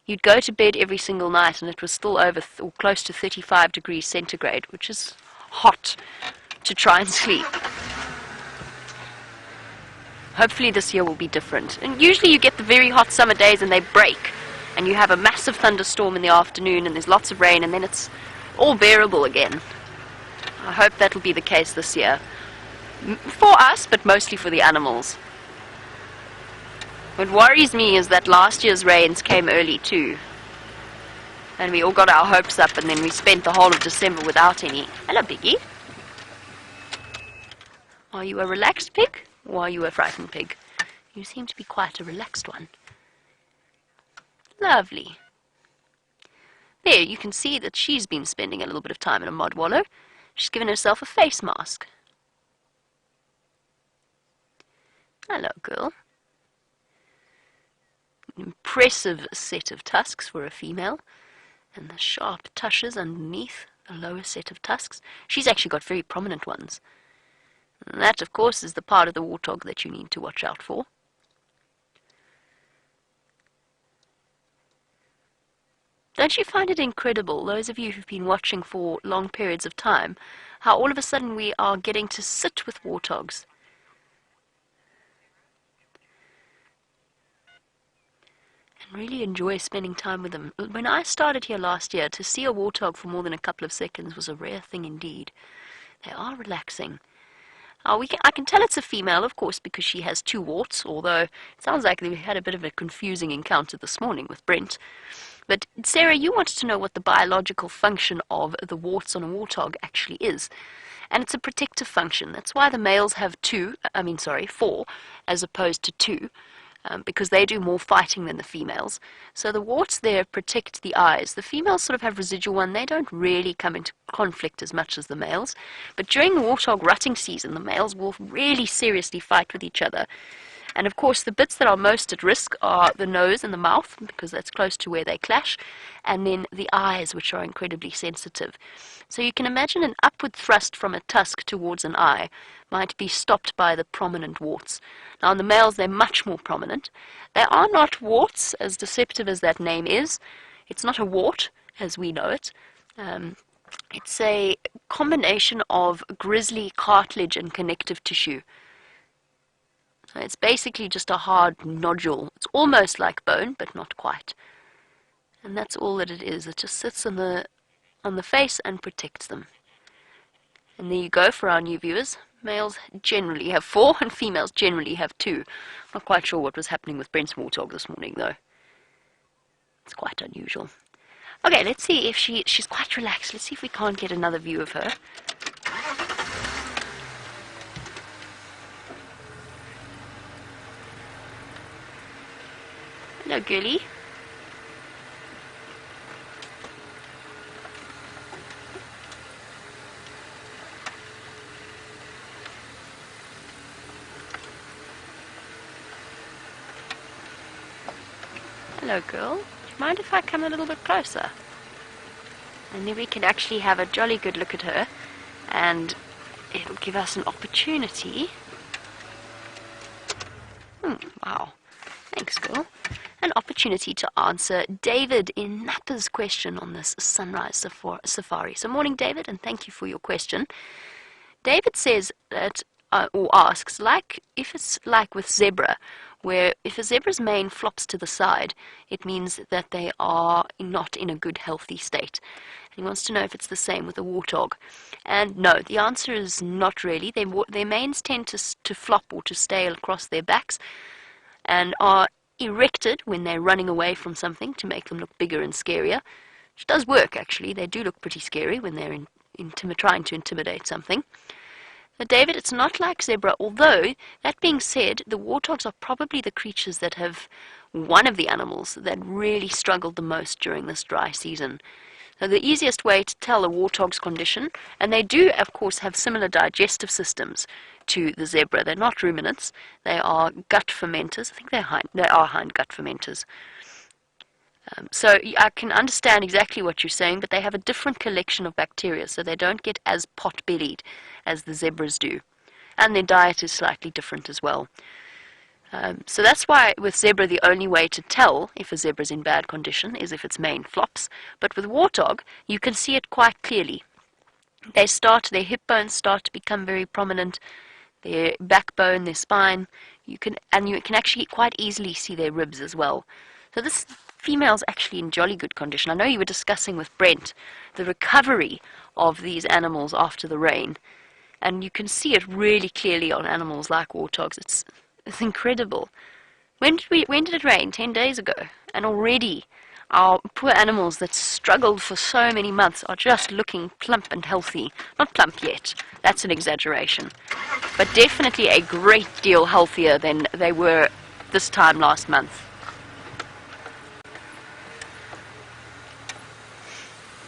You'd go to bed every single night and it was still over or close to 35 degrees centigrade, which is hot to try and sleep. Hopefully this year will be different. And usually you get the very hot summer days and they break, and you have a massive thunderstorm in the afternoon and there's lots of rain, and then it's all bearable again. I hope that'll be the case this year. For us, but mostly for the animals. What worries me is that last year's rains came early too. And we all got our hopes up, and then we spent the whole of December without any. Hello, Biggie. Are you a relaxed pig, or are you a frightened pig? You seem to be quite a relaxed one. Lovely. There, you can see that she's been spending a little bit of time in a mud wallow. She's given herself a face mask. Hello, girl. An impressive set of tusks for a female, and the sharp tushes underneath the lower set of tusks. She's actually got very prominent ones. And that, of course, is the part of the warthog that you need to watch out for. Don't you find it incredible, those of you who've been watching for long periods of time, how all of a sudden we are getting to sit with warthogs? And really enjoy spending time with them. When I started here last year, to see a warthog for more than a couple of seconds was a rare thing indeed. They are relaxing. I can tell it's a female, of course, because she has two warts, although it sounds like we had a bit of a confusing encounter this morning with Brent. But Sarah, you wanted to know what the biological function of the warts on a warthog actually is. And it's a protective function. That's why the males have four, as opposed to two, because they do more fighting than the females. So the warts there protect the eyes. The females sort of have residual one. They don't really come into conflict as much as the males. But during the warthog rutting season, the males will really seriously fight with each other. And of course, the bits that are most at risk are the nose and the mouth, because that's close to where they clash, and then the eyes, which are incredibly sensitive. So you can imagine an upward thrust from a tusk towards an eye might be stopped by the prominent warts. Now, in the males, they're much more prominent. They are not warts, as deceptive as that name is. It's not a wart, as we know it. It's a combination of grisly cartilage and connective tissue. It's basically just a hard nodule. It's almost like bone, but not quite. And that's all that it is. It just sits on the face and protects them. And there you go for our new viewers. Males generally have 4 and females generally have 2. Not quite sure what was happening with Brent's warthog this morning, though. It's quite unusual. Okay, let's see if she's quite relaxed. Let's see if we can't get another view of her. Hello, girlie. Hello, girl. Do you mind if I come a little bit closer? And then we can actually have a jolly good look at her, and it'll give us an opportunity. Wow. Thanks, girl. An opportunity to answer David in Napa's question on this sunrise safari. So morning, David, and thank you for your question. David says that, or asks, if it's like with zebra, where if a zebra's mane flops to the side, it means that they are not in a good, healthy state. He wants to know if it's the same with a warthog. And no, the answer is not really. Their manes tend to flop or to stay across their backs and are erected when they're running away from something to make them look bigger and scarier, which does work, actually. They do look pretty scary when they're trying to intimidate something. But David, it's not like zebra, although, that being said, the warthogs are probably the creatures that have one of the animals that really struggled the most during this dry season. So the easiest way to tell a warthog's condition, and they do, of course, have similar digestive systems to the zebra. They're not ruminants. They are gut fermenters. I think they are hind gut fermenters. So I can understand exactly what you're saying, but they have a different collection of bacteria, so they don't get as pot-bellied as the zebras do. And their diet is slightly different as well. So that's why with zebra the only way to tell if a zebra's in bad condition is if its mane flops. But with warthog, you can see it quite clearly. Their hip bones start to become very prominent, their backbone, their spine, you can actually quite easily see their ribs as well. So this female's actually in jolly good condition. I know you were discussing with Brent the recovery of these animals after the rain, and you can see it really clearly on animals like warthogs. It's incredible. When did it rain? 10 days ago, and already our poor animals that struggled for so many months are just looking plump and healthy. Not plump yet, that's an exaggeration, but definitely a great deal healthier than they were this time last month.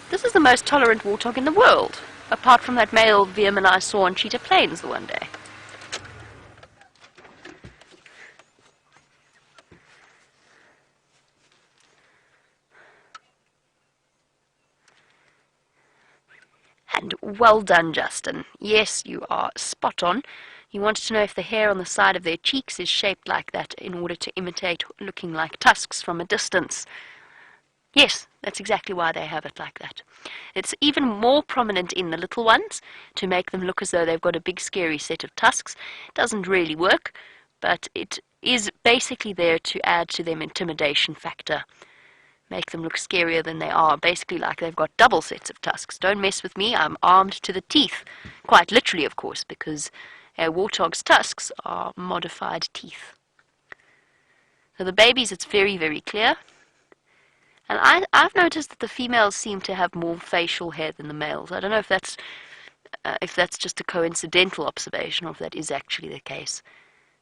This is the most tolerant warthog in the world, apart from that male Viam and I saw on Cheetah Plains the one day. And well done, Justin. Yes, you are spot on. You wanted to know if the hair on the side of their cheeks is shaped like that in order to imitate looking like tusks from a distance. Yes, that's exactly why they have it like that. It's even more prominent in the little ones to make them look as though they've got a big scary set of tusks. It doesn't really work, but it is basically there to add to their intimidation factor. Make them look scarier than they are, basically like they've got double sets of tusks. Don't mess with me, I'm armed to the teeth. Quite literally, of course, because a warthog's tusks are modified teeth. So the babies, it's very, very clear. And I've noticed that the females seem to have more facial hair than the males. I don't know if that's just a coincidental observation or if that is actually the case.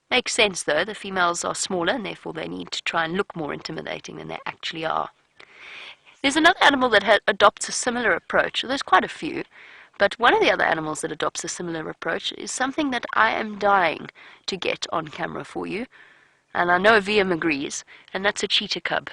Makes sense, though. The females are smaller, and therefore they need to try and look more intimidating than they actually are. There's another animal that adopts a similar approach. There's quite a few, but one of the other animals that adopts a similar approach is something that I am dying to get on camera for you, and I know Viam agrees, and that's a cheetah cub.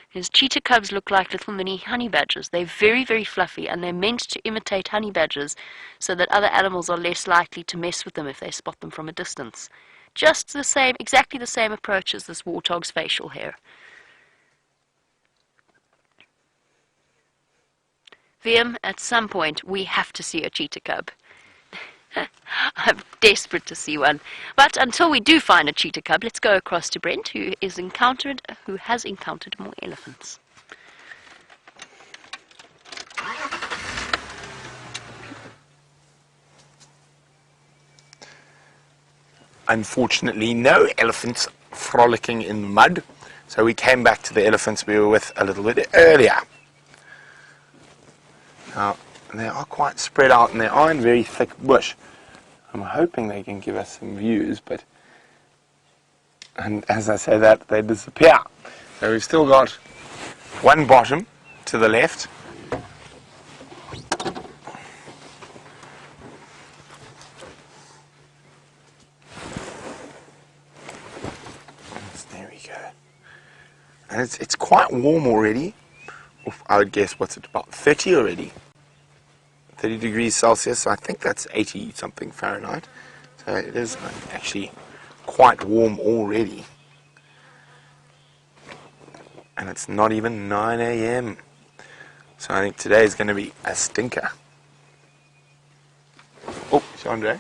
Because cheetah cubs look like little mini honey badgers. They're very, very fluffy, and they're meant to imitate honey badgers so that other animals are less likely to mess with them if they spot them from a distance. Just the same, exactly the same approach as this warthog's facial hair. Viam, at some point we have to see a cheetah cub. I'm desperate to see one. But until we do find a cheetah cub, let's go across to Brent, who has encountered more elephants. Unfortunately, no elephants frolicking in the mud, so we came back to the elephants we were with a little bit earlier. Now, they are quite spread out and they are in very thick bush. I'm hoping they can give us some views, but And as I say that, they disappear. So we've still got one bottom to the left. There we go. And it's quite warm already. I would guess, what's it, about 30 already? 30 degrees Celsius, so I think that's 80 something Fahrenheit. So it is actually quite warm already. And it's not even 9 a.m. So I think today is going to be a stinker. Oh, Chandra,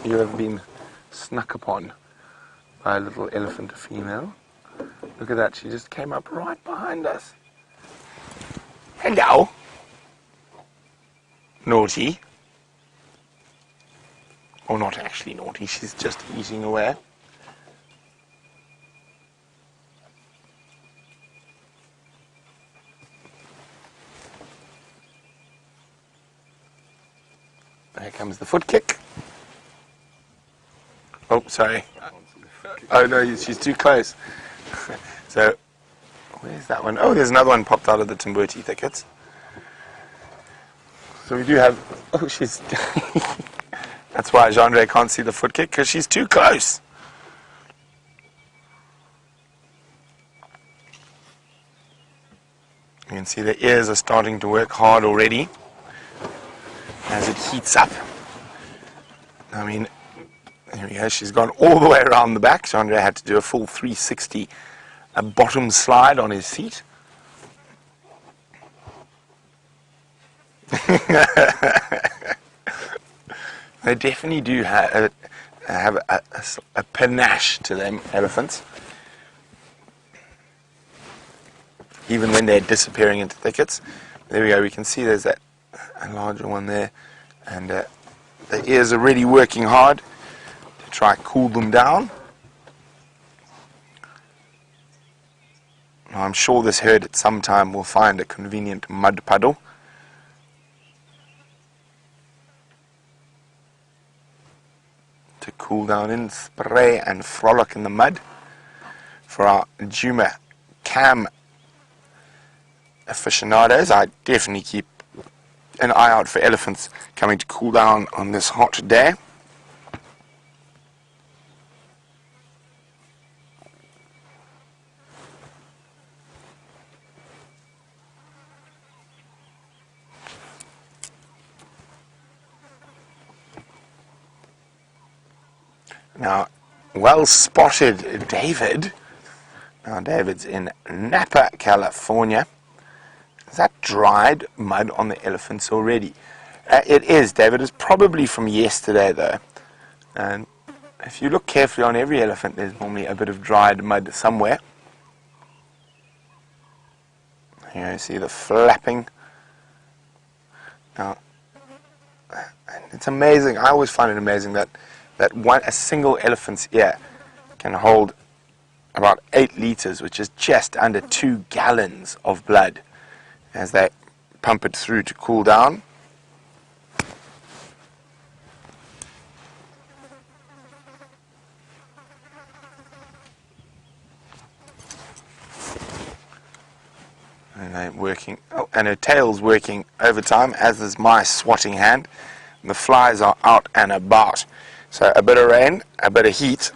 you have been snuck upon by a little elephant female. Look at that, she just came up right behind us. Hello. Naughty. Or not actually naughty, she's just eating away. There comes the foot kick. Oh, sorry. Oh no, she's too close. So, where's that one? Oh, there's another one popped out of the Timbuti thickets. So we do have... Oh, she's... That's why Jean-Ray can't see the foot kick, because she's too close. You can see the ears are starting to work hard already as it heats up. I mean, there we go. She's gone all the way around the back. Jean-Ray had to do a full 360 bottom slide on his seat. They definitely do have a panache to them, elephants. Even when they're disappearing into thickets. There we go, we can see there's a larger one there. And the ears are really working hard to try and cool them down. Now, I'm sure this herd at some time will find a convenient mud puddle. To cool down in, spray and frolic in the mud. For our Juma cam aficionados, I definitely keep an eye out for elephants coming to cool down on this hot day. Now, well spotted David. Now, David's in Napa, California. Is that dried mud on the elephants already? It is, David. It's probably from yesterday, though. And if you look carefully on every elephant, there's normally a bit of dried mud somewhere. Here you see the flapping. Now, it's amazing. I always find it amazing that a single elephant's ear can hold about 8 liters, which is just under 2 gallons of blood, as they pump it through to cool down. And they're working, and her tail's working overtime, as is my swatting hand. And the flies are out and about. So a bit of rain, a bit of heat,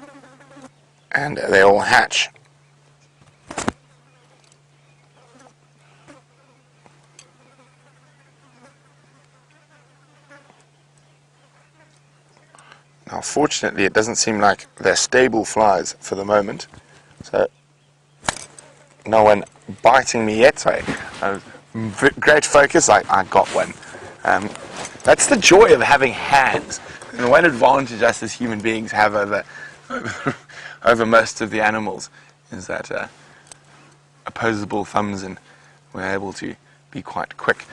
and they all hatch. Now, fortunately, it doesn't seem like they're stable flies for the moment. So, no one biting me yet. So, great focus. I got one. That's the joy of having hands. And one advantage us as human beings have over most of the animals is that opposable thumbs, and we're able to be quite quick.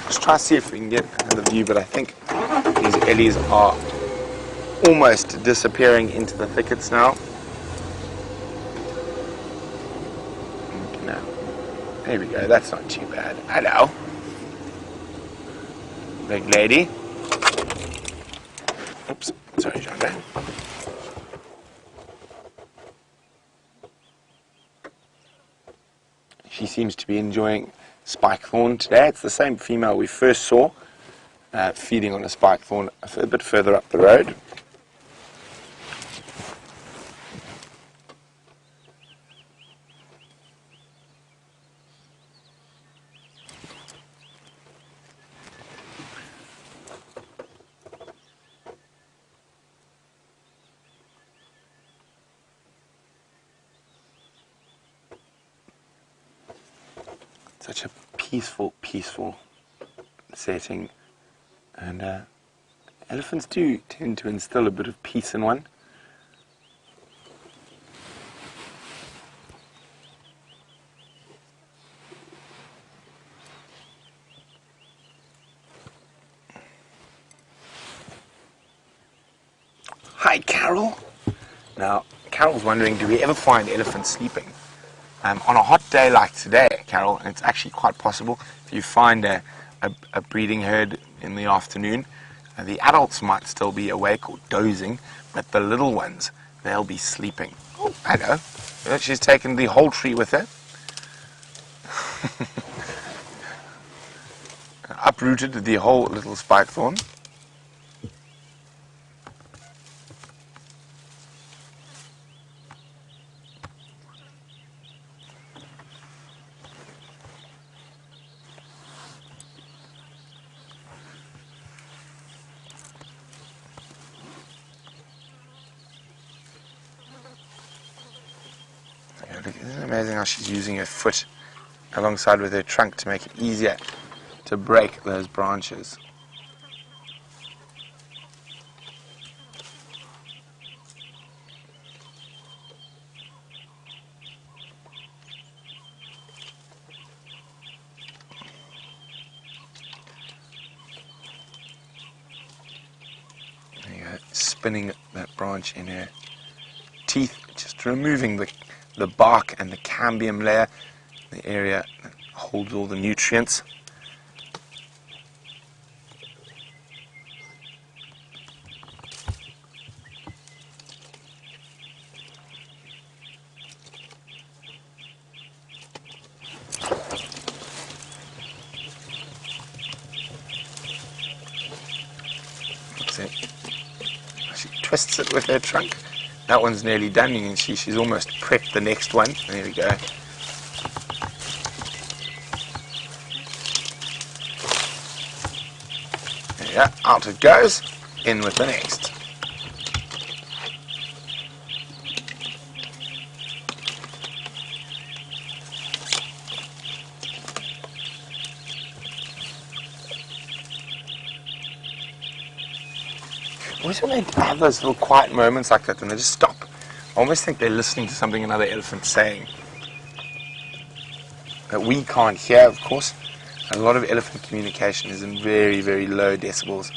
Let's try to see if we can get another view, but I think these ellies are almost disappearing into the thickets now. No. There we go, that's not too bad. Hello. Big lady. Oops, sorry, John. She seems to be enjoying spike thorn today. It's the same female we first saw feeding on a spike thorn a bit further up the road. Such a peaceful setting, and elephants do tend to instill a bit of peace in one. Hi, Carol. Now, Carol's wondering, do we ever find elephants sleeping? On a hot day like today, Carol, and it's actually quite possible, if you find a breeding herd in the afternoon, the adults might still be awake or dozing, but the little ones, they'll be sleeping. Oh, I know. She's taken the whole tree with her. Uprooted the whole little spike thorn. Isn't it amazing how she's using her foot alongside with her trunk to make it easier to break those branches? There you go, spinning that branch in her teeth, just removing the bark and the cambium layer, the area that holds all the nutrients. That's it. She twists it with her trunk. That one's nearly done. You can see she's almost prepped the next one. There we go. There you go. Out it goes. In with the next. Always when they have those little quiet moments like that, and they just stop. I almost think they're listening to something another elephant's saying that we can't hear, of course. A lot of elephant communication is in very, very low decibels.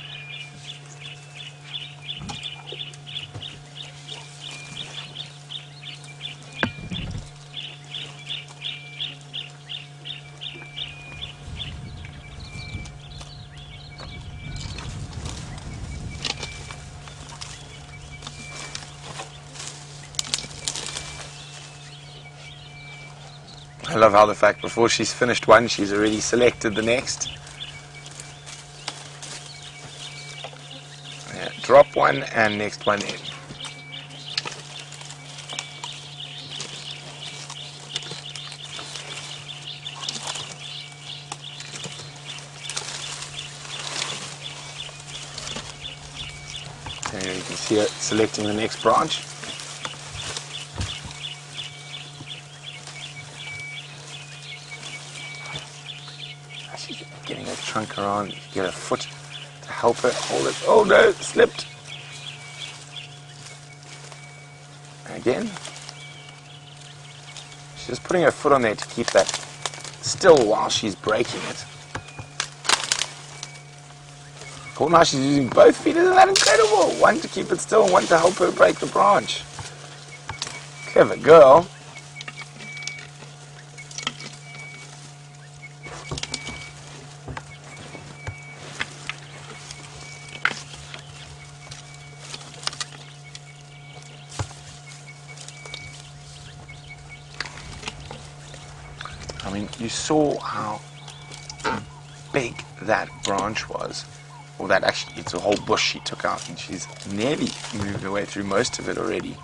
I love how the fact before she's finished one, she's already selected the next. Yeah, drop one and next one in. There you can see it selecting the next branch. Getting her trunk around, get her foot to help her hold it. Oh no, it slipped. Again. She's just putting her foot on there to keep that still while she's breaking it. Cool, now she's using both feet. Isn't that incredible? One to keep it still and one to help her break the branch. Clever girl. I mean, you saw how big that branch was. Well, that actually, it's a whole bush she took out, and she's nearly moved her way through most of it already.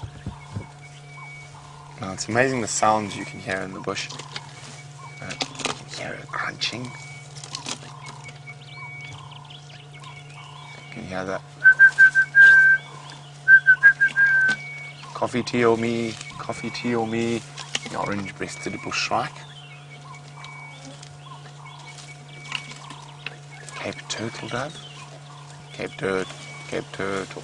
Now, it's amazing the sounds you can hear in the bush. You can hear her crunching. You can hear that. Coffee, tea or me, coffee, tea or me, the orange-breasted bushshrike. Cape turtle dove. Cape turtle.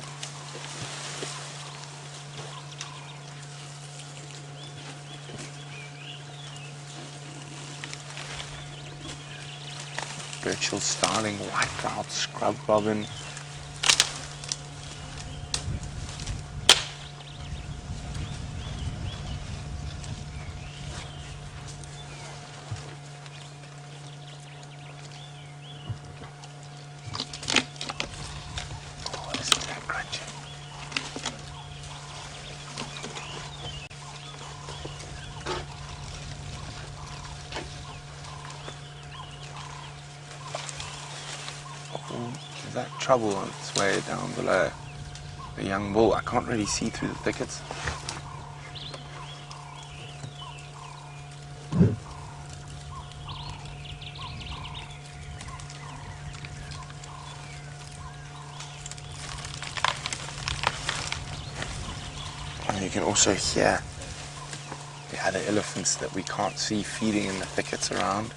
Birchall starling, white-browed scrub robin. Oh, listen to that crunching. Is that trouble on its way down below? The young bull. I can't really see through the thickets. And you can also hear the other elephants that we can't see feeding in the thickets around.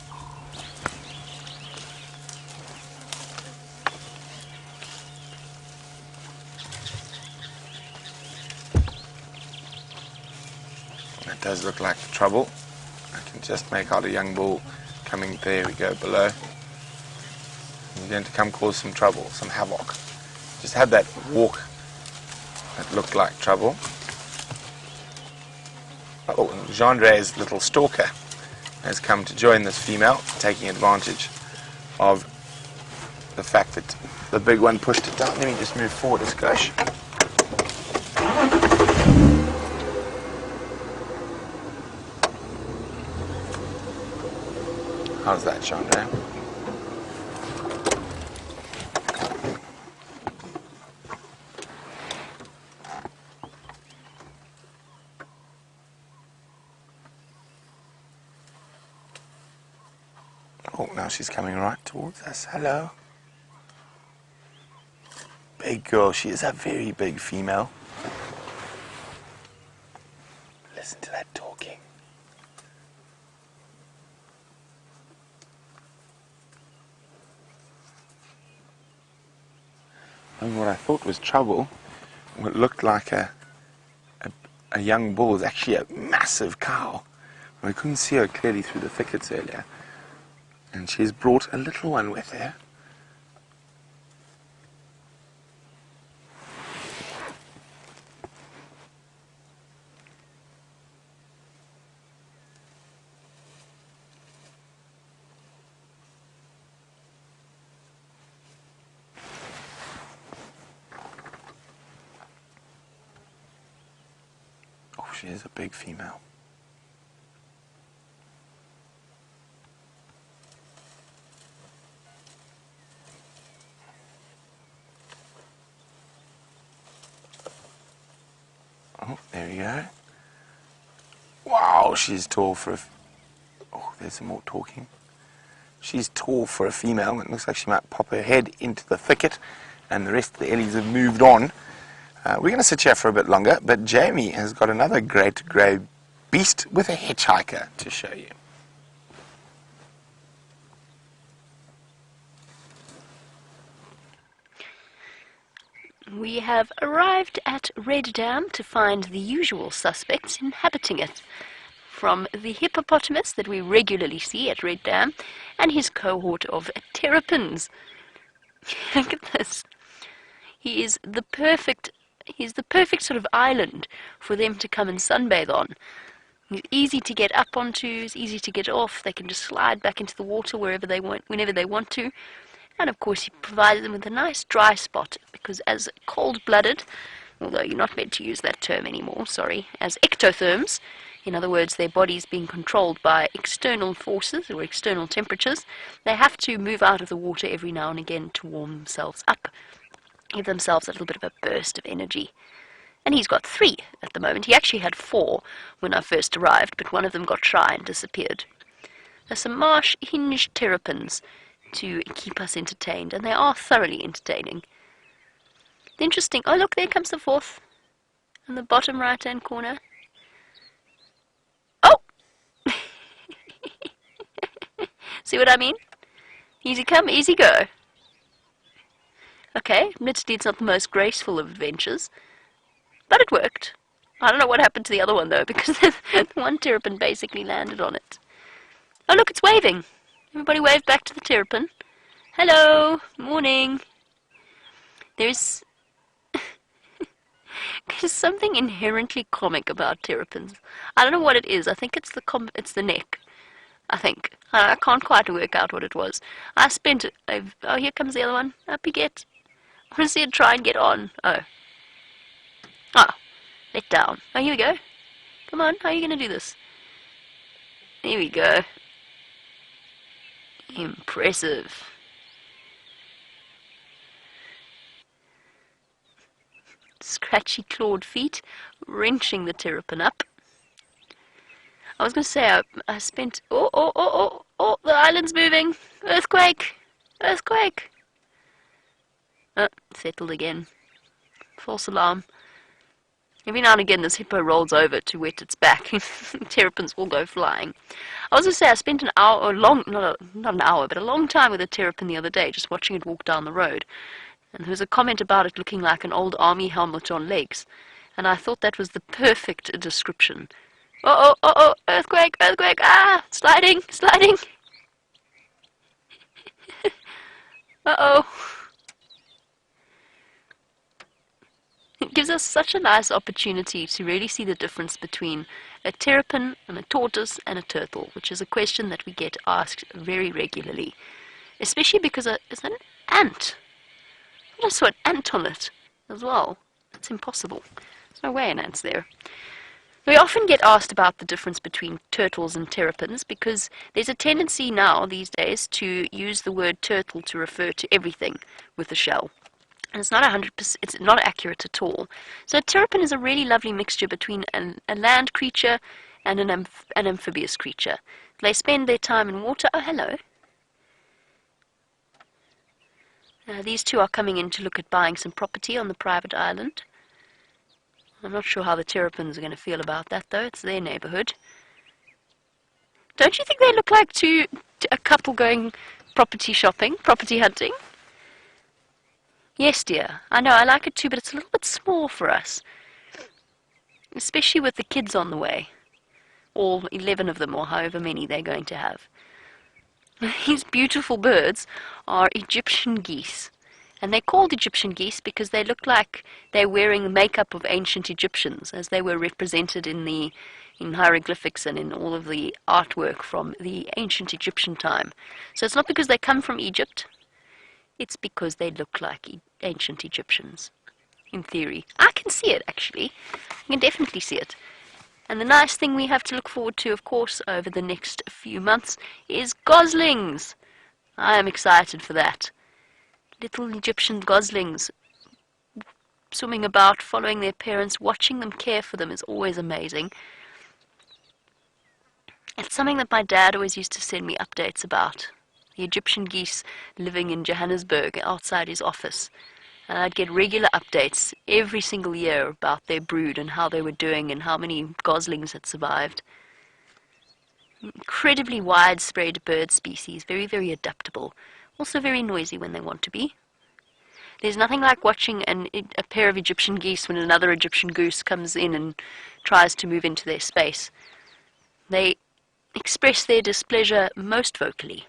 It does look like trouble. I can just make out a young bull coming. There we go, below. He's going to come cause some trouble, some havoc. Just had that walk that looked like trouble. Oh, and Gendre's little stalker has come to join this female, taking advantage of the fact that the big one pushed it down. Let me just move forward a skosh. How's that, Xongile? Oh, now she's coming right towards us. Hello. Big girl. She is a very big female. Listen to that talking. And what I thought was trouble, what looked like a young bull, was actually a massive cow. We couldn't see her clearly through the thickets earlier. And she's brought a little one with her. Oh, she is a big female. Oh, there we go. Wow, she's tall for a... Oh, there's some more talking. She's tall for a female. It looks like she might pop her head into the thicket, and the rest of the ellies have moved on. We're going to sit here for a bit longer, but Jamie has got another great grey beast with a hitchhiker to show you. We have arrived at Red Dam to find the usual suspects inhabiting it, from the hippopotamus that we regularly see at Red Dam and his cohort of terrapins. Look at this. He's the perfect sort of island for them to come and sunbathe on. He's easy to get up onto, it's easy to get off. They can just slide back into the water wherever they want, whenever they want to. And of course he provided them with a nice dry spot, because as cold-blooded, although you're not meant to use that term anymore, sorry, as ectotherms, In other words, their bodies being controlled by external forces or external temperatures. They have to move out of the water every now and again to warm themselves up, give themselves a little bit of a burst of energy. And he's got 3 at the moment. He actually had 4 when I first arrived, but one of them got shy and disappeared. There's some marsh hinged terrapins to keep us entertained, and they are thoroughly entertaining. Interesting. Oh, look, there comes the 4th in the bottom right-hand corner. Oh! See what I mean? Easy come, easy go. Okay, admittedly it's not the most graceful of adventures, but it worked. I don't know what happened to the other one, though, because the one terrapin basically landed on it. Oh, look, it's waving. Everybody wave back to the terrapin. Hello, morning. There's something inherently comic about terrapins. I don't know what it is. I think it's the neck. I think. I can't quite work out what it was. I spent... oh, here comes the other one. Up you get. I want to see it try and get on. Oh. Ah, let down. Oh, here we go. Come on, how are you going to do this? Here we go. Impressive. Scratchy clawed feet, wrenching the terrapin up. I was going to say, I spent... Oh, the island's moving. Earthquake. Earthquake. Oh, settled again. False alarm. Every now and again this hippo rolls over to wet its back. Terrapins will go flying. I was going to say, I spent an hour, or not an hour, but a long time with a terrapin the other day, just watching it walk down the road. And there was a comment about it looking like an old army helmet on legs. And I thought that was the perfect description. Oh, earthquake, earthquake, ah, sliding. Uh-oh. It gives us such a nice opportunity to really see the difference between a terrapin and a tortoise and a turtle, which is a question that we get asked very regularly. Especially because it's an ant. I just saw an ant on it as well. It's impossible. There's no way an ant's there. We often get asked about the difference between turtles and terrapins because there's a tendency now these days to use the word turtle to refer to everything with a shell. And it's not 100%, it's not accurate at all. So a terrapin is a really lovely mixture between a land creature and an amphibious creature. They spend their time in water. Oh, hello. These two are coming in to look at buying some property on the private island. I'm not sure how the terrapins are going to feel about that, though. It's their neighborhood. Don't you think they look like a couple going property shopping, property hunting? Yes, dear. I know, I like it too, but it's a little bit small for us. Especially with the kids on the way. All 11 of them, or however many they're going to have. These beautiful birds are Egyptian geese. And they're called Egyptian geese because they look like they're wearing the makeup of ancient Egyptians, as they were represented in hieroglyphics and in all of the artwork from the ancient Egyptian time. So it's not because they come from Egypt, it's because they look like ancient Egyptians, in theory. I can see it, actually. I can definitely see it. And the nice thing we have to look forward to, of course, over the next few months is goslings. I am excited for that. Little Egyptian goslings swimming about, following their parents, watching them care for them is always amazing. It's something that my dad always used to send me updates about. The Egyptian geese living in Johannesburg outside his office. And I'd get regular updates every single year about their brood and how they were doing and how many goslings had survived. Incredibly widespread bird species, very, very adaptable. Also very noisy when they want to be. There's nothing like watching a pair of Egyptian geese when another Egyptian goose comes in and tries to move into their space. They express their displeasure most vocally.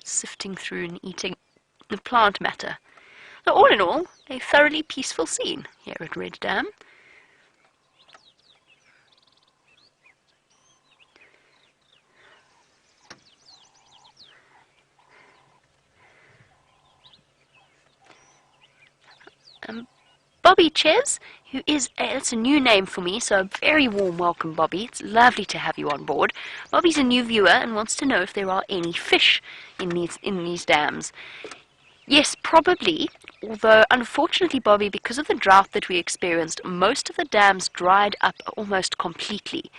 Sifting through and eating the plant matter. So all in all, a thoroughly peaceful scene here at Red Dam. Bobby Ches, who is, it's a new name for me, so a very warm welcome, Bobby. It's lovely to have you on board. Bobby's a new viewer and wants to know if there are any fish in these dams. Yes, probably, although unfortunately, Bobby, because of the drought that we experienced, most of the dams dried up almost completely.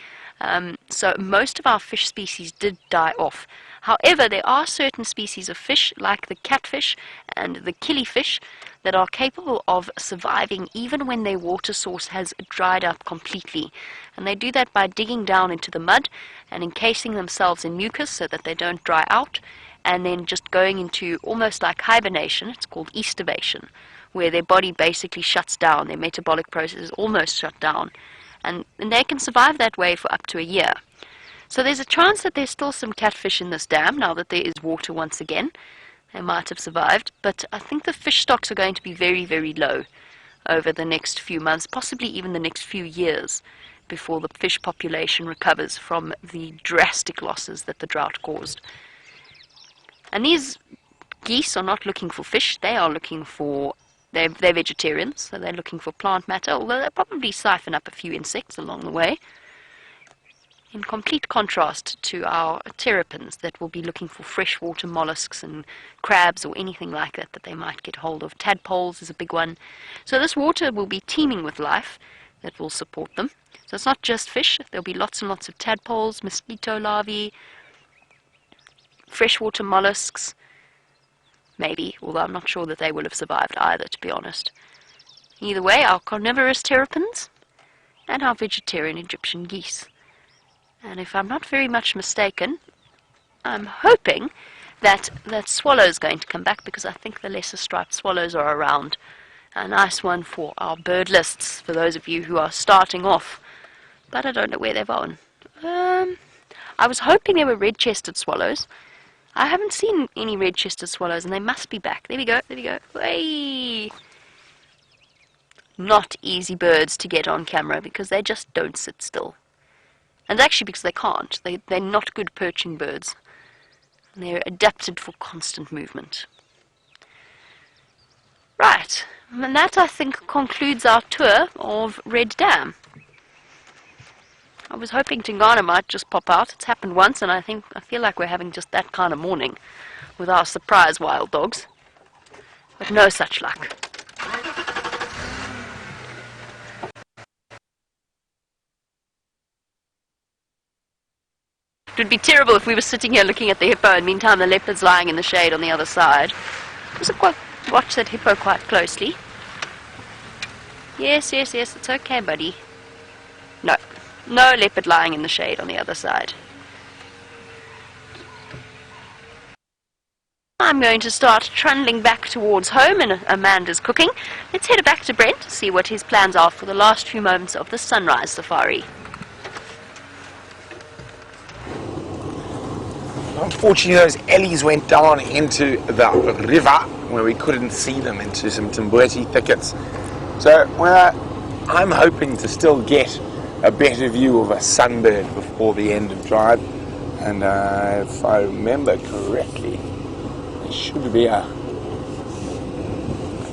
So most of our fish species did die off. However, there are certain species of fish, like the catfish and the killifish, that are capable of surviving even when their water source has dried up completely. And they do that by digging down into the mud and encasing themselves in mucus so that they don't dry out, and then just going into almost like hibernation. It's called estivation, where their body basically shuts down, their metabolic processes almost shut down. And they can survive that way for up to a year. So there's a chance that there's still some catfish in this dam now that there is water once again. They might have survived, but I think the fish stocks are going to be very, very low over the next few months, possibly even the next few years, before the fish population recovers from the drastic losses that the drought caused. And these geese are not looking for fish, they are looking for, they're vegetarians, so they're looking for plant matter, although they'll probably siphon up a few insects along the way. In complete contrast to our terrapins that will be looking for freshwater mollusks and crabs or anything like that that they might get hold of. Tadpoles is a big one. So this water will be teeming with life that will support them. So it's not just fish, there'll be lots and lots of tadpoles, mosquito larvae, freshwater mollusks, maybe, although I'm not sure that they will have survived either, to be honest. Either way, our carnivorous terrapins and our vegetarian Egyptian geese. And if I'm not very much mistaken, I'm hoping that swallow's going to come back, because I think the lesser striped swallows are around. A nice one for our bird lists, for those of you who are starting off. But I don't know where they've gone. I was hoping they were red-chested swallows. I haven't seen any red-chested swallows, and they must be back. There we go, there we go. Hey! Not easy birds to get on camera, because they just don't sit still. And actually because they can't. They're not good perching birds. They're adapted for constant movement. Right, and that I think concludes our tour of Red Dam. I was hoping Tingana might just pop out. It's happened once, and I feel like we're having just that kind of morning with our surprise wild dogs. But no such luck. It would be terrible if we were sitting here looking at the hippo, and meantime the leopard's lying in the shade on the other side. Just watch that hippo quite closely. Yes, yes, yes, it's okay, buddy. No leopard lying in the shade on the other side. I'm going to start trundling back towards home, and Amanda's cooking. Let's head back to Brent to see what his plans are for the last few moments of the sunrise safari. Unfortunately, those ellies went down into the river where we couldn't see them, into some Timbweti thickets. So I'm hoping to still get a better view of a sunbird before the end of drive. And if I remember correctly, it should be a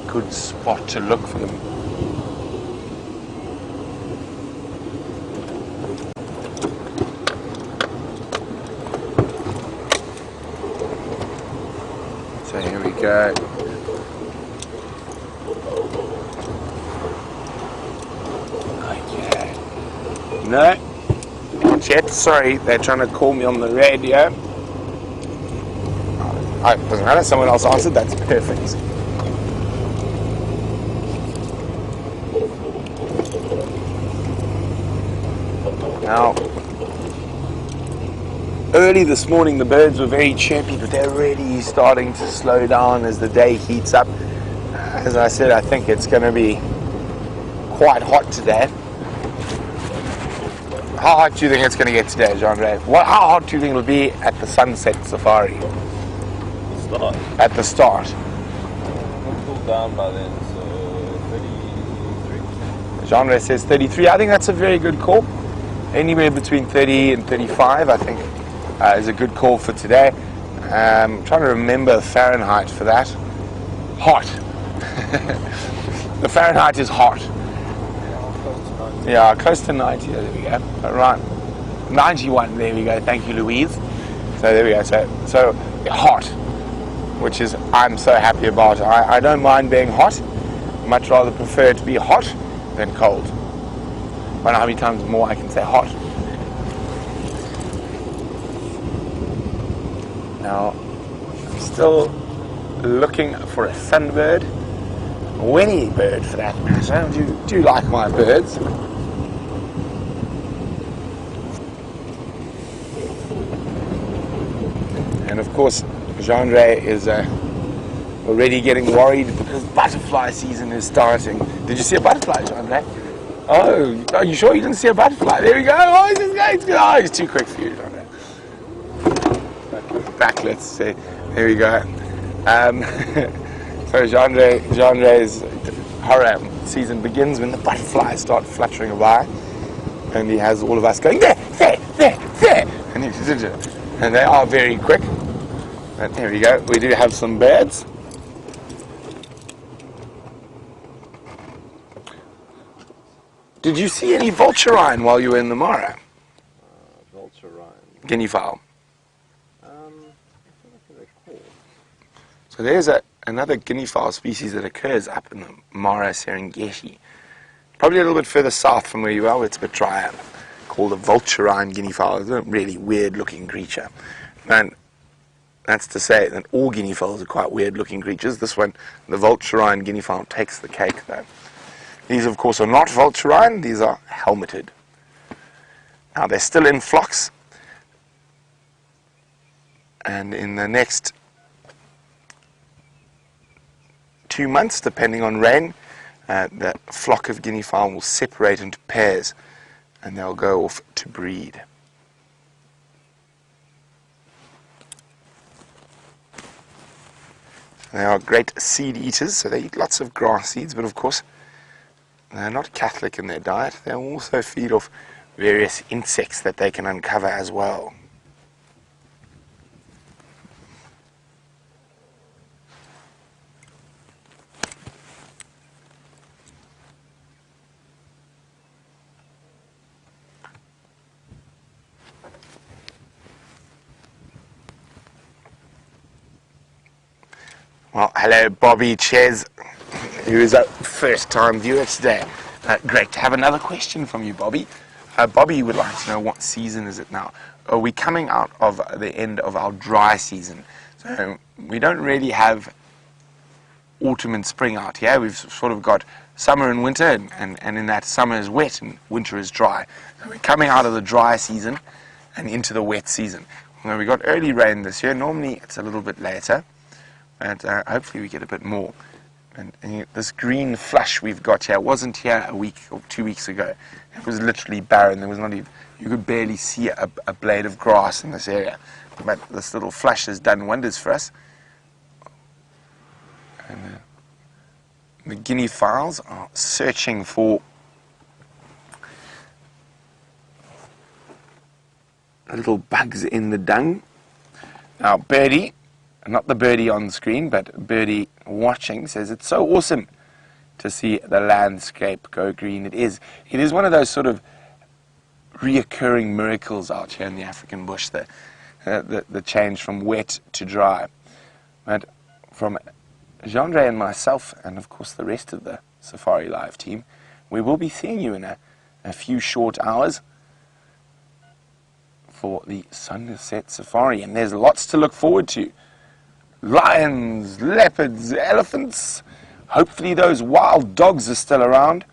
good spot to look for them. So here we go. Okay. No, not yet. Sorry, they're trying to call me on the radio. Oh, doesn't matter. Someone else answered. That's perfect. Now, early this morning the birds were very chirpy, but they're really starting to slow down as the day heats up. As I said, I think it's going to be quite hot today. How hot do you think it's going to get today, Jean-Ray? How hot do you think it'll be at the sunset safari? At the start. It'll cool down by then, so 33. Jean-Ray says 33. I think that's a very good call. Anywhere between 30 and 35, I think, is a good call for today. I'm trying to remember Fahrenheit for that. Hot. The Fahrenheit is hot. Yeah, close to 90. There we go. Right. 91. There we go. Thank you, Louise. So there we go. So hot, which is I'm so happy about. I don't mind being hot. Much rather prefer to be hot than cold. I don't know how many times more I can say hot. Now, I'm still looking for a sunbird, or any bird for that matter. Do you like my birds? And of course, Genre is already getting worried because butterfly season is starting. Did you see a butterfly, Genre? Oh, are you sure you didn't see a butterfly? There we go. Oh, he's too quick for you, Genre. Back, let's see. Here we go. So Genre's horror season begins when the butterflies start fluttering by, and he has all of us going there, and they are very quick. And here we go. We do have some birds. Did you see any vulturine while you were in the Mara? Vulturine. Guinea fowl. I feel like they're cool. So there's another guinea fowl species that occurs up in the Mara Serengeti. Probably a little bit further south from where you are, where it's a bit drier, called a vulturine guinea fowl. It's a really weird looking creature. And that's to say that all guinea fowls are quite weird looking creatures. This one, the vulturine guinea fowl, takes the cake though. These of course are not vulturine, these are helmeted. Now they're still in flocks, and in the next 2 months, depending on rain, the flock of guinea fowl will separate into pairs and they'll go off to breed. They are great seed eaters, so they eat lots of grass seeds, but of course they're not Catholic in their diet. They also feed off various insects that they can uncover as well. Well, hello, Bobby Ches, who is a first-time viewer today. Great to have another question from you, Bobby. Bobby would like to know, what season is it now? Are we coming out of the end of our dry season? So we don't really have autumn and spring out here. We've sort of got summer and winter, and in that summer is wet and winter is dry. So we're coming out of the dry season and into the wet season. Well, we got early rain this year. Normally it's a little bit later. And hopefully we get a bit more. And this green flush we've got here wasn't here a week or 2 weeks ago. It was literally barren. There was not even, you could barely see a blade of grass in this area. But this little flush has done wonders for us. And the guinea fowls are searching for little bugs in the dung. Now Birdie, not the birdie on the screen, but birdie watching, says it's so awesome to see the landscape go green. It is one of those sort of reoccurring miracles out here in the African bush, the change from wet to dry. But from Genre and myself, and of course the rest of the Safari Live team, we will be seeing you in a few short hours for the Sunset Safari, and there's lots to look forward to. Lions, leopards, elephants. Hopefully those wild dogs are still around,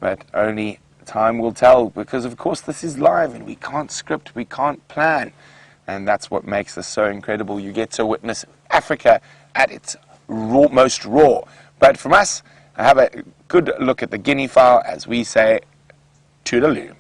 but only time will tell, because of course this is live and we can't script, we can't plan, and that's what makes this so incredible. You get to witness Africa at its most raw. But from us, have a good look at the guinea fowl, as we say, toodaloo.